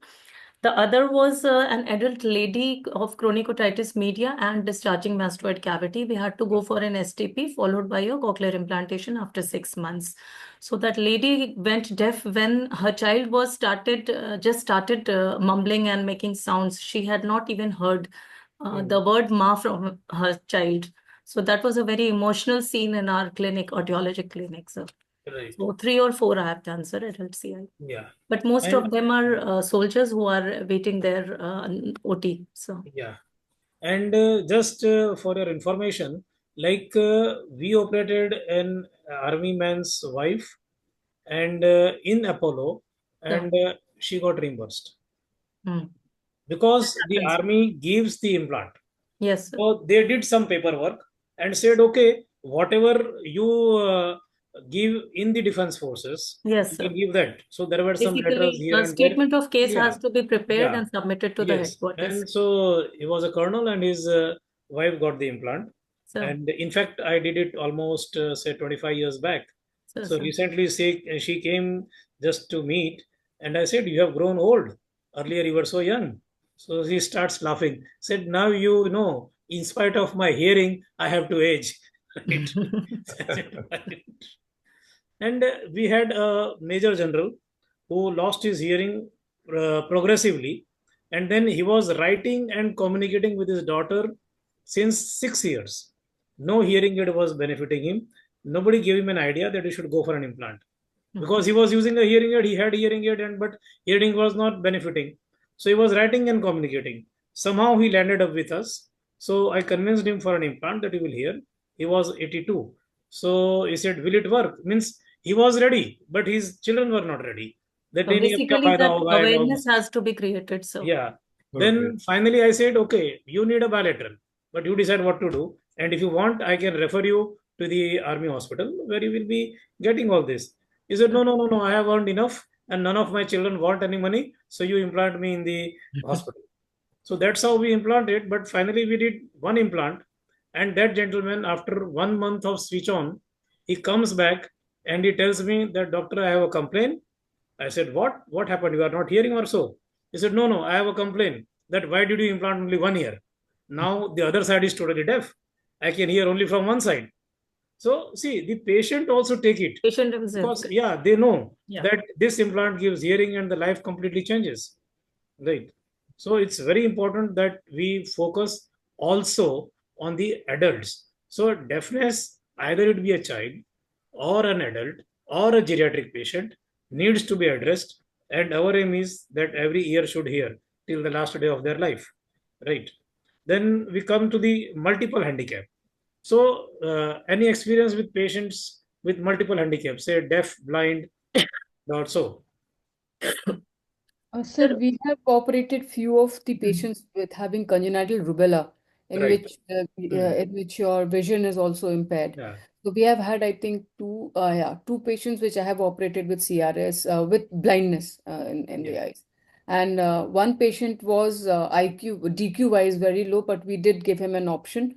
S2: The other was an adult lady of chronic otitis media and discharging mastoid cavity. We had to go for an STP followed by a cochlear implantation after 6 months. So that lady went deaf when her child was just started mumbling and making sounds. She had not even heard the word ma from her child. So that was a very emotional scene in our clinic, audiologic clinic, sir.
S1: Right.
S2: So 3 or 4 I have done, sir, adult CI.
S1: Yeah.
S2: But most
S1: And
S2: of them are soldiers who are waiting their OT. So
S1: yeah. And just for your information, like we operated an army man's wife and in Apollo,
S2: yeah.
S1: and she got reimbursed
S2: Hmm.
S1: because the
S2: Happens.
S1: army gives the implant.
S2: Yes, sir.
S1: So they did some paperwork and said, okay, whatever you give in the defense forces,
S2: Yes,
S1: you
S2: sir.
S1: can give that. So there were some letters
S2: Basically,
S1: here
S2: a
S1: and there.
S2: statement of case
S1: Yeah,
S2: has to be prepared
S1: yeah,
S2: and submitted to the
S1: yes.
S2: headquarters.
S1: And so he was a colonel, and his wife got the implant.
S2: So,
S1: And in fact, I did it almost say 25 years back. So
S2: so.
S1: recently, she came just to meet, and I said, "You have grown old. Earlier, you were so young." So she starts laughing. Said, "Now you know, in spite of my hearing, I have to age." Right. I said, "Right." And we had a major general who lost his hearing progressively, and then he was writing and communicating with his daughter since 6 years. No hearing aid was benefiting him. Nobody gave him an idea that he should go for an implant because he was using a hearing aid. He had hearing aid, and but hearing was not benefiting. So he was writing and communicating. Somehow he landed up with us. So I convinced him for an implant that he will hear. He was 82. So he said, "Will it work?" Means he was ready, but his children were not ready. That
S2: So
S1: नहीं नहीं अब क्या
S2: basically,
S1: फायदा
S2: that
S1: होगा and all
S2: awareness
S1: this.
S2: has to be created. So,
S1: Yeah.
S4: Okay.
S1: Then finally I said, okay, you need a bilateral, but you decide what to do. And if you want, I can refer you to the army hospital where you will be getting all this. He said, no, no, no, no, I have earned enough and none of my children want any money. So you implant me in the hospital. So that's how we implanted. But finally we did one implant. And that gentleman, after 1 month of switch on, he comes back and he tells me that, doctor, I have a complaint. I said, what? What happened? You are not hearing or so? He said, no, no, I have a complaint that why did you implant only one ear? Now the other side is totally deaf. I can hear only from one side. So see, the patient also take it
S2: patient himself.
S1: because yeah, they know
S2: Yeah.
S1: that this implant gives hearing and the life completely changes. Right. So it's very important that we focus also on the adults. So deafness, either it be a child or an adult or a geriatric patient, needs to be addressed. And our aim is that every ear should hear till the last day of their life. Right. Then we come to the multiple handicap. So any experience with patients with multiple handicaps, say deaf, blind, or so.
S6: Sir,
S2: Sir,
S6: we have cooperated few of the patients with having congenital rubella,
S1: Right. Hmm.
S6: in which your vision is also impaired.
S1: Yeah.
S6: So we have had, I think, two patients which I have operated with CRS, with blindness in
S1: Yeah.
S6: the eyes. And one patient was IQ, DQ wise very low, but we did give him an option.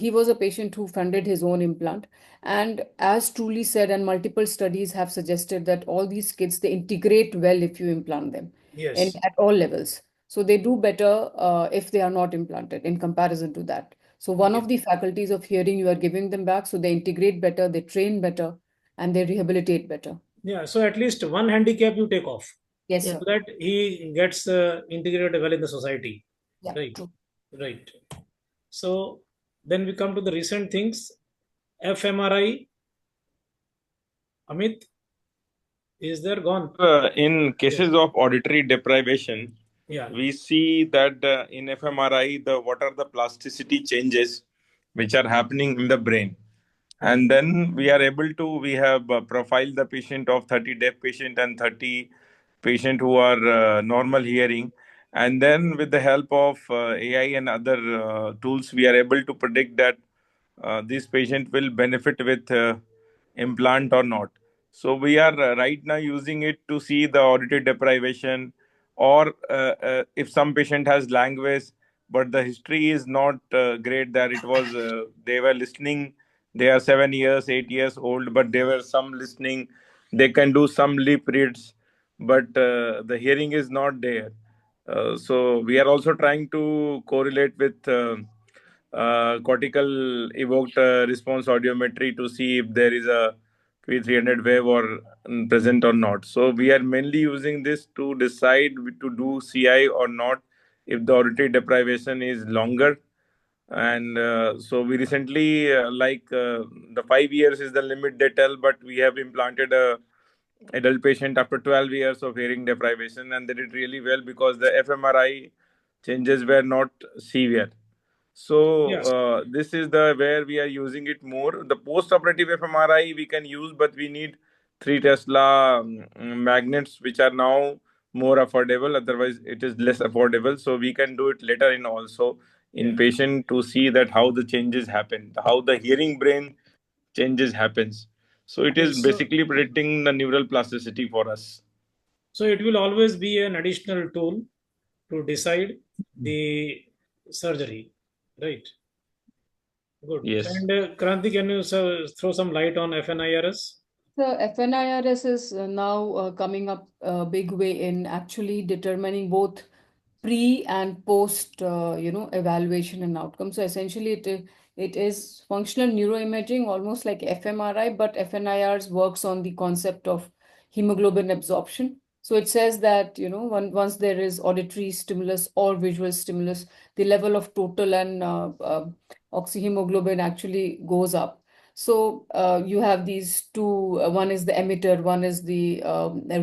S6: He was a patient who funded his own implant. And as truly said, and multiple studies have suggested that all these kids, they integrate well if you implant them
S1: Yes.
S6: at all levels. So they do better if they are not implanted in comparison to that. So one
S1: Yeah.
S6: of the faculties of hearing, you are giving them back, so they integrate better, they train better, and they rehabilitate better.
S1: Yeah. So at least one handicap you take off
S6: Yes,
S2: yeah.
S1: so
S6: sir.
S1: that he gets integrated well in the society.
S6: Yeah,
S1: Right.
S6: true.
S1: Right. So then we come to the recent things. fMRI, Amit, is there gone?
S5: In
S1: Yes.
S5: cases of auditory deprivation,
S1: Yeah.
S5: we see that in fMRI, the what are the plasticity changes which are happening in the brain, and then we have profiled the patient of 30 deaf patient and 30 patient who are normal hearing, and then with the help of AI and other tools, we are able to predict that this patient will benefit with implant or not. So we are right now using it to see the auditory deprivation, or if some patient has language, but the history is not great. That it was they were listening. They are 7 years, 8 years old, but they were some listening. They can do some lip reads, but the hearing is not there. So we are also trying to correlate with cortical evoked response audiometry to see if there is a P300 wave or present or not. So we are mainly using this to decide to do CI or not if the auditory deprivation is longer. And so we recently the 5 years is the limit they tell, but we have implanted a adult patient after 12 years of hearing deprivation, and they did really well because the fMRI changes were not severe. So
S1: Yes.
S5: this is the where we are using it more. The post-operative fMRI we can use, but we need 3 Tesla magnets, which are now more affordable. Otherwise, it is less affordable. So we can do it later in also
S1: Yeah.
S5: in patient to see that how the changes happen, how the hearing brain changes happens. So it is
S1: Yes.
S5: basically predicting the neural plasticity for us.
S1: So it will always be an additional tool to decide the surgery, right? Good.
S5: Yes.
S1: And Kranti, can you throw some light on FNIRS?
S6: So FNIRS is now coming up a big way in actually determining both pre and post, evaluation and outcome. So essentially, it is functional neuroimaging, almost like fMRI, but FNIRS works on the concept of hemoglobin absorption. So it says that, once there is auditory stimulus or visual stimulus, the level of total and oxyhemoglobin actually goes up. So you have these two, one is the emitter, one is the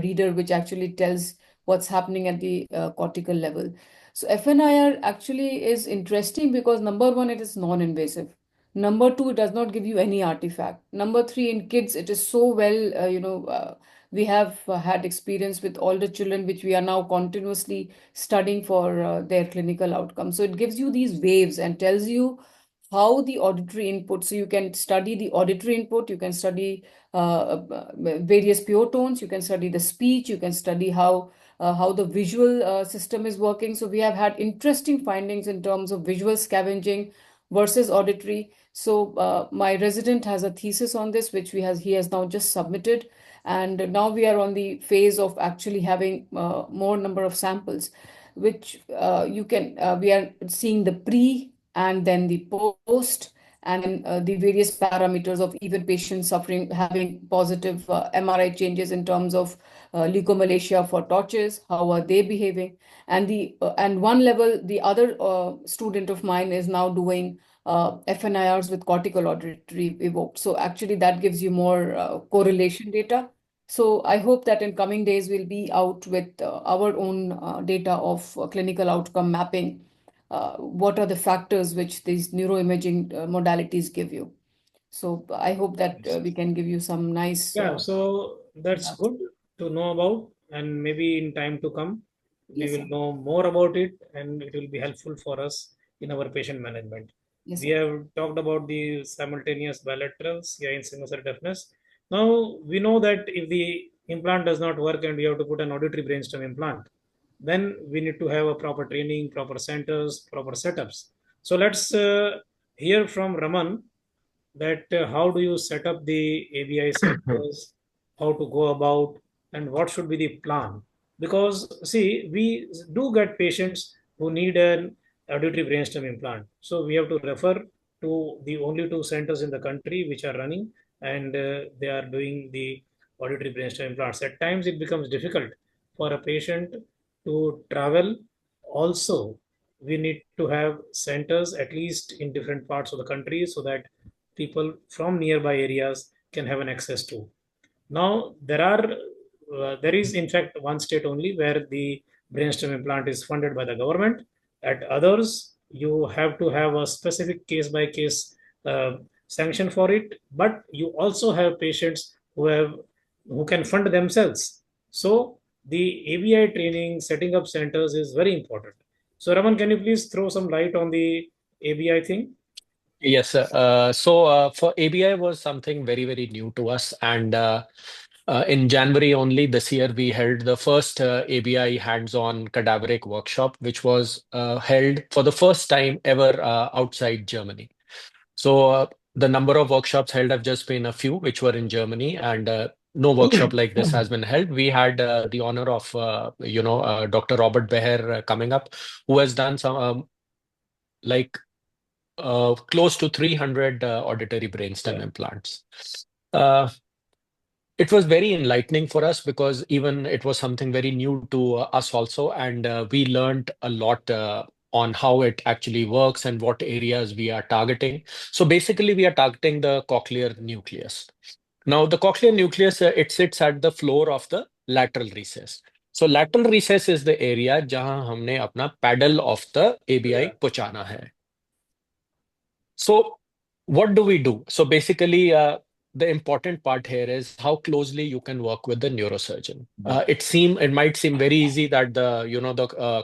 S6: reader, which actually tells what's happening at the cortical level. So FNIR actually is interesting because number one, it is non-invasive. Number two, it does not give you any artifact. Number three, in kids, it is so well, we have had experience with all the children, which we are now continuously studying for their clinical outcomes. So it gives you these waves and tells you how the auditory input, so you can study the auditory input, you can study various pure tones, you can study the speech, you can study how the visual system is working. So we have had interesting findings in terms of visual scavenging versus auditory. So my resident has a thesis on this, which he has now just submitted, and now we are on the phase of actually having more number of samples, which we are seeing the pre and then the post, and then the various parameters of even patients having positive MRI changes in terms of leukomalacia for torches, how are they behaving, and one level, the other student of mine is now doing FNIRs with cortical auditory evoked. So actually that gives you more correlation data. So I hope that in coming days we'll be out with our own data of clinical outcome mapping. What are the factors which these neuroimaging modalities give you? So I hope that we can give you some nice.
S1: Yeah, so that's
S6: Yeah.
S1: good to know about, and maybe in time to come, we
S6: Yes,
S1: will
S6: sir.
S1: know more about it, and it will be helpful for us in our patient management.
S6: Yes,
S1: We
S6: sir.
S1: have talked about the simultaneous bilaterals, yeah, in single cell deafness. Now we know that if the implant does not work and we have to put an auditory brainstem implant, then we need to have a proper training, proper centers, proper setups. So let's hear from Raman that how do you set up the ABI centers, how to go about, and what should be the plan? Because see, we do get patients who need an auditory brainstem implant, so we have to refer to the only two centers in the country which are running, and they are doing the auditory brainstem implants. At times, it becomes difficult for a patient to travel. Also, we need to have centers at least in different parts of the country so that people from nearby areas can have an access to. Now there is in fact one state only where the brainstem implant is funded by the government. At others, you have to have a specific case by case sanction for it. But you also have patients who can fund themselves. So the ABI training, setting up centers is very important. So Raman, can you please throw some light on the ABI thing?
S3: Yes, sir. For ABI was something very, very new to us. And in January only this year, we held the first ABI hands-on cadaveric workshop, which was held for the first time ever outside Germany. So the number of workshops held have just been a few, which were in Germany. And no workshop like this has been held. We had the honor of, Dr. Robert Beher coming up, who has done some like close to 300 auditory brainstem
S1: Yeah.
S3: implants. Uh, it was very enlightening for us because even it was something very new to us also, and we learned a lot on how it actually works and what areas we are targeting. So basically, we are targeting the cochlear nucleus. Now, the cochlear nucleus, it sits at the floor of the lateral recess. So lateral recess is the area जहां हमने अपना paddle of the ABI
S1: Yeah.
S3: पहुंचाना है. So, what do we do? So, basically, the important part here is how closely you can work with the neurosurgeon. It might seem very easy that the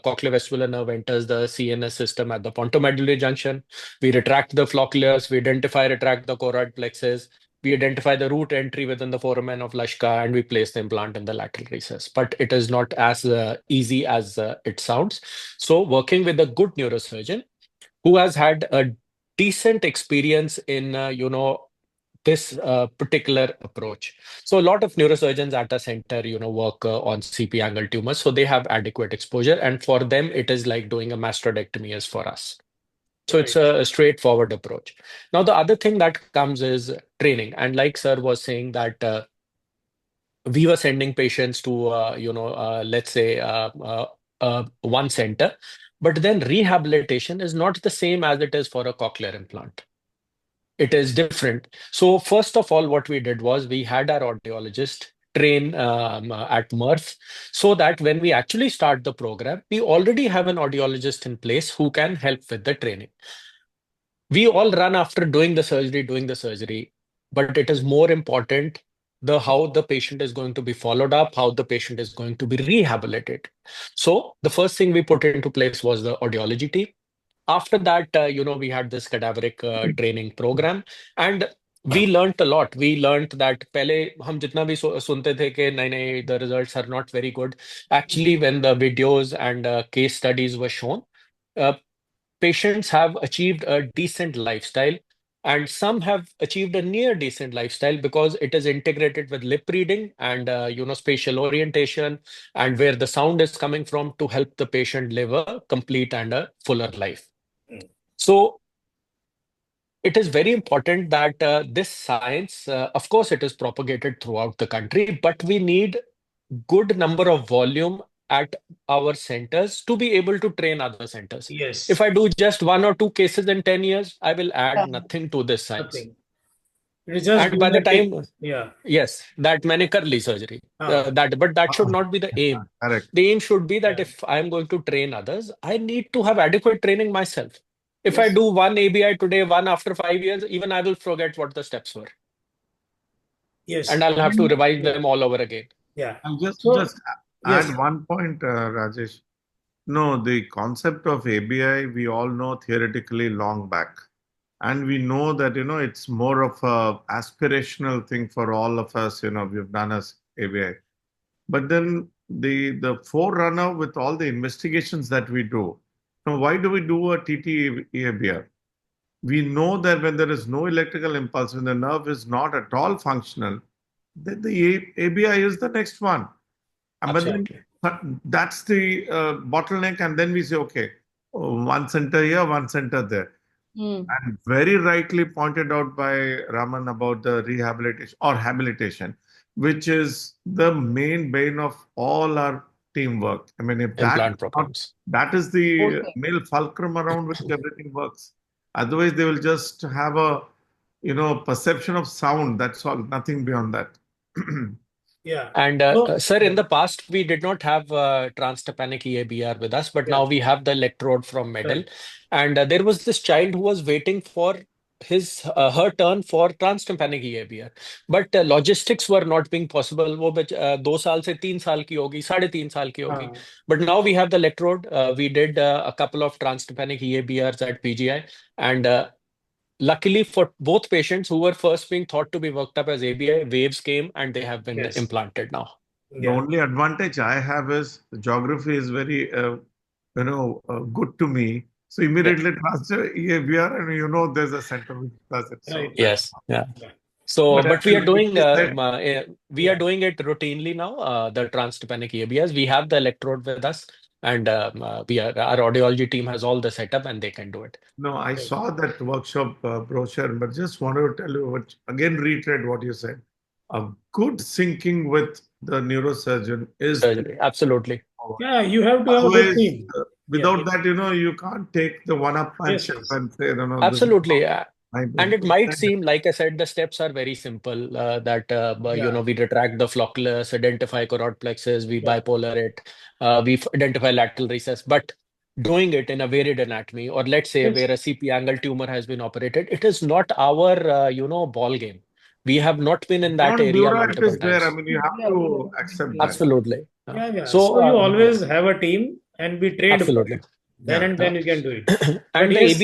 S3: cochlear vestibular nerve enters the CNS system at the pontomedullary junction. We retract the flocculus, we retract the choroid plexus, we identify the root entry within the foramen of Lashka, and we place the implant in the lateral recess. But it is not as easy as it sounds. So, working with a good neurosurgeon who has had a decent experience in this particular approach. So a lot of neurosurgeons at a center work on CP angle tumors, so they have adequate exposure, and for them it is like doing a mastectomy as for us. So it's
S1: Right.
S3: a straightforward approach. Now the other thing that comes is training, and like sir was saying that we were sending patients to let's say one center, but then rehabilitation is not the same as it is for a cochlear implant. It is different. So first of all, what we did was we had our audiologist train at Murph, so that when we actually start the program, we already have an audiologist in place who can help with the training. We all run after doing the surgery, but it is more important the how the patient is going to be followed up, how the patient is going to be rehabilitated. So the first thing we put into place was the audiology team. After that, we had this cadaveric training program, and we learned a lot. We learned that पहले हम जितना भी सुनते थे कि नहीं नहीं the results are not very good. Actually, when the videos and case studies were shown, uh, patients have achieved a decent lifestyle, and some have achieved a near decent lifestyle because it is integrated with lip reading and spatial orientation and where the sound is coming from to help the patient live a complete and a fuller life.
S1: Mm.
S3: So it is very important that this science, of course, it is propagated throughout the country, but we need good number of volume at our centers to be able to train other centers. If
S1: Yes.
S3: I do just 1 or 2 cases in 10 years, I will add
S6: Yeah.
S3: nothing to this science.
S1: Nothing. It is just
S3: And by
S1: doing
S3: the
S1: a tick.
S3: time,
S1: Yeah.
S3: yes, that मैंने कर ली surgery.
S1: Ah.
S3: But that should
S4: Ah,
S3: not be the aim.
S4: correct.
S3: The aim should be that
S1: Yeah.
S3: if I'm going to train others, I need to have adequate training myself. If I
S1: Yes.
S3: do one ABI today, one after 5 years, even I will forget what the steps were, and
S1: Yes.
S3: I'll have to revise
S1: Yeah.
S3: them all over again.
S1: Yeah.
S4: I'll just
S1: So
S4: add
S1: yes.
S4: one point, Rajesh. No, the concept of ABI, we all know theoretically long back. And we know that, it's more of a aspirational thing for all of us, we've done as ABI. But then the forerunner with all the investigations that we do. Now, why do we do a TT ABR? We know that when there is no electrical impulse, when the nerve is not at all functional, then the ABI is the next one. But then
S1: Absolutely.
S4: that's the bottleneck. And then we say, okay, one center here, one center there.
S6: Mm.
S4: And very rightly pointed out by Raman about the rehabilitation or habilitation, which is the main bane of all our teamwork. I mean, if that
S3: Implant
S4: is not,
S3: programs.
S4: that is
S6: Whole
S4: the
S6: thing.
S4: male fulcrum around which everything works. Otherwise, they will just have a, perception of sound. That's all, nothing beyond that.
S1: Yeah.
S3: And
S1: So
S3: sir,
S1: yeah.
S3: in the past, we did not have transtympanic EABR with us, but now
S1: Yes.
S3: we have the electrode from Medal.
S1: Right.
S3: And there was this child who was waiting for her turn for transtympanic EABR. But logistics were not being possible. वो 2 साल से 3 साल की होगी, 3.5 साल की होगी.
S1: Ah.
S3: But now we have the electrode. We did a couple of transtympanic EABRs at PGI, and luckily for both patients who were first being thought to be worked up as ABI, waves came and they have been
S1: Yes.
S3: implanted now.
S4: The
S1: Yeah.
S4: only advantage I have is geography is very, good to me. So
S3: Yeah.
S4: immediately transfer EABR and there's a center which does it. So
S1: Right.
S4: that's
S3: Yes. Yeah.
S1: Yeah.
S3: So,
S4: But
S3: but we are doing
S4: like you said,
S3: we are doing it routinely now. The transtympanic ABS. We have the electrode with us, and our audiology team has all the setup, and they can do it.
S4: no, I
S1: Right.
S4: saw that workshop brochure, but just wanted to tell you what, again, reiterate what you said. A good syncing with the neurosurgeon is the
S3: Surgery, absolutely.
S4: forward.
S1: Yeah, you have to have a good
S4: Otherwise,
S1: team. Yeah.
S4: without that, you can't take the one-up punch
S1: Yes,
S4: up
S1: yes.
S4: and say, no, no, this is
S3: Absolutely.
S4: my
S3: And
S4: brain.
S3: it might seem, like I said, the steps are very simple. That
S1: Yeah.
S3: we retract the flocculus, identify choroid plexus, we
S1: Yeah.
S3: bipolar it, identify lateral recess. But doing it in a varied anatomy, or let's say
S1: Yes.
S3: where a CP angle tumor has been operated, it is not our ball game. We have not been in that
S4: On
S3: area
S4: Bureau, it
S3: multiple
S4: is there. I
S3: times.
S4: mean, you have
S6: Yeah,
S4: to accept that.
S3: Absolutely.
S1: Yeah, yeah.
S3: So
S1: So you always have a team and be trained for
S3: absolutely.
S1: it. Then
S4: Yeah.
S1: and then you can do it. But
S3: And the
S1: yes,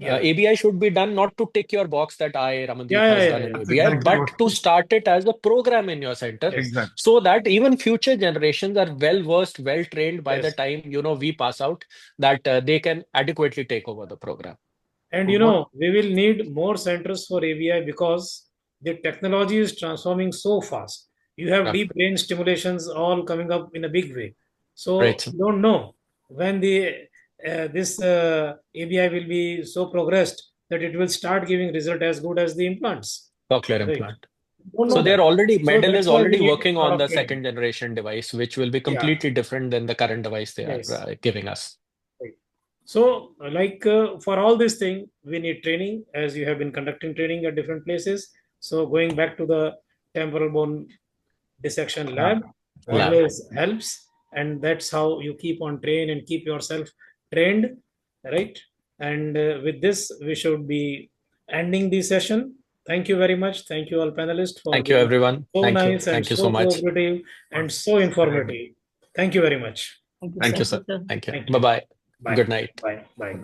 S1: yeah.
S3: ABI should be done not to tick your box that Ramandeep
S1: Yeah, yeah,
S3: has
S1: yeah,
S3: done in
S1: yeah.
S4: That's
S3: ABI,
S4: exactly
S3: but
S4: what.
S3: to start it as a program in your center,
S1: Yes.
S4: Exactly.
S3: so that even future generations are well versed, well trained by the
S1: Yes.
S3: time we pass out, that they can adequately take over the program.
S1: And
S4: What?
S1: we will need more centers for AVI because the technology is transforming so fast. You have
S3: Yeah.
S1: deep brain stimulations all coming up in a big way.
S3: Right.
S1: So you don't know when this AVI will be so progressed that it will start giving result as good as the implants.
S3: Cochlear
S1: Right?
S3: implant.
S1: You don't
S3: So
S1: know
S3: they're
S1: that.
S3: already,
S1: So
S3: Mendel
S1: that's
S3: is
S1: why we
S3: already
S1: need
S3: working
S1: a lot
S3: on
S1: of
S3: the
S1: training.
S3: second generation device, which will be
S1: Yeah.
S3: completely different than the current device they are
S1: Yes.
S3: giving us.
S1: Right. So, for all this thing, we need training as you have been conducting training at different places. So, going back to the temporal bone dissection
S4: Yeah.
S1: lab
S3: Lab.
S1: always helps, and that's how you keep on train and keep yourself trained, right? And with this, we should be ending the session. Thank you very much. Thank you all panelists for
S3: Thank you,
S1: being
S3: everyone.
S1: so
S3: Thank you.
S1: nice and
S3: Thank you so
S1: so
S3: much.
S1: cooperative and so informative. Thank you very much.
S6: Thank you,
S3: Thank
S6: sir.
S3: you, sir.
S2: Sir.
S3: Thank you.
S1: Thank you.
S3: Bye-bye.
S1: Bye.
S3: Good night.
S1: Bye. Bye.